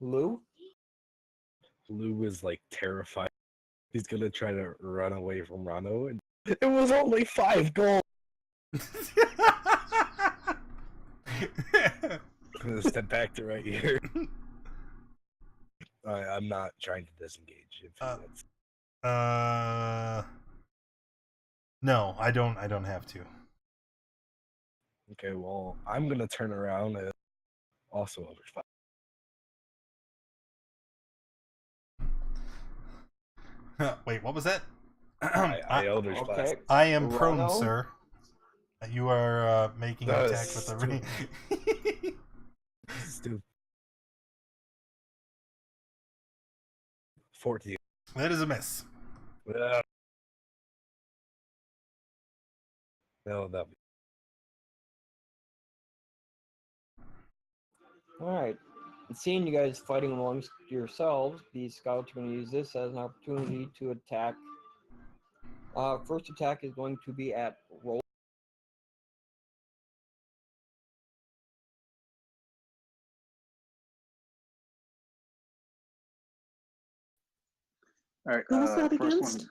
Lou? Lou is like terrified. He's gonna try to run away from Rano, and it was only 5 gold. I'm gonna step back to right here. I'm not trying to disengage. If that's... No, I don't have to. Okay, well, I'm gonna turn around and also Eldritch Blast. Wait, what was that? I Eldritch Blast. Okay. I am prone, Rano? sir. You are making an That attack is with a stupid. ring. Stupid. 14. That is a miss. No, that. Alright. Seeing you guys fighting amongst yourselves, the scouts are going to use this as an opportunity to attack. First attack is going to be at roll. All right. Who was that first against?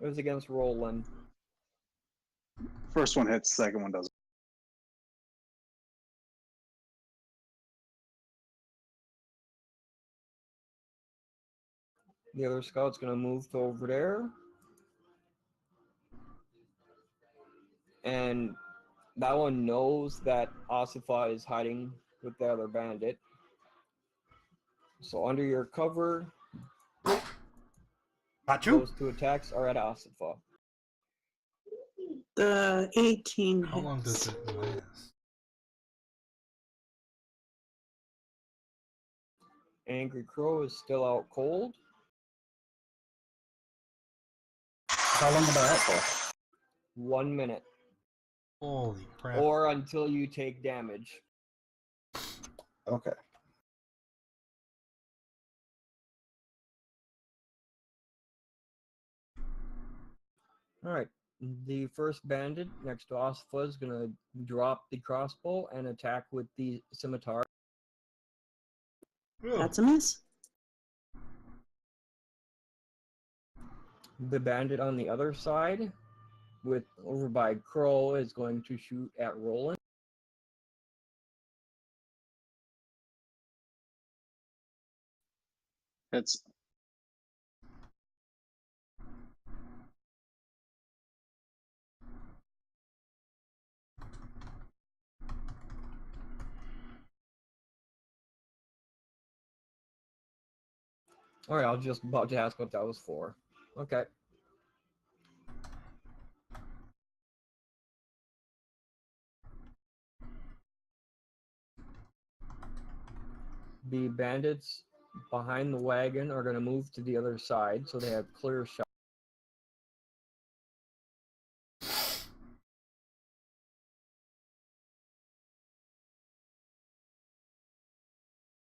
It was against Roland. First one hits. Second one doesn't. The other scout's going to move to over there. And that one knows that Asifa is hiding with the other bandit. So under your cover, Got you. those 2 attacks are at Asifa. The 18 How long hits. does it last? Angry Crow is still out cold. How long am I out for? 1 minute. Holy crap! Or until you take damage. Okay. Alright. The first bandit next to Asifa is going to drop the crossbow and attack with the scimitar. Ooh. That's a miss. The bandit on the other side, with over by Crow, is going to shoot at Roland. Hits. Alright, I was just about to ask what that was for. Okay. The bandits behind the wagon are going to move to the other side so they have clear shot.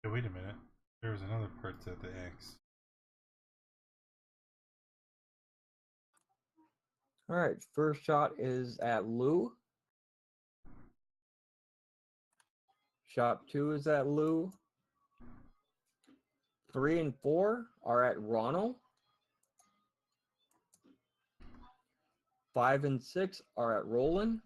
Hey, wait a minute. There was another part to the X. Alright, first shot is at Lou. Shot 2 is at Lou. 3 and 4 are at Ronald. 5 and 6 are at Roland.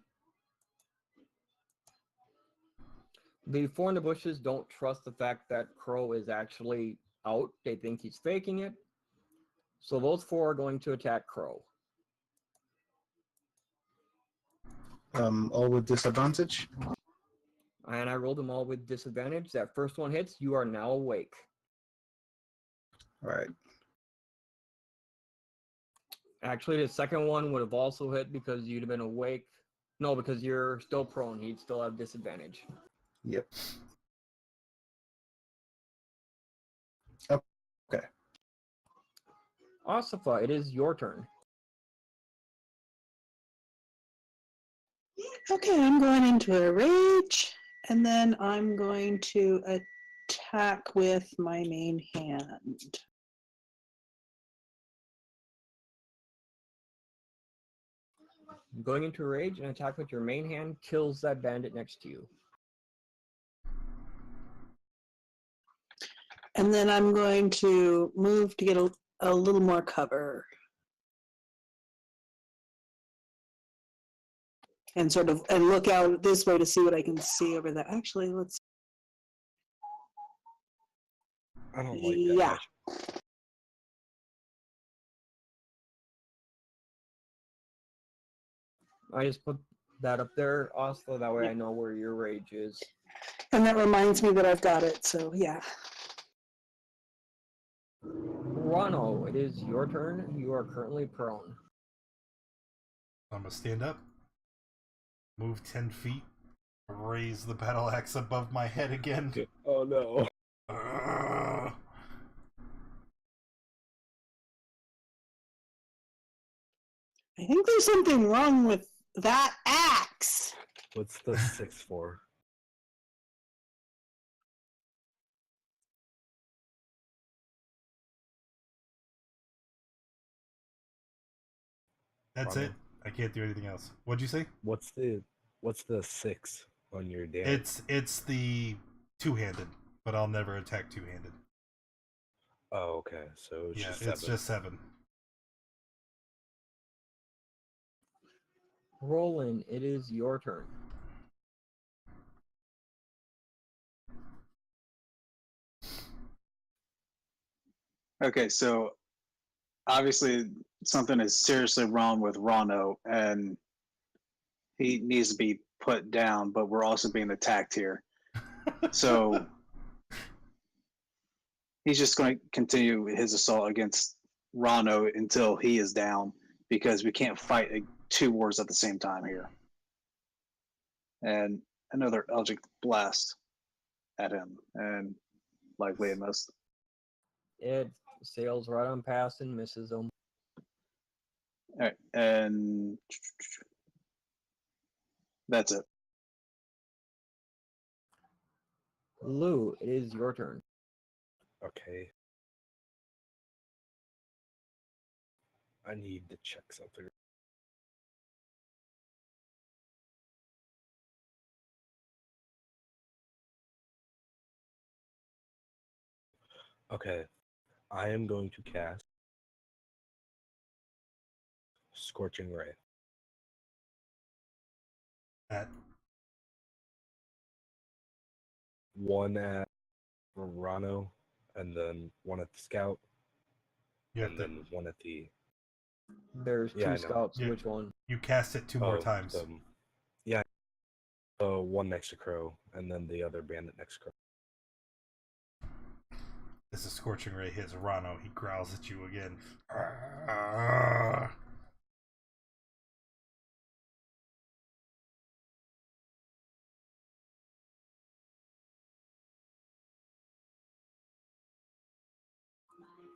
The 4 in the bushes don't trust the fact that Crow is actually out. They think he's faking it. So those 4 are going to attack Crow. All with disadvantage. And I rolled them all with disadvantage. That first one hits, you are now awake. All right. Actually, the second one would have also hit because you'd have been awake. No, because you're still prone. He'd still have disadvantage. Yep. Okay. Asifa, it is your turn. Okay, I'm going into a rage, and then I'm going to attack with my main hand. Going into a rage, an attack with your main hand kills that bandit next to you. And then I'm going to move to get a little more cover. And sort of and look out this way to see what I can see over there. Actually, let's. I don't like that. Yeah. I just put that up there, Oslo, that way I know where your rage is. And that reminds me that I've got it, so yeah. Rano, it is your turn. You are currently prone. I'm gonna stand up, move 10 feet, raise the battle axe above my head again. Oh no. I think there's something wrong with that axe. What's the 6 for? That's Rano. it. I can't do anything else. What'd you say? What's the 6 on your damage? It's the two-handed, but I'll never attack two-handed. Oh, okay. So it's Yeah, just it's 7. just 7. Roland, it is your turn. Okay, so obviously something is seriously wrong with Rano, and he needs to be put down, but we're also being attacked here. So he's just going to continue his assault against Rano until he is down, because we can't fight two wars at the same time here. And another Eldritch Blast at him, and likely a miss. It sails right on past and misses him. All right, and that's it. Lou, it is your turn. Okay. I need to check something. Okay. I am going to cast Scorching Ray. At One at Rano, and then one at the scout, you have and to, then one at the. There's Yeah, I two know. scouts. Yeah. Which one? you cast it two more times. Yeah. One next to Crow, and then the other bandit next to Crow. This is Scorching Ray hits Rano. He growls at you again.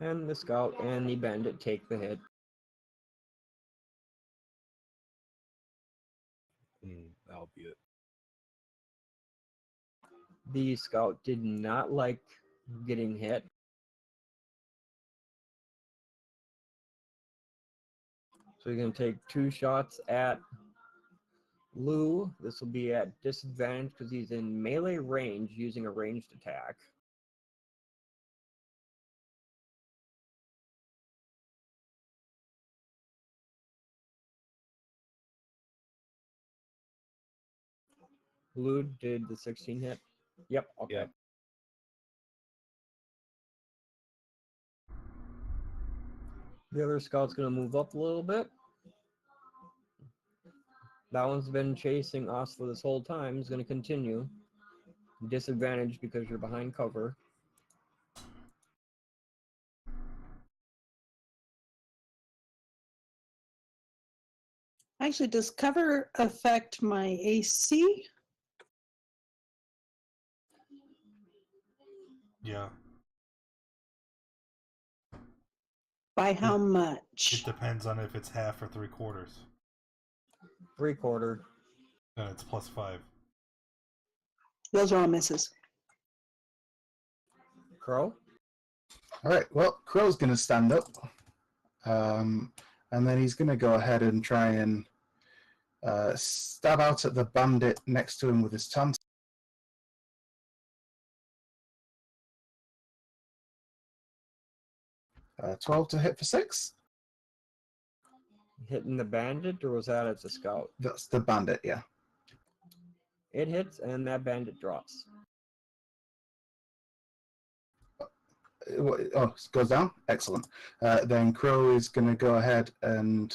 And the scout and the bandit take the hit. That'll be it. The scout did not like getting hit. So you're going to take 2 shots at Lou. This will be at disadvantage because he's in melee range using a ranged attack. Lou, did the 16 hit? Yep, okay. Yep. The other scout's going to move up a little bit. That one's been chasing Oslo this whole time. He's going to continue. Disadvantage because you're behind cover. Actually, does cover affect my AC? Yeah, By how it much? depends on if it's half or 3/4. 3/4. Then it's +5. Those are all misses. Crow? All right. Well, Crow's going to stand up, and then he's going to go ahead and try and stab out at the bandit next to him with his taunt. 12 to hit for 6. Hitting the bandit, or was that as a scout? That's the bandit, yeah. It hits, and that bandit drops. Oh, it goes down? Excellent. Then Crow is going to go ahead and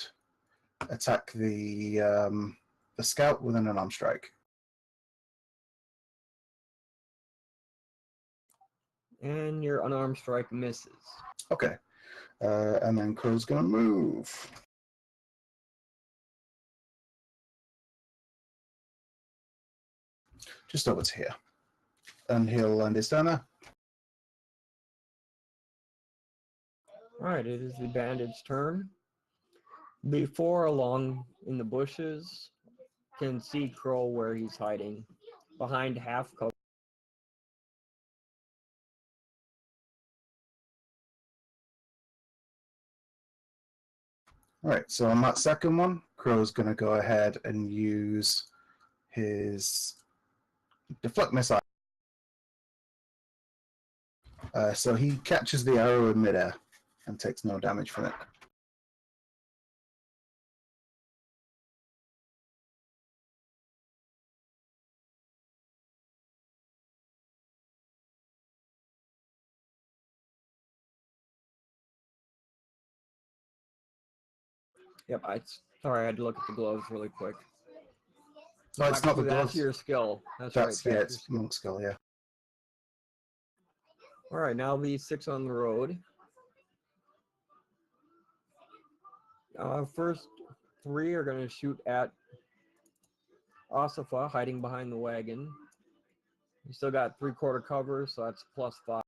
attack the scout with an unarmed strike. And your unarmed strike misses. Okay. And then Crow's going to move. Just over to here. And he'll land his turn there. Alright, it is the bandit's turn. Before along in the bushes, can see Crow where he's hiding. Behind half cover. All right, so on that second one, Crow's going to go ahead and use his deflect missile. So he catches the arrow in midair and takes no damage from it. Yep, sorry, I had to look at the gloves really quick. No, it's not the Actually, that's gloves. your skill. That's That's right. yeah, That's it's monk skill, yeah. All right, now the 6 on the road. First 3 are going to shoot at Asifa, hiding behind the wagon. You still got 3/4 cover, so that's +5.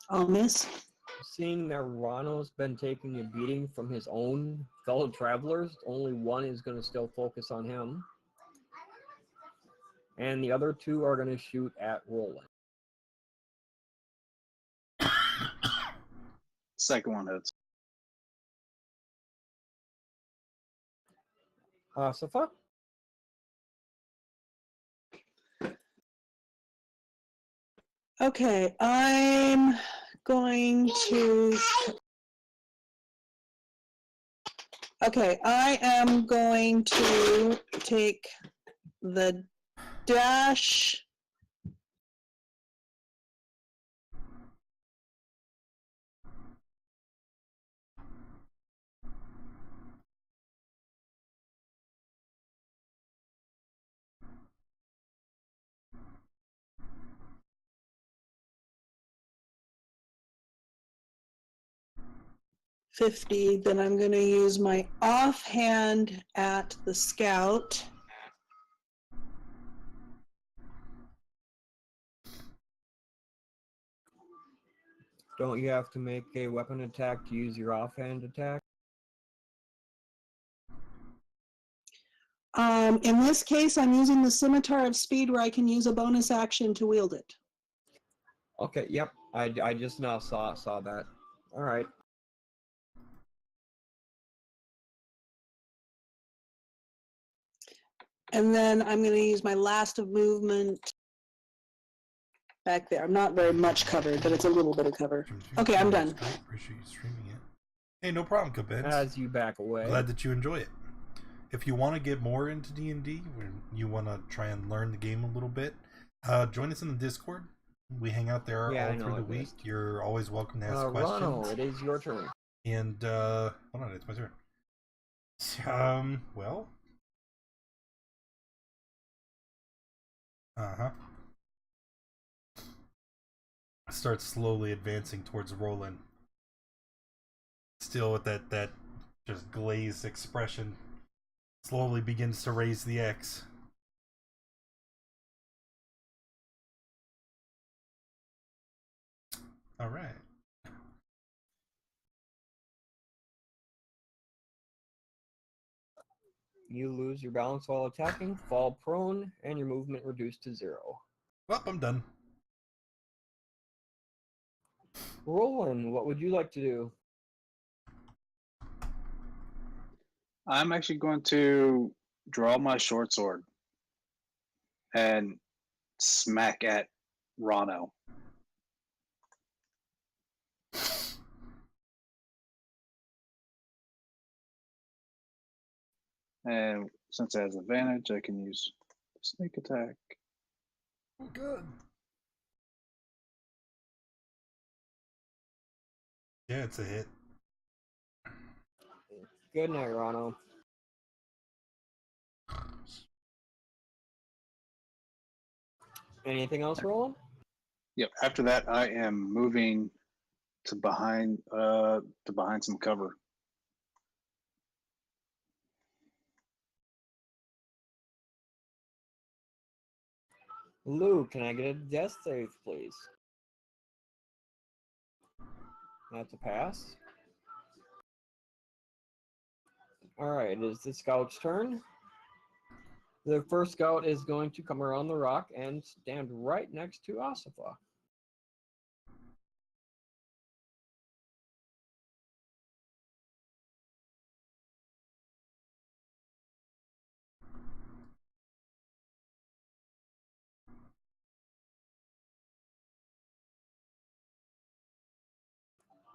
I'll miss. Seeing that Rano's been taking a beating from his own fellow travelers, only one is going to still focus on him. And the other 2 are going to shoot at Roland. Second one hits. Asifa? Okay, I'm going to. Okay, I am going to take the dash. $50, then I'm going to use my offhand at the scout. Don't you have to make a weapon attack to use your offhand attack? In this case, I'm using the Scimitar of Speed where I can use a bonus action to wield it. Okay, yep. I just now saw that. All right. And then I'm going to use my last of movement back there. I'm not very much covered, but it's a little bit of cover. Okay, I'm done. Great. Appreciate you streaming it. Hey, no problem, Kabins. As you back away. Glad that you enjoy it. If you want to get more into D&D, or you want to try and learn the game a little bit, join us in the Discord. We hang out there all through the week. You're always welcome to ask questions. Ronald, it is your turn. And, hold on, it's my turn. Well. Starts slowly advancing towards Roland. Still with that just glazed expression. Slowly begins to raise the X. Alright. You lose your balance while attacking, fall prone, and your movement reduced to 0. Well, I'm done. Roland, what would you like to do? I'm actually going to draw my short sword and smack at Rano. And since it has advantage, I can use sneak attack. Oh, good. Yeah, it's a hit. Good night, Rano. Anything else, Roland? Yep. After that, I am moving to behind some cover. Lou, can I get a death save, please? That's a pass. Alright, it is the scout's turn. The first scout is going to come around the rock and stand right next to Asifa.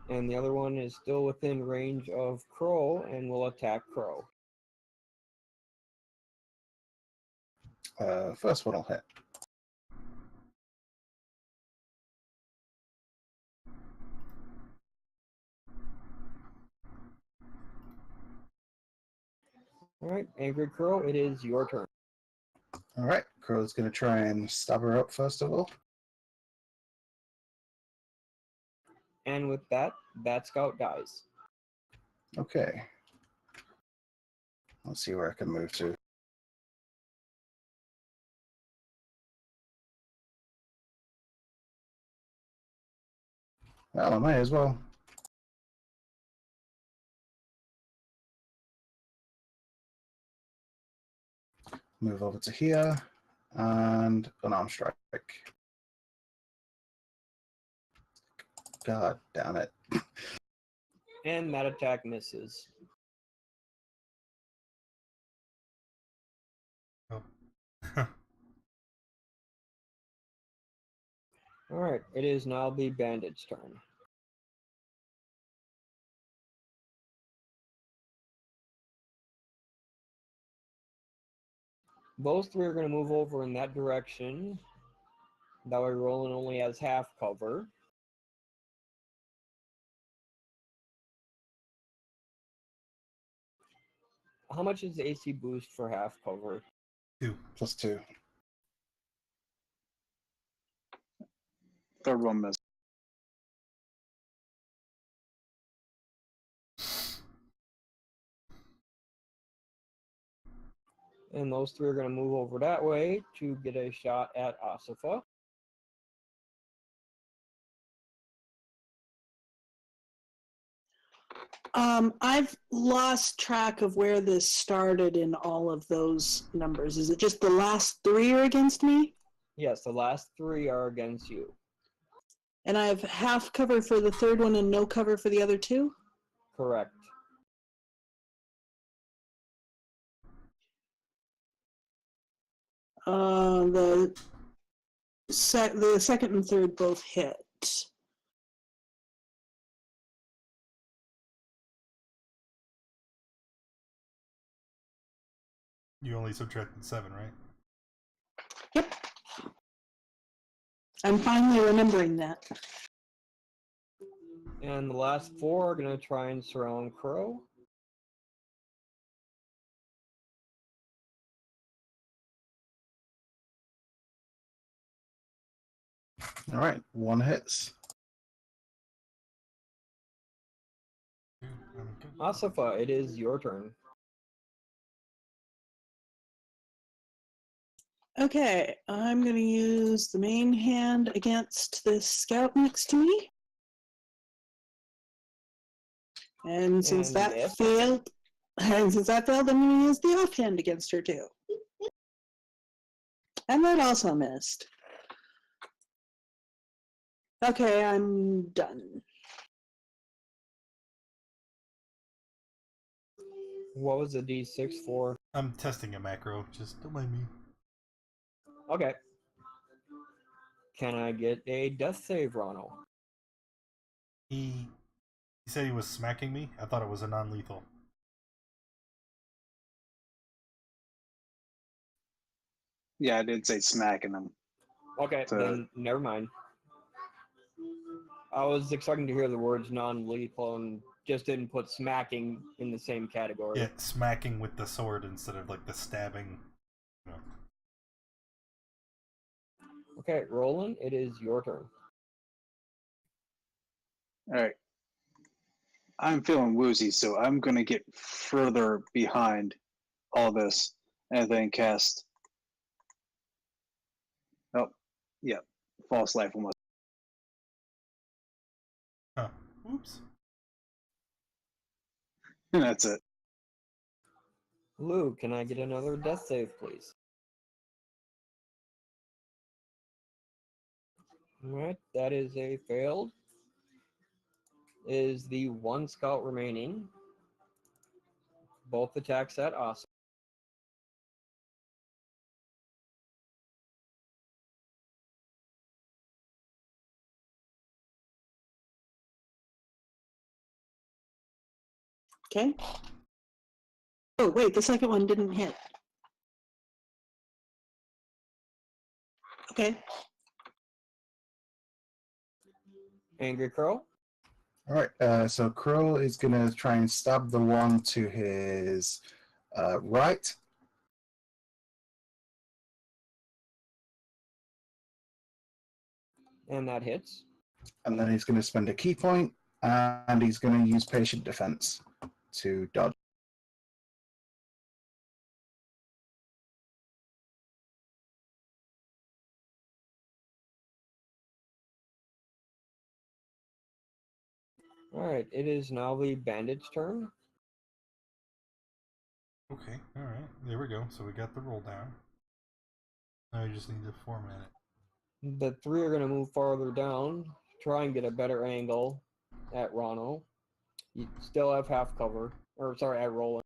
And the other one is still within range of Crow and will attack Crow. First one will hit. Alright, Angry Crow, it is your turn. All right, Crow's going to try and stab her up first of all. And with that, that scout dies. Okay. Let's see where I can move to. Well, I may as well. Move over to here and unarmed strike. God damn it. And that attack misses. Oh. Alright, it is now the bandit's turn. Those three are going to move over in that direction. That way Roland only has half cover. How much is the AC boost for half cover? 2. +2. Third one missed. And those three are going to move over that way to get a shot at Asifa. I've lost track of where this started in all of those numbers. Is it just the last 3 are against me? Yes, the last 3 are against you. And I have half cover for the third one and no cover for the other 2? Correct. The second and third both hit. You only subtracted 7, right? Yep. I'm finally remembering that. And the last 4 are going to try and surround Crow. All right, 1 hits. Asifa, it is your turn. Okay, I'm going to use the main hand against this scout next to me. And since And that yes. failed, And since that failed, I'm going to use the offhand against her too. And that also missed. Okay, I'm done. What was the D6 for? I'm testing a macro. Just don't mind me. Okay. Can I get a death save, Ronald? He said he was smacking me. I thought it was a non-lethal. Yeah, I did say smacking them. Okay, So- then never mind. I was expecting to hear the words non-lethal and just didn't put smacking in the same category. Yeah, smacking with the sword instead of like the stabbing. You know. Okay, Roland, it is your turn. All right. I'm feeling woozy, so I'm going to get further behind all this and then cast. Oh, yeah. False life almost. Huh. Oops. And that's it. Lou, can I get another death save, please? Alright, that is a failed. Is the one scout remaining. Both attacks at Asa. Okay. Oh, wait, the second one didn't hit. Okay. Angry Crow. All right. So Crow is gonna try and stab the one to his right. And that hits. And then he's going to spend a key point, and he's going to use patient defense to dodge. Alright, it is now the bandit's turn. Okay, alright. There we go. So we got the roll down. Now I just need to format it. The three are going to move farther down, try and get a better angle at Ronald. You still have half cover. Or, sorry, at Roland.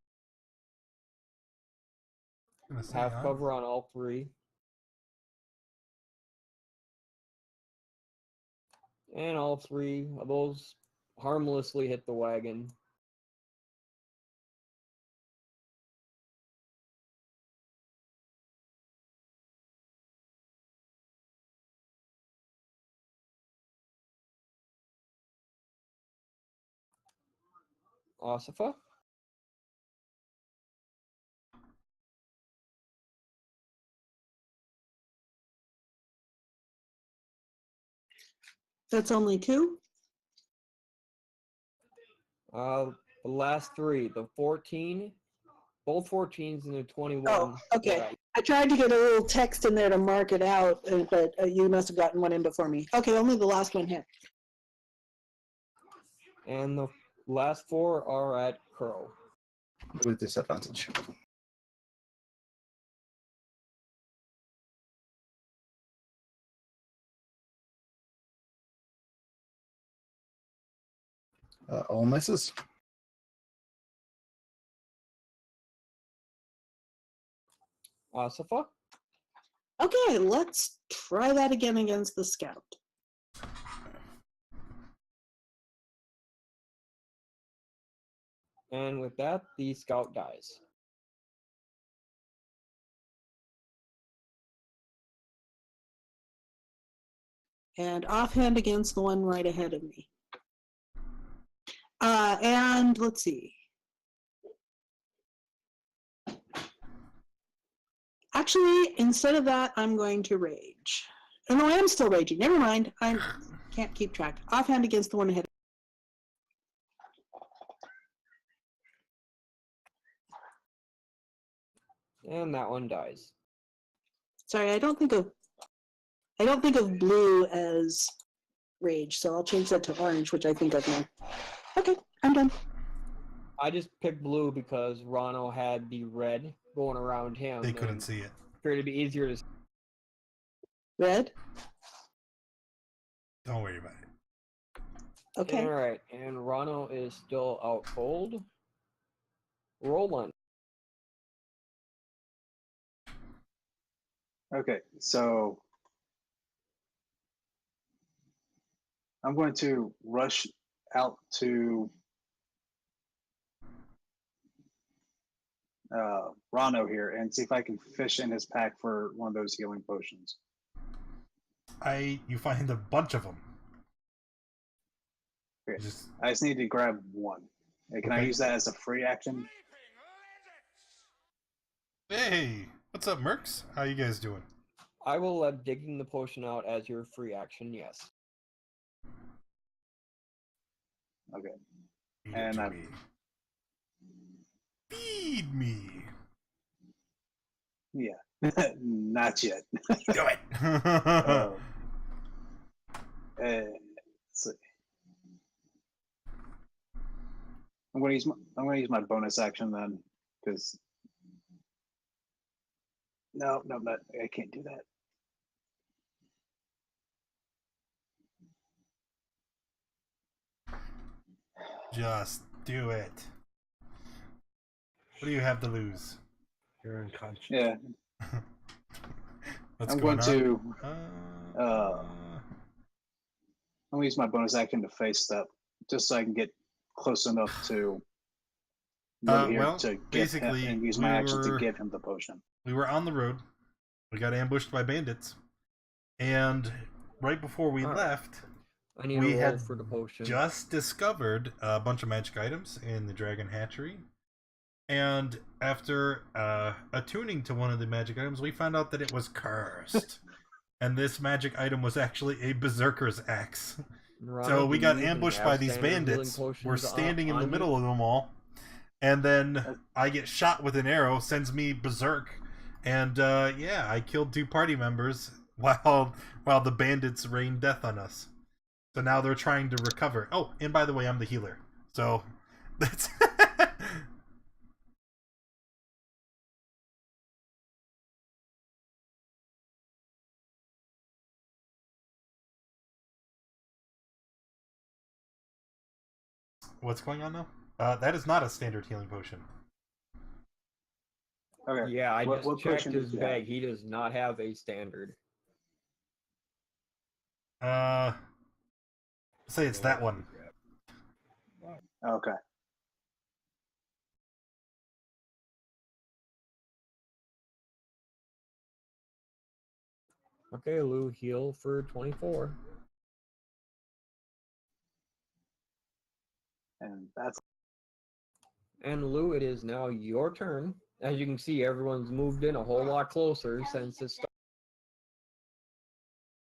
Gonna say, Half cover on all three. And all three of those harmlessly hit the wagon. Ossifa? That's only two? The last three, the 14, both 14s and the 21. Oh, okay. Right. I tried to get a little text in there to mark it out, but you must have gotten one in before me. Okay, only the last one hit. And the last four are at Crow. With disadvantage. All misses. Ossifa? Okay, let's try that again against the scout. And with that, the scout dies. And offhand against the one right ahead of me. And let's see. Actually, instead of that, I'm going to rage. Oh, no, I am still raging. Never mind. I can't keep track. Offhand against the one ahead. And that one dies. Sorry, I don't think of blue as rage, so I'll change that to orange, which I think of now. Okay, I'm done. I just picked blue because Rano had the red going around him. They couldn't and see it. Figured it'd be easier to. Red? Don't worry about it. Okay. All right, and Rano is still out cold. Roland. Okay, so I'm going to rush out to Rano here and see if I can fish in his pack for one of those healing potions. You find a bunch of them. Okay. Just I just need to grab one. Hey, can I Okay. use that as a free action? hey, what's up, Mercs? How you guys doing? I will let digging the potion out as your free action, yes. Okay. Feed And it to I- me. Feed me. Yeah. Not yet. Do it. Let's see. I'm going to use my bonus action then, because no, I can't do that. Just do it. What do you have to lose? You're unconscious. Yeah, What's I'm going going on? to I'm going to use my bonus action to face step, just so I can get close enough to over here well, to get basically, him and use we my action to were- give him the potion. we were on the road. We got ambushed by bandits. And right before we Alright. left, I need we a roll had for the potion. just discovered a bunch of magic items in the Dragon Hatchery. And after attuning to one of the magic items, we found out that it was cursed. And this magic item was actually a berserker's axe. Rano, So we do got you even ambushed have by these standard healing bandits. We're potions standing in the on you? middle of them all. And then I get shot with an arrow, sends me berserk. And yeah, I killed 2 party members while the bandits rained death on us. So now they're trying to recover. Oh, and by the way, I'm the healer. So that's what's going on now? That is not a standard healing potion. Okay. Yeah, I What just checked potion his did you have? bag. He does not have a standard. Say it's that one. Okay. Okay, Lou, heal for 24. And that's And Lou, it is now your turn. As you can see, everyone's moved in a whole lot closer since it started.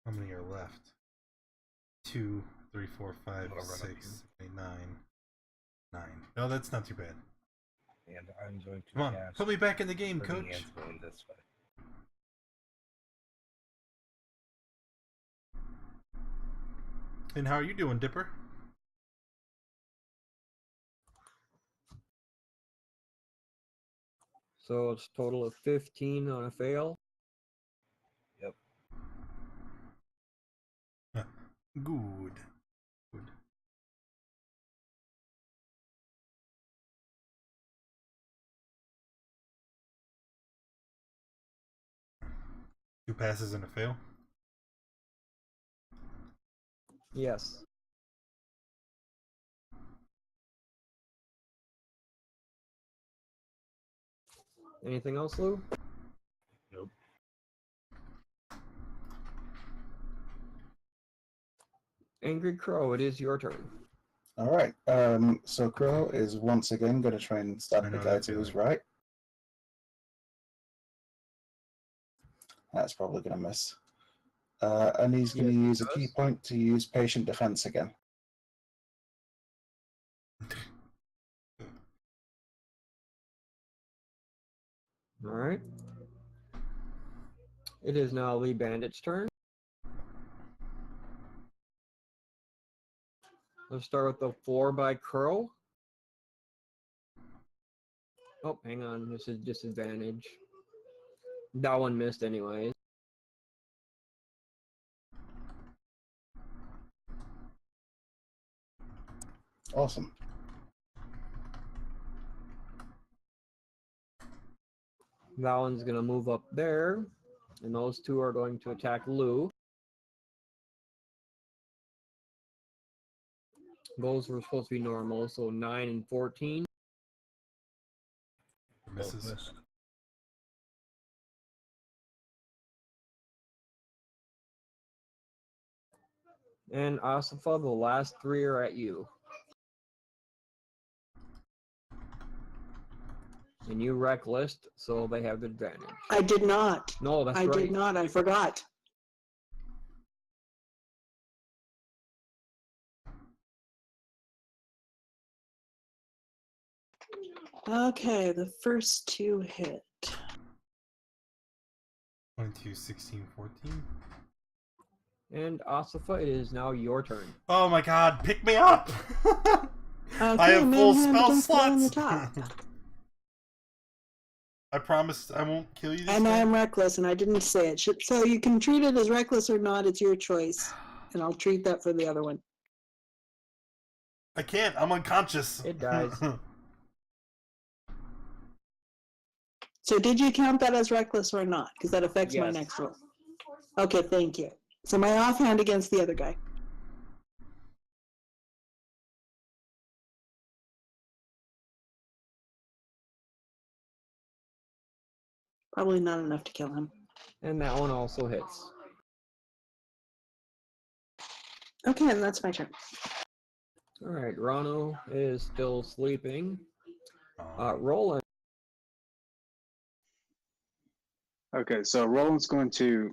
How many are left? 2, 3, 4, 5, I'll run up 6, here. 8, 9. 9. No, that's not too bad. And I'm going to Come on, cast put me back in the game, Burning coach. Antidote this way. And how are you doing, Dipper? So it's a total of 15 on a fail. Good. Good. Two passes and a fail. Yes. Anything else, Lou? Nope. Angry Crow, it is your turn. All right. So Crow is once again going to try and I stab the know guy that to his feeling. right. That's probably going to miss. And he's going to Yes, it use a key does. point to use patient defense again. All right. It is now Lee Bandit's turn. Let's start with the 4 by Crow. Oh, hang on. This is disadvantage. That one missed anyways. Awesome. That one's gonna move up there, and those two are going to attack Lou. Those were supposed to be normal, so 9 and 14. Misses. missed. And Asafa, the last three are at you. And you reckless, so they have the advantage. I did not. No, that's I right. did not. I forgot. Okay, the first two hit. 22, 16, 14. And Asafa, it is now your turn. Oh my god, pick me up! I Okay, have full manhand spell against the guy on the slots! top. I promise I won't kill you this And I time. am reckless, and I didn't say it. So you can treat it as reckless or not. It's your choice. And I'll treat that for the other one. I can't, I'm unconscious. It dies. So did you count that as reckless or not? Because that affects my Yes. next roll. Okay, thank you. So my offhand against the other guy. Probably not enough to kill him. And that one also hits. Okay, and that's my turn. All right, Rano is still sleeping. Oh, Roland. Okay, so Roland's going to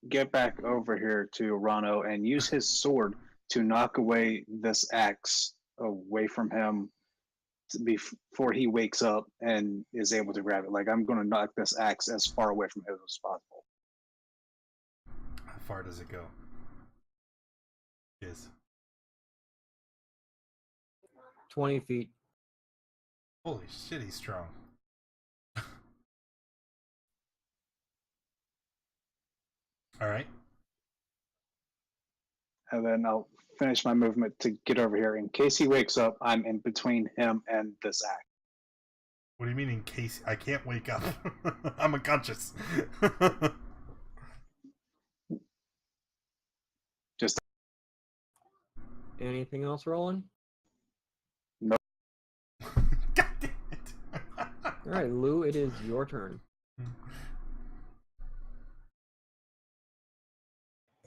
get back over here to Rano and use his sword to knock away this axe away from him before he wakes up and is able to grab it. Like, I'm going to knock this axe as far away from him as possible. how far does it go? Yes. 20 feet. Holy shit, he's strong. Alright. And then I'll finish my movement to get over here. In case he wakes up, I'm in between him and this axe. What do you mean in case I can't wake up? I'm unconscious. Just Anything else, Roland? Nope. God damn it. All right, Lou, it is your turn.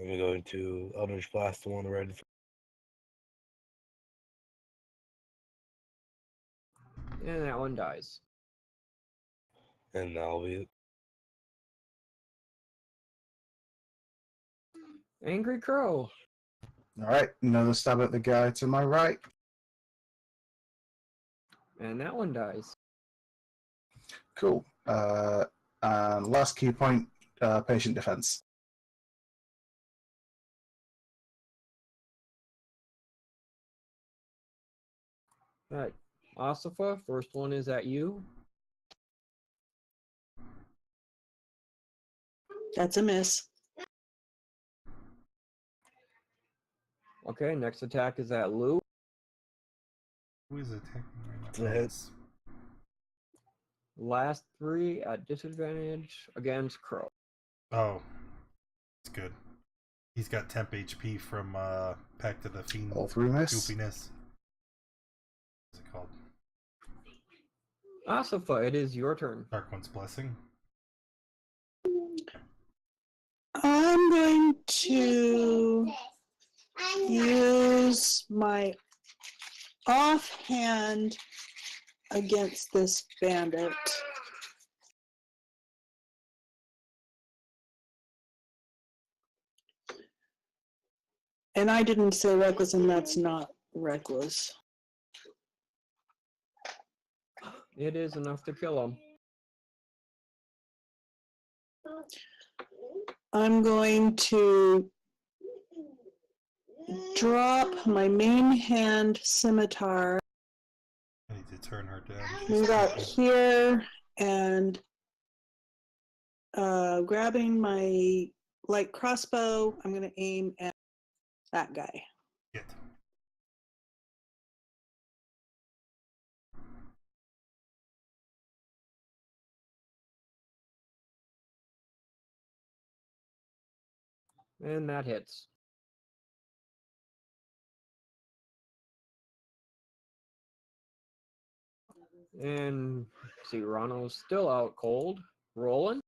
I'm going to Eldritch Blast the one right in front. And that one dies. And that'll be it. Angry Crow. All right, another stab at the guy to my right. And that one dies. Cool. And last key point, patient defense. All right, Asafa, first one is at you. That's a miss. Okay, next attack is at Lou. Who is attacking right now? It's a hit. Last three at disadvantage against Crow. Oh, it's good. He's got temp HP from Pact of the Fiend All three miss. goofiness. What's it called? Asafa, it is your turn. Dark One's Blessing. I'm going to use my offhand against this bandit. And I didn't say reckless, and that's not reckless. It is enough to kill him. I'm going to drop my main hand scimitar I need to turn her down. We got here and grabbing my light crossbow. I'm gonna aim at that guy. Hit. And that hits. And see, Ronald's still out cold. Rolling.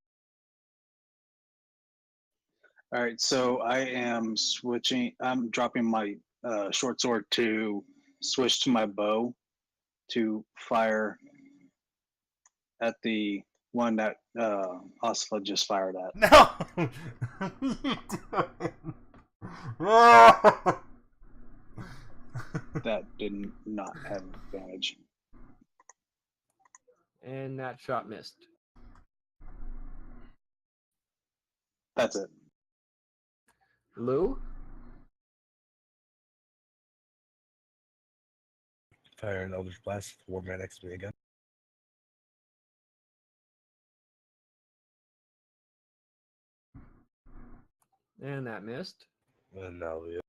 All right, so I am switching. I'm dropping my short sword to switch to my bow to fire at the one that Osla just fired at. No! That did not have advantage. And that shot missed. That's it. Lou. Fire an Eldritch Blast. War man next to me again. And that missed. And now Leo.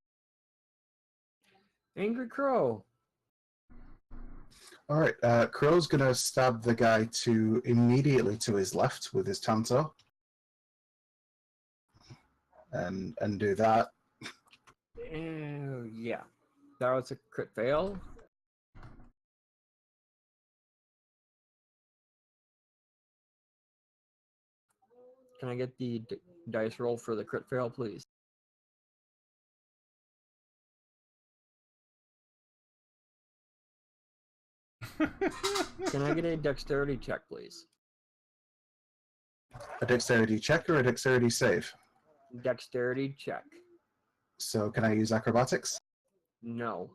Angry Crow. All right, Crow's gonna stab the guy immediately to his left with his tanto, and do that. Yeah. That was a crit fail. Can I get the dice roll for the crit fail, please? Can I get a dexterity check, please? A dexterity check or a dexterity save? Dexterity check. So can I use acrobatics? No.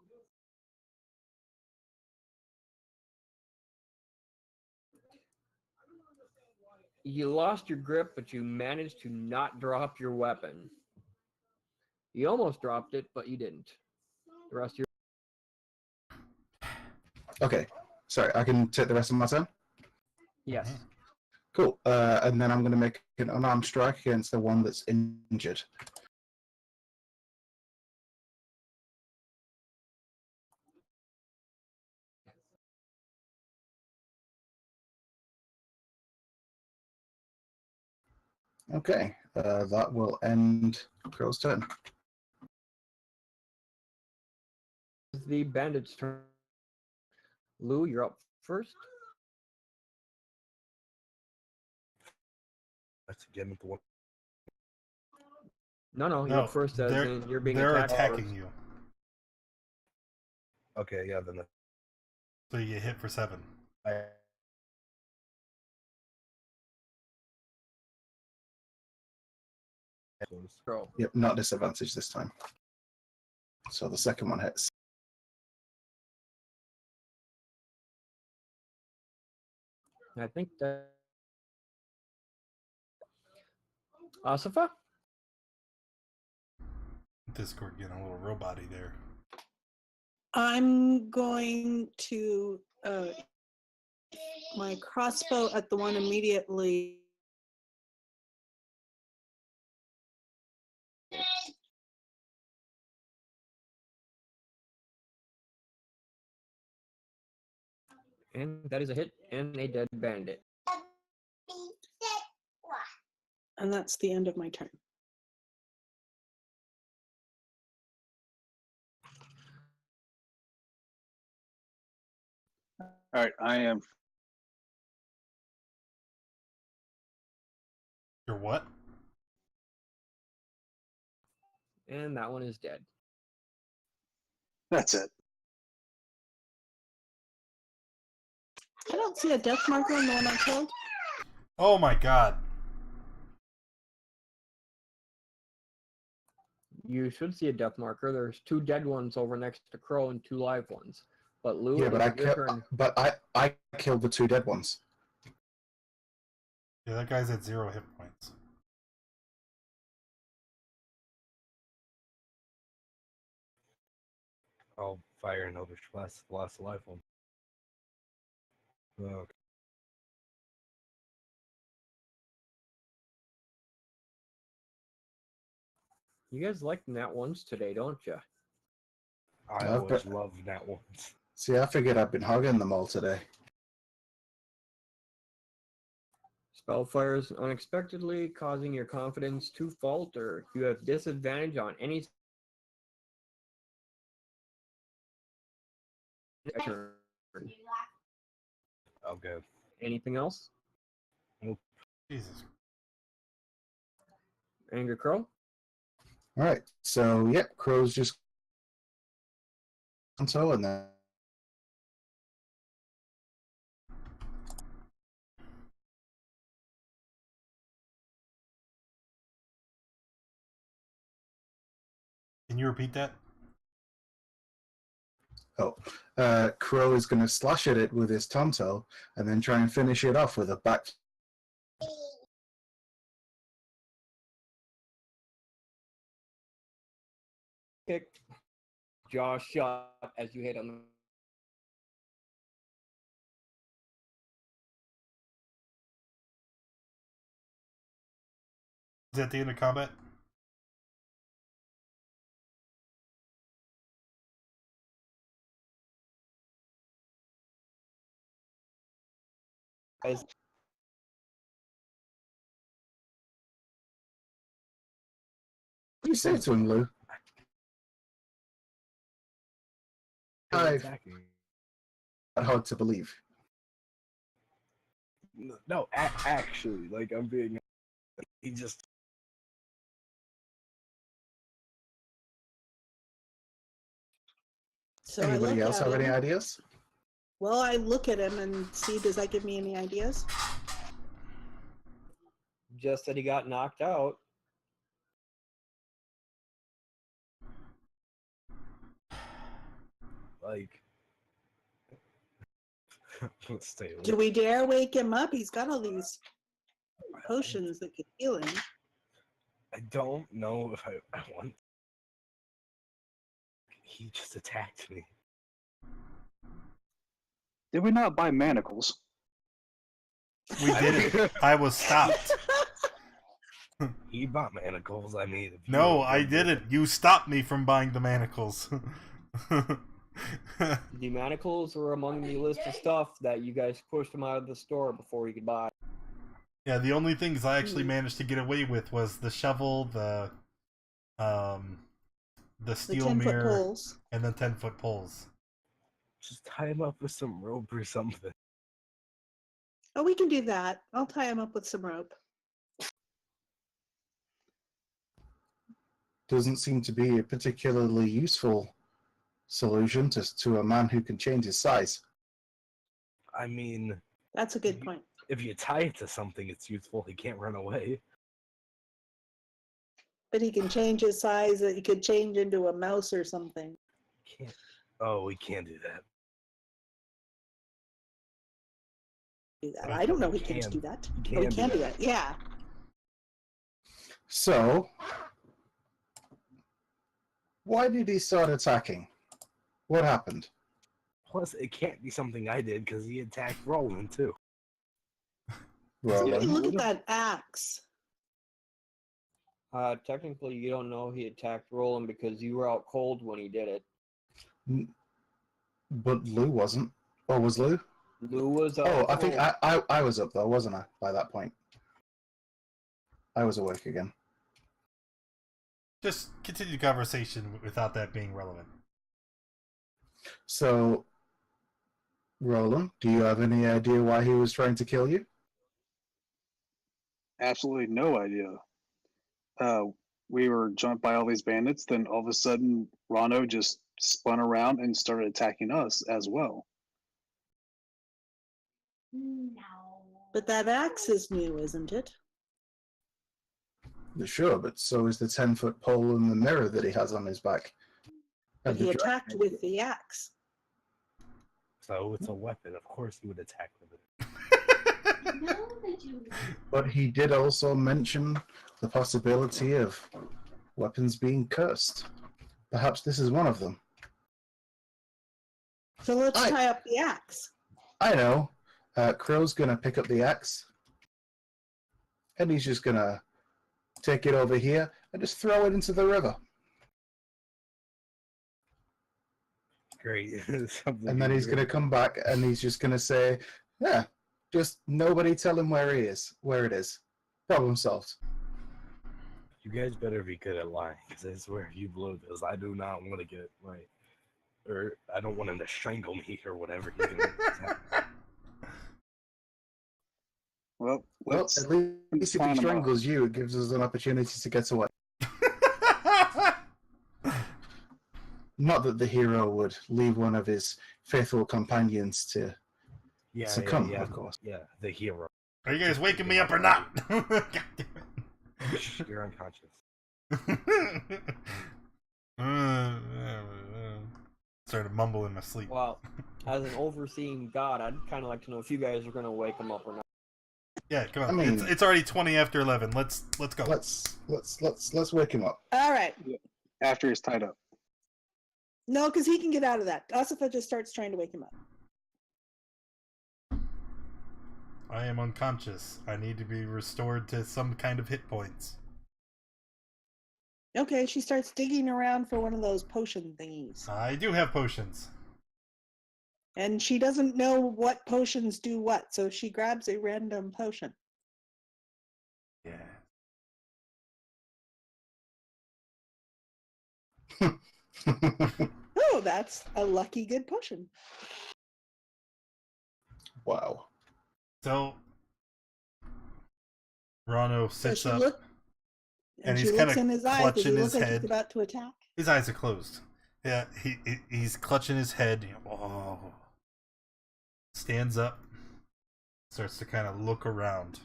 You lost your grip, but you managed to not drop your weapon. You almost dropped it, but you didn't. The rest of your Okay, sorry, I can take the rest of my turn? yes. Cool, and then I'm going to make an unarmed strike against the one that's injured. Okay, that will end Crow's turn. It's the bandit's turn. Lou, you're up first. That's again with the one. No, you're No, up first as in you're being they're attacked attacking first. you. Okay, yeah, then So you hit for 7. I Crow. Yep, not disadvantage this time. So the second one hits. I think that Asifa? Discord getting a little robot-y there. I'm going to my crossbow at the one immediately. And that is a hit and a dead bandit. And that's the end of my turn. All right, I am. You're what? And that one is dead. That's it. I don't see a death marker on the one I killed. Oh my god. You should see a death marker. There's 2 dead ones over next to Crow and 2 live ones. But Lou, Yeah, but your turn. I killed the 2 dead ones. Yeah, that guy's at 0 hit points. I'll fire an Eldritch Blast, the last alive one. Okay. You guys like nat ones today, don't you? I I've always got- love nat ones. See, I figured I've been hogging them all today. Spellfires unexpectedly causing your confidence to falter. You have disadvantage on any turn. Okay. Anything else? Jesus. Anger Crow? All right. So, yep, Crow's just console and then Can you repeat that? Crow is going to slash at it with his tonto and then try and finish it off with a back. Kick. Jaw shut as you hit on the Is that the end of combat? as What do you say to him, Lou? I've Attacking. hard to believe. No, actually, like I'm being. He just. So I Anybody look else at have any him. ideas? Well, I look at him and see, does that give me any ideas? just that he got knocked out. Like. Let's stay away. Do we dare wake him up? He's got all these potions that could heal him. I don't know if I want. He just attacked me. Did we not buy manacles? We didn't. I was stopped. He bought manacles. I mean, if you No, were I good didn't. You stopped me from buying the manacles. The manacles were among the list of stuff that you guys pushed him out of the store before he could buy. Yeah, the only things I actually managed to get away with was the shovel, the The steel 10-foot mirror, poles. and the 10-foot poles. Just tie him up with some rope or something. Oh, we can do that. I'll tie him up with some rope. Doesn't seem to be a particularly useful solution to a man who can change his size. I mean, That's a good point. if you tie it to something, it's useful. He can't run away. But he can change his size. He could change into a mouse or something. Can't. Oh, we can't do that. Do that. I don't know. He can Can. do that. He Oh, he can can do do that. Yeah. So, why did he start attacking? What happened? Plus, it can't be something I did because he attacked Roland too. Well, Hey, look at that axe. Technically, you don't know he attacked Roland because you were out cold when he did it. but Lou wasn't. Or was Lou? Lou was out Oh, I think cold. I was up though, wasn't I? By that point, I was awake again. Just continue the conversation without that being relevant. So, Roland, do you have any idea why he was trying to kill you? Absolutely no idea. We were jumped by all these bandits. Then all of a sudden, Rano just spun around and started attacking us as well. But that axe is new, isn't it? Sure, but so is the 10-foot pole and the mirror that he has on his back. But And he the attacked with the axe. So it's a weapon. Of course, he would attack with it. But he did also mention the possibility of weapons being cursed. Perhaps this is one of them. So let's I- tie up the axe. I know. Crow's gonna pick up the axe, and he's just gonna take it over here and just throw it into the river. Great. Something And then he's gonna come back and he's just gonna say, "Yeah, just nobody tell him where it is. Problem solved." You guys better be good at lying, because I swear if you blow this, I do not want to get or I don't want him to strangle me or whatever. He's gonna Well, Well, let's at least if find he him out. strangles you, it gives us an opportunity to get away. Not that the hero would leave one of his faithful companions to succumb, of course. Yeah, the hero. Are you guys waking me up or not? God damn Shh, you're unconscious. it. Started mumbling in my sleep. Well, as an overseeing god, I'd kind of like to know if you guys are gonna wake him up or not. Yeah, come on. I mean- it's already 20 after 11. Let's go. Let's wake him up. All right. After he's tied up. No, because he can get out of that. Asifa just starts trying to wake him up. I am unconscious. I need to be restored to some kind of hit points. Okay, she starts digging around for one of those potion thingies. I do have potions. And she doesn't know what potions do what, so she grabs a random potion. Yeah. Oh, that's a lucky good potion. Wow. So Rano So sits she up. look, and she he's looks kinda in his eyes. Does clutching he his look like head. he's about to attack? His eyes are closed. Yeah, he's clutching his head. Oh. Stands up. Starts to kind of look around.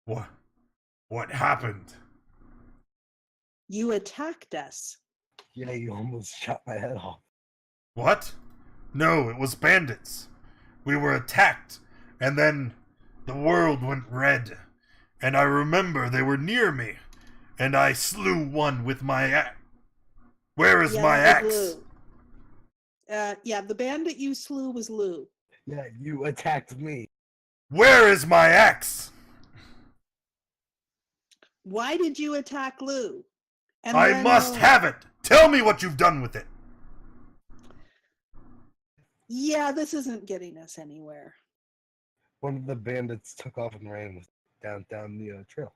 What happened? You attacked us. Yeah, you almost shot my head off. What? No, it was bandits. We were attacked, and then the world went red. And I remember they were near me, and I slew one with my axe. Where is my that was axe? Lou. Yeah, the bandit you slew was Lou. Yeah, you attacked me. Where is my axe? Why did you attack Lou? And I then, must have it. Tell me what you've done with it. Yeah, this isn't getting us anywhere. One of the bandits took off and ran with down the trail.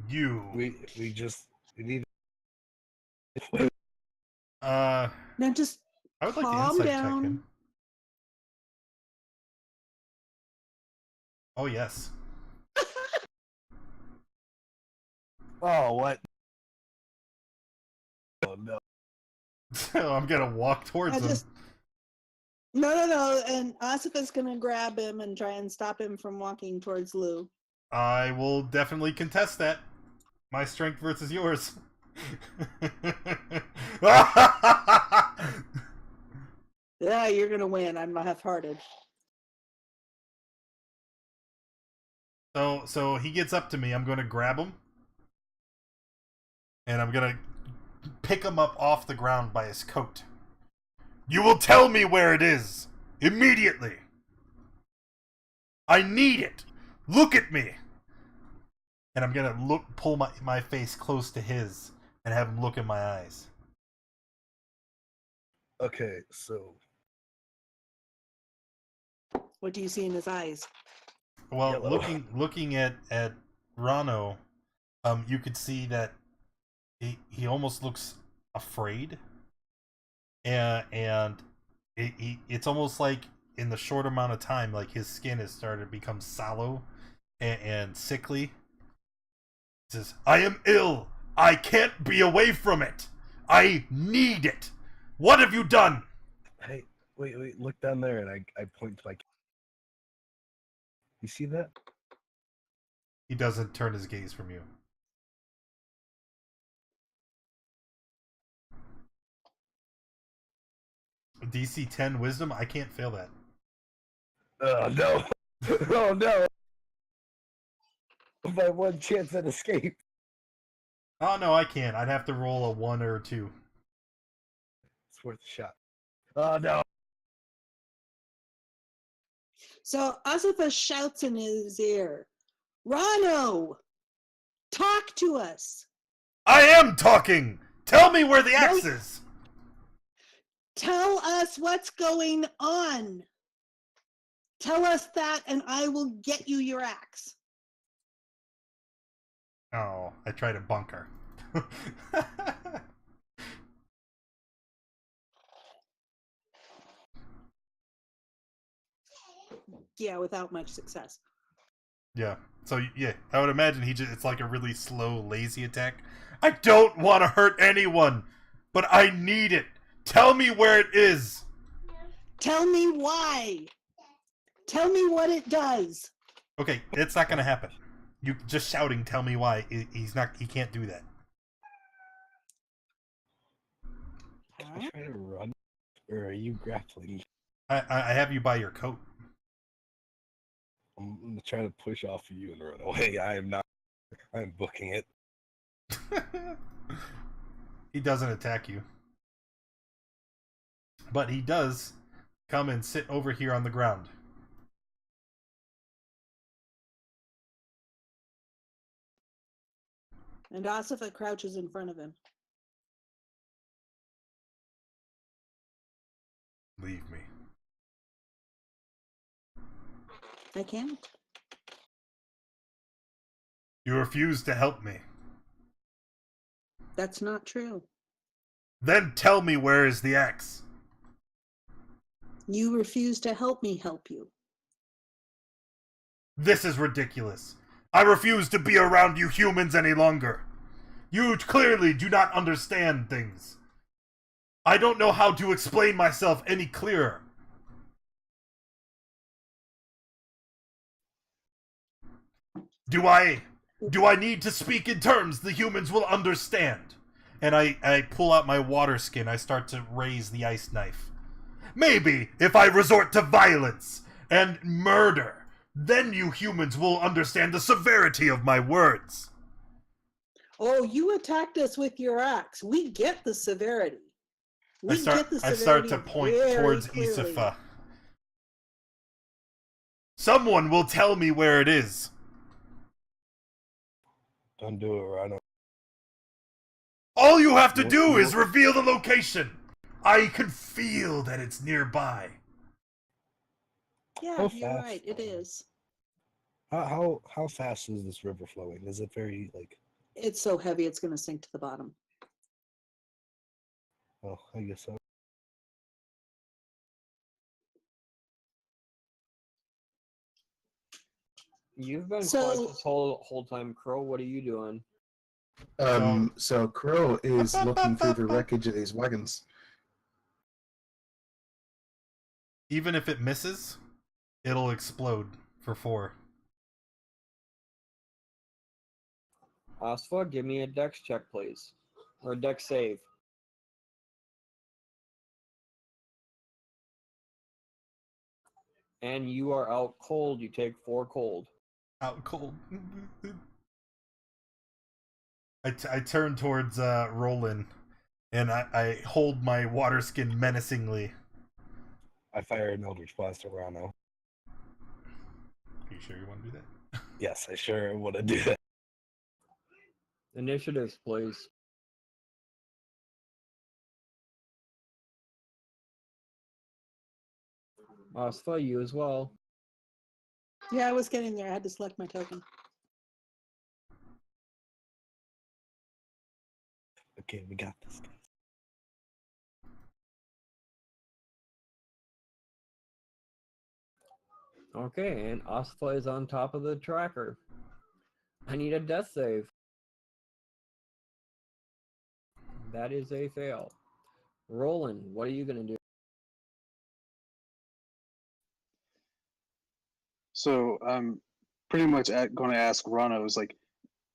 You. We need. Uh, Now just I would like to calm insight check down. him. Oh yes. Oh, what? Oh no. So I'm gonna walk towards him. No. And Asifa's gonna grab him and try and stop him from walking towards Lou. I will definitely contest that. My strength versus yours. Yeah, you're gonna win. I'm not half-hearted. So he gets up to me. I'm gonna grab him, and I'm gonna pick him up off the ground by his coat. You will tell me where it is immediately. I need it. Look at me. And I'm gonna pull my face close to his and have him look in my eyes. Okay, so What do you see in his eyes? Well, Yellow. looking at Rano, you could see that he almost looks afraid, and it's almost like in the short amount of time, like his skin has started to become sallow and sickly. He says, "I am ill. I can't be away from it. I need it. What have you done?" hey, wait, look down there, and I point to my. You see that? He doesn't turn his gaze from you. DC 10 wisdom? I can't fail that. Oh no! Oh no! My one chance at escape. Oh no, I can't. I'd have to roll a 1 or a 2. It's worth a shot. Oh no! So Asafa shouts in his ear, Rano, talk to us. I am talking! Tell me where the No, axe is! Tell us what's going on. Tell us that and I will get you your axe. Oh, I tried to bunker. Yeah, without much success. Yeah. So, yeah, I would imagine it's like a really slow, lazy attack. I don't want to hurt anyone, but I need it. Tell me where it is. Tell me why. Tell me what it does. Okay, it's not going to happen. You just shouting, tell me why. He can't do that. Can I try to run? Or are you grappling? I have you by your coat. I'm gonna try to push off of you and run away. I am not. I'm booking it. He doesn't attack you. But he does come and sit over here on the ground. And Asafa crouches in front of him. Leave me. I can't. You refuse to help me. That's not true. Then tell me where is the axe. You refuse to help me help you. This is ridiculous. I refuse to be around you humans any longer. You clearly do not understand things. I don't know how to explain myself any clearer. Do I need to speak in terms the humans will understand? And I pull out my water skin. I start to raise the ice knife. Maybe if I resort to violence and murder, then you humans will understand the severity of my words. Oh, you attacked us with your axe. We get the severity. I start to point towards clearly. Isafa. Someone will tell me where it is. Don't do it, Rhino. All you have to do is reveal the location. I can feel that it's nearby. Yeah, How you're fast? right. It is. How fast is this river flowing? Is it very like? It's so heavy it's going to sink to the bottom. Oh, I guess so. You've been So- quiet this whole time, Crow. What are you doing? So Crow is looking through the wreckage of these wagons. Even if it misses, it'll explode for 4. Asfa, give me a dex check, please. Or a dex save. And you are out cold. You take 4 cold. Out cold. I turn towards Roland, and I hold my water skin menacingly. I fire an Eldritch Blast at Rhino. Are you sure you want to do that? Yes, I sure want to do that. Initiatives, please. Asfa, you as well. Yeah, I was getting there. I had to select my token. Okay, we got this, guys. Okay, and Asfa is on top of the tracker. I need a death save. That is a fail. Roland, what are you going to do? So I'm pretty much going to ask Rano is like,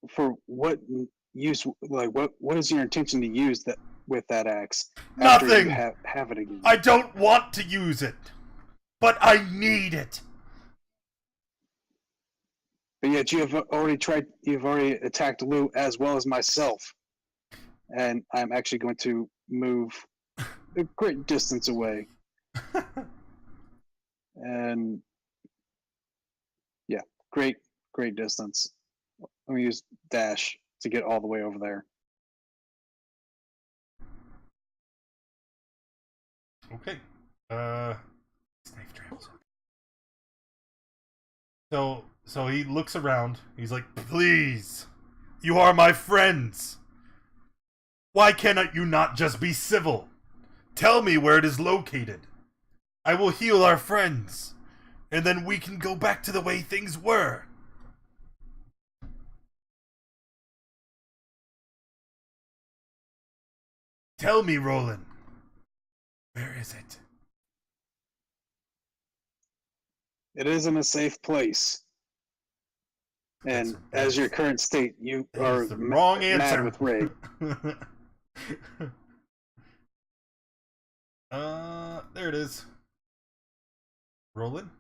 for what use? Like, what is your intention to use that with that axe? After you Nothing! have it again. I don't want to use it, but I need it. But yet you have already tried. You've already attacked Lou as well as myself, and I'm actually going to move a great distance away. And great distance. Let me use dash to get all the way over there. Okay. Knife travels. So he looks around. He's like, "Please, you are my friends. Why cannot you not just be civil? Tell me where it is located. I will heal our friends, and then we can go back to the way things were." Tell me, Roland. Where is it? It is in a safe place. And That's- as your current state, you That are is the wrong mad answer. with rage. There it is. Roland.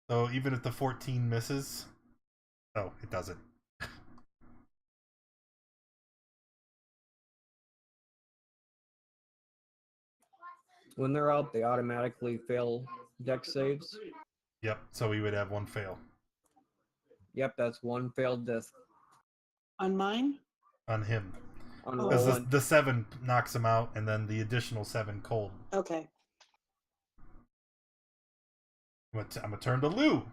So even if the 14 misses, oh, it doesn't. When they're out, they automatically fail deck saves. Yep. So we would have one fail Yep, that's one failed death On mine? on him. on Because Roland. the 7 knocks him out, and then the additional 7 cold. Okay. I'm gonna turn to Lou.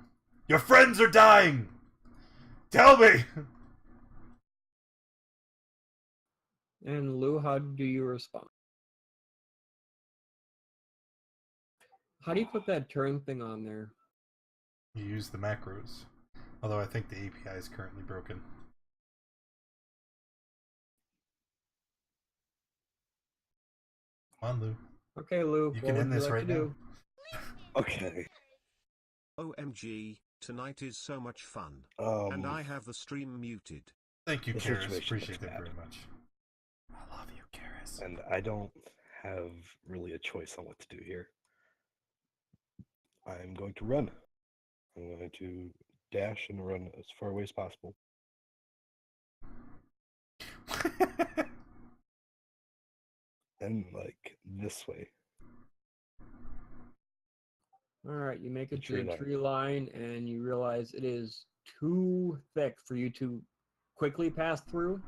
Your friends are dying. Tell me. And Lou, how do you respond? How do you put that turn thing on there? You use the macros. Although I think the API is currently broken. Come on, Lou. Okay, Lou, You what can would end you this like right to now. do? Okay. OMG, tonight is so much fun. Um, And I have the stream muted. Thank you, The Karis. situation Appreciate looks that bad. very much. I love you, Karis. and I don't have really a choice on what to do here. I'm going to run. I'm going to dash and run as far away as possible. And like this way. All right, you make it to Tree the line. tree line, and you realize it is too thick for you to quickly pass through.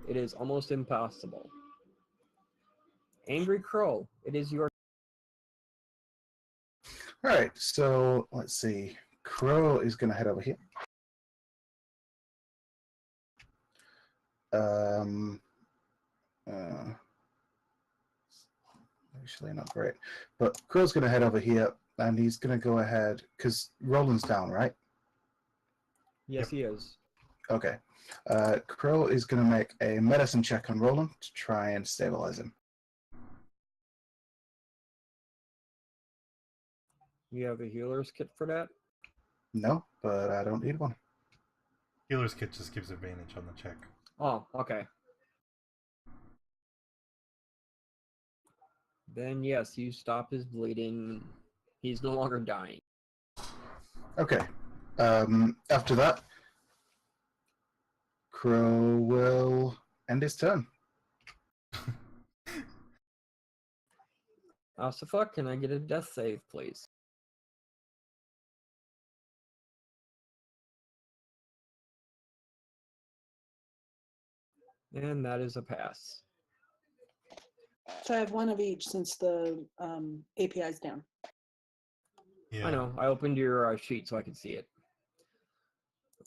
It is almost impossible. Angry Crow, it is your All right, so let's see. Crow is going to head over here. Actually, not great. But Crow's going to head over here, and he's going to go ahead because Roland's down, right? Yes, he is. Okay. Crow is going to make a medicine check on Roland to try and stabilize him. You have a healer's kit for that? No, but I don't need one. Healer's kit just gives advantage on the check. Oh, okay. Then yes, you stop his bleeding. He's no longer dying. Okay. After that, Crow will end his turn. Asifa, can I get a death save, please? And that is a pass. So I have one of each since the API's down. Yeah. I know. I opened your sheet so I could see it.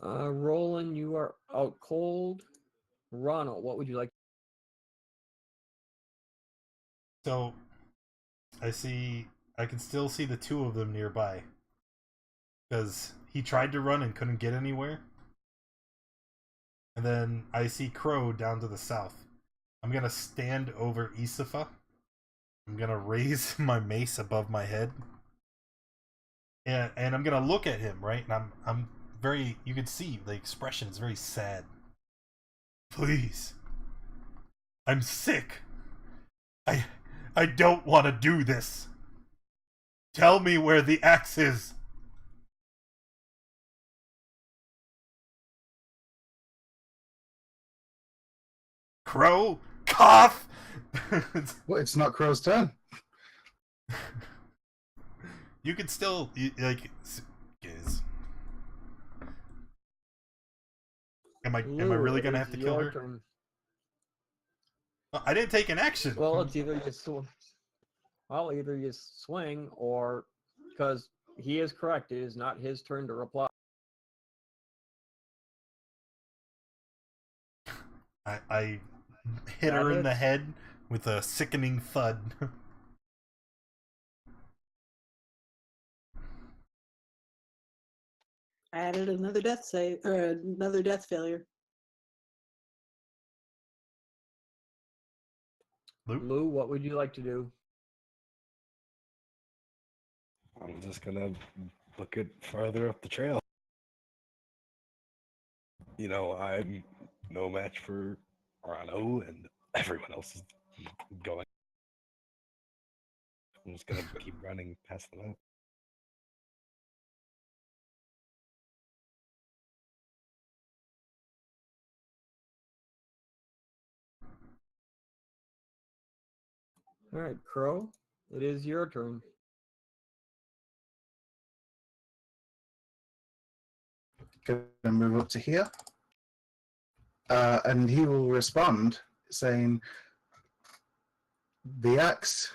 Roland, you are out cold. Ronald, what would you like? So, I can still see the 2 of them nearby. Because he tried to run and couldn't get anywhere. And then I see Crow down to the south. I'm going to stand over Isifa. I'm going to raise my mace above my head. And I'm going to look at him, right? And I'm very, you can see the expression is very sad. Please. I'm sick. I don't want to do this. Tell me where the axe is. Crow, cough. Well, it's not Crow's turn. You could still guys. Am I really Lou, gonna it have to is kill your her? turn. I didn't take an action. Well, it's either either you swing or because he is correct. It is not his turn to reply. I hit That her in the hits. head with a sickening thud. I added another death save or another death failure. Luke? Lou, what would you like to do? I'm just gonna book it farther up the trail. You know, I'm no match for Rano, and everyone else is going. I'm just gonna keep running past them out. All right, Crow, it is your turn. Gonna move up to here. And he will respond saying, the axe.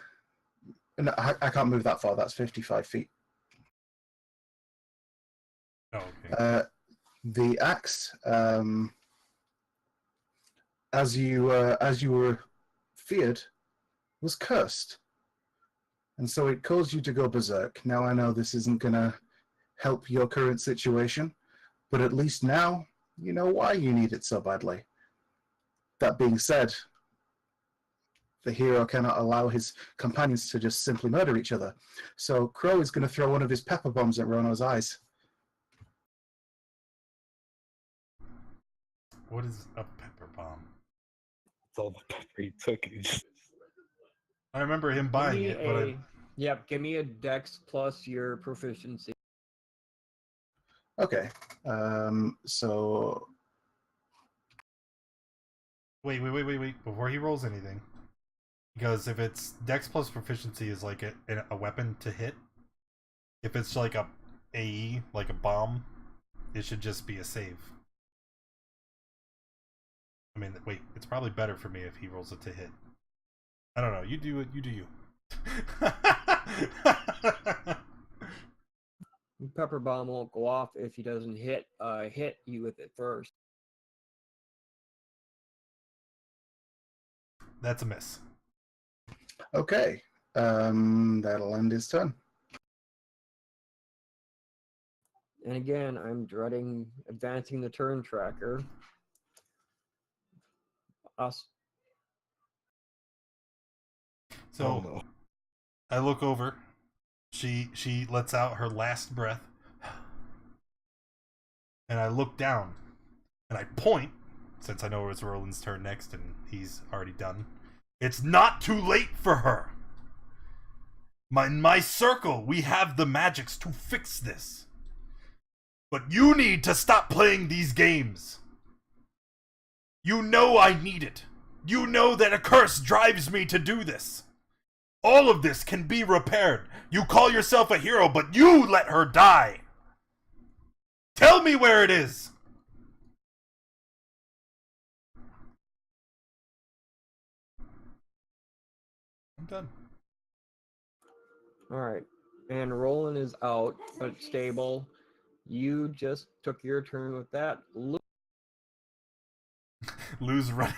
No, I can't move that far. That's 55 feet. Oh, okay. The axe, as you were feared, was cursed, and so it caused you to go berserk. Now I know this isn't gonna help your current situation, but at least now you know why you need it so badly. That being said, the hero cannot allow his companions to just simply murder each other. So Crow is going to throw one of his pepper bombs at Rono's eyes. What is a pepper bomb? It's all the pepper he took. He just... I remember him buying it, but Yep, give me a dex plus your proficiency. Okay, so wait. Before he rolls anything, because if it's Dex plus proficiency is like a weapon to hit. If it's like a AE, like a bomb, it should just be a save. I mean, wait, it's probably better for me if he rolls it to hit. I don't know. You do it. You do you. Pepper bomb won't go off if he doesn't hit you with it first. That's a miss. okay, that'll end his turn. And again, I'm dreading advancing the turn tracker. So Oh, no. I look over. She lets out her last breath. And I look down. And I point, since I know it's Roland's turn next and he's already done. It's not too late for her. In my circle, we have the magics to fix this. But you need to stop playing these games. You know I need it. You know that a curse drives me to do this. All of this can be repaired. You call yourself a hero, but you let her die. Tell me where it is. I'm done. All right. And Roland is out, but stable. You just took your turn with that. Lou's running.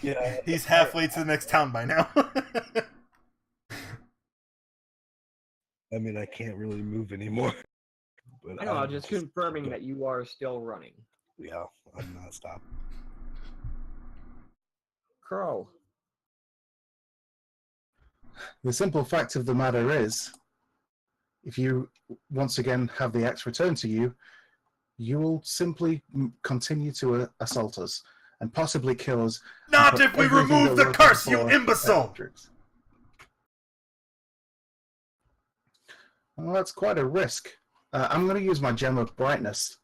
Yeah. He's halfway to the next town by now. I mean, I can't really move anymore. But I know, I'm just confirming that you are still running. Yeah, I'm not stopping. Crow. The simple fact of the matter is, if you once again have the axe returned to you, you will simply continue to assault us and possibly kill us. Not if we everything remove that the we're curse, looking you for imbecile! afterwards. Well, that's quite a risk. I'm going to use my gem of brightness.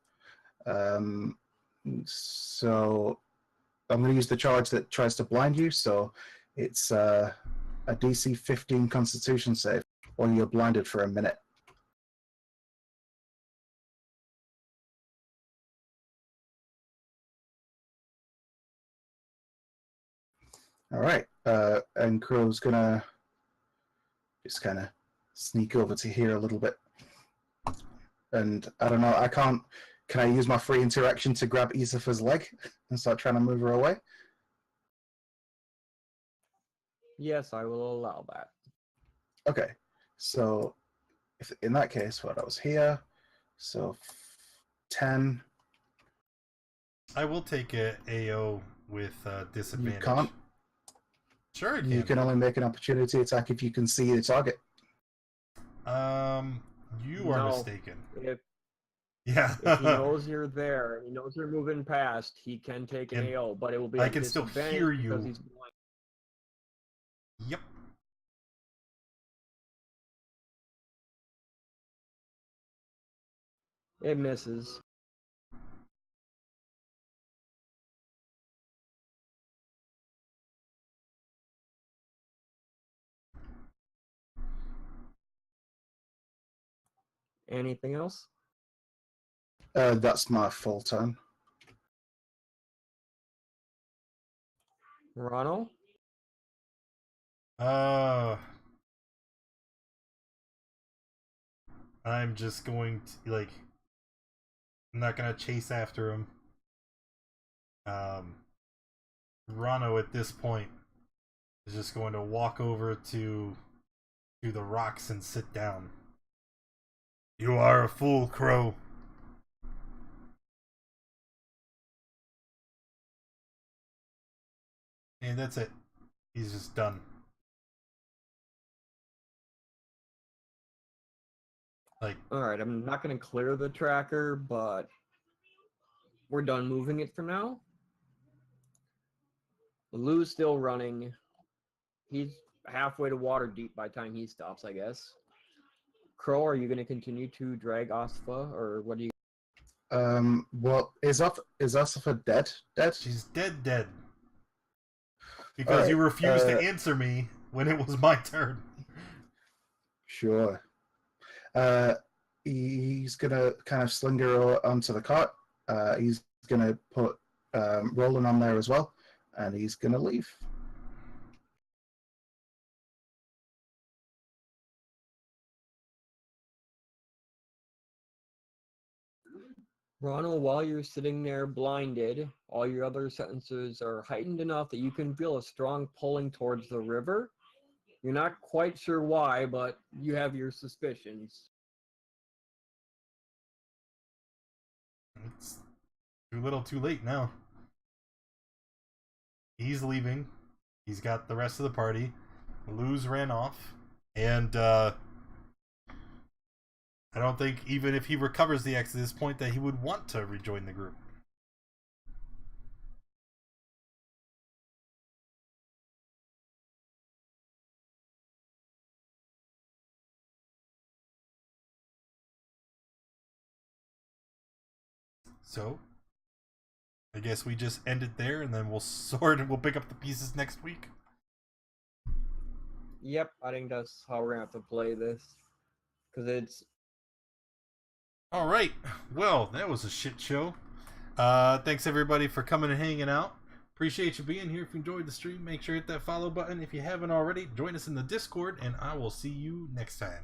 So I'm going to use the charge that tries to blind you. So it's a DC 15 Constitution save, or you're blinded for a minute. All right. And Crow's gonna just kind of sneak over to here a little bit. And I don't know, I can't. Can I use my free interaction to grab Isafa's leg and start trying to move her away? Yes, I will allow that. Okay. So, if in that case, what I was here, so 10. I will take a AO with disadvantage. You can't. Sure, I can. You can only make an opportunity attack if you can see the target. You are No. mistaken. If Yeah. if he knows you're there, and he knows you're moving past, he can take an And AO, but it will be I at can still disadvantage hear because you. he's blind. Yep. It misses. Anything else? That's my full turn. Ronald? I'm just going to, like, I'm not gonna chase after him. Rano at this point is just going to walk over to the rocks and sit down. You are a fool, Crow. And that's it. He's just done. Like, Alright, I'm not going to clear the tracker, but we're done moving it for now. Lou's still running. He's halfway to water deep by the time he stops, I guess. Crow, are you going to continue to drag Asfa, or what do you... Well, is Asifa dead? Dead? she's dead. Because you Alright, refused to answer me when it was my turn. Sure. He's gonna kind of sling her onto the cart. He's gonna put Roland on there as well, and he's gonna leave. Ronald, while you're sitting there blinded, all your other sentences are heightened enough that you can feel a strong pulling towards the river. You're not quite sure why, but you have your suspicions. It's too little too late now. He's leaving. He's got the rest of the party. Luz ran off. And I don't think even if he recovers the X at this point that he would want to rejoin the group. So, I guess we just end it there and then we'll sort and we'll pick up the pieces next week. Yep, I think that's how we're going to have to play this. Because it's... Alright, well, that was a shit show. Thanks everybody for coming and hanging out. Appreciate you being here. If you enjoyed the stream, make sure to hit that follow button. If you haven't already, join us in the Discord, and I will see you next time.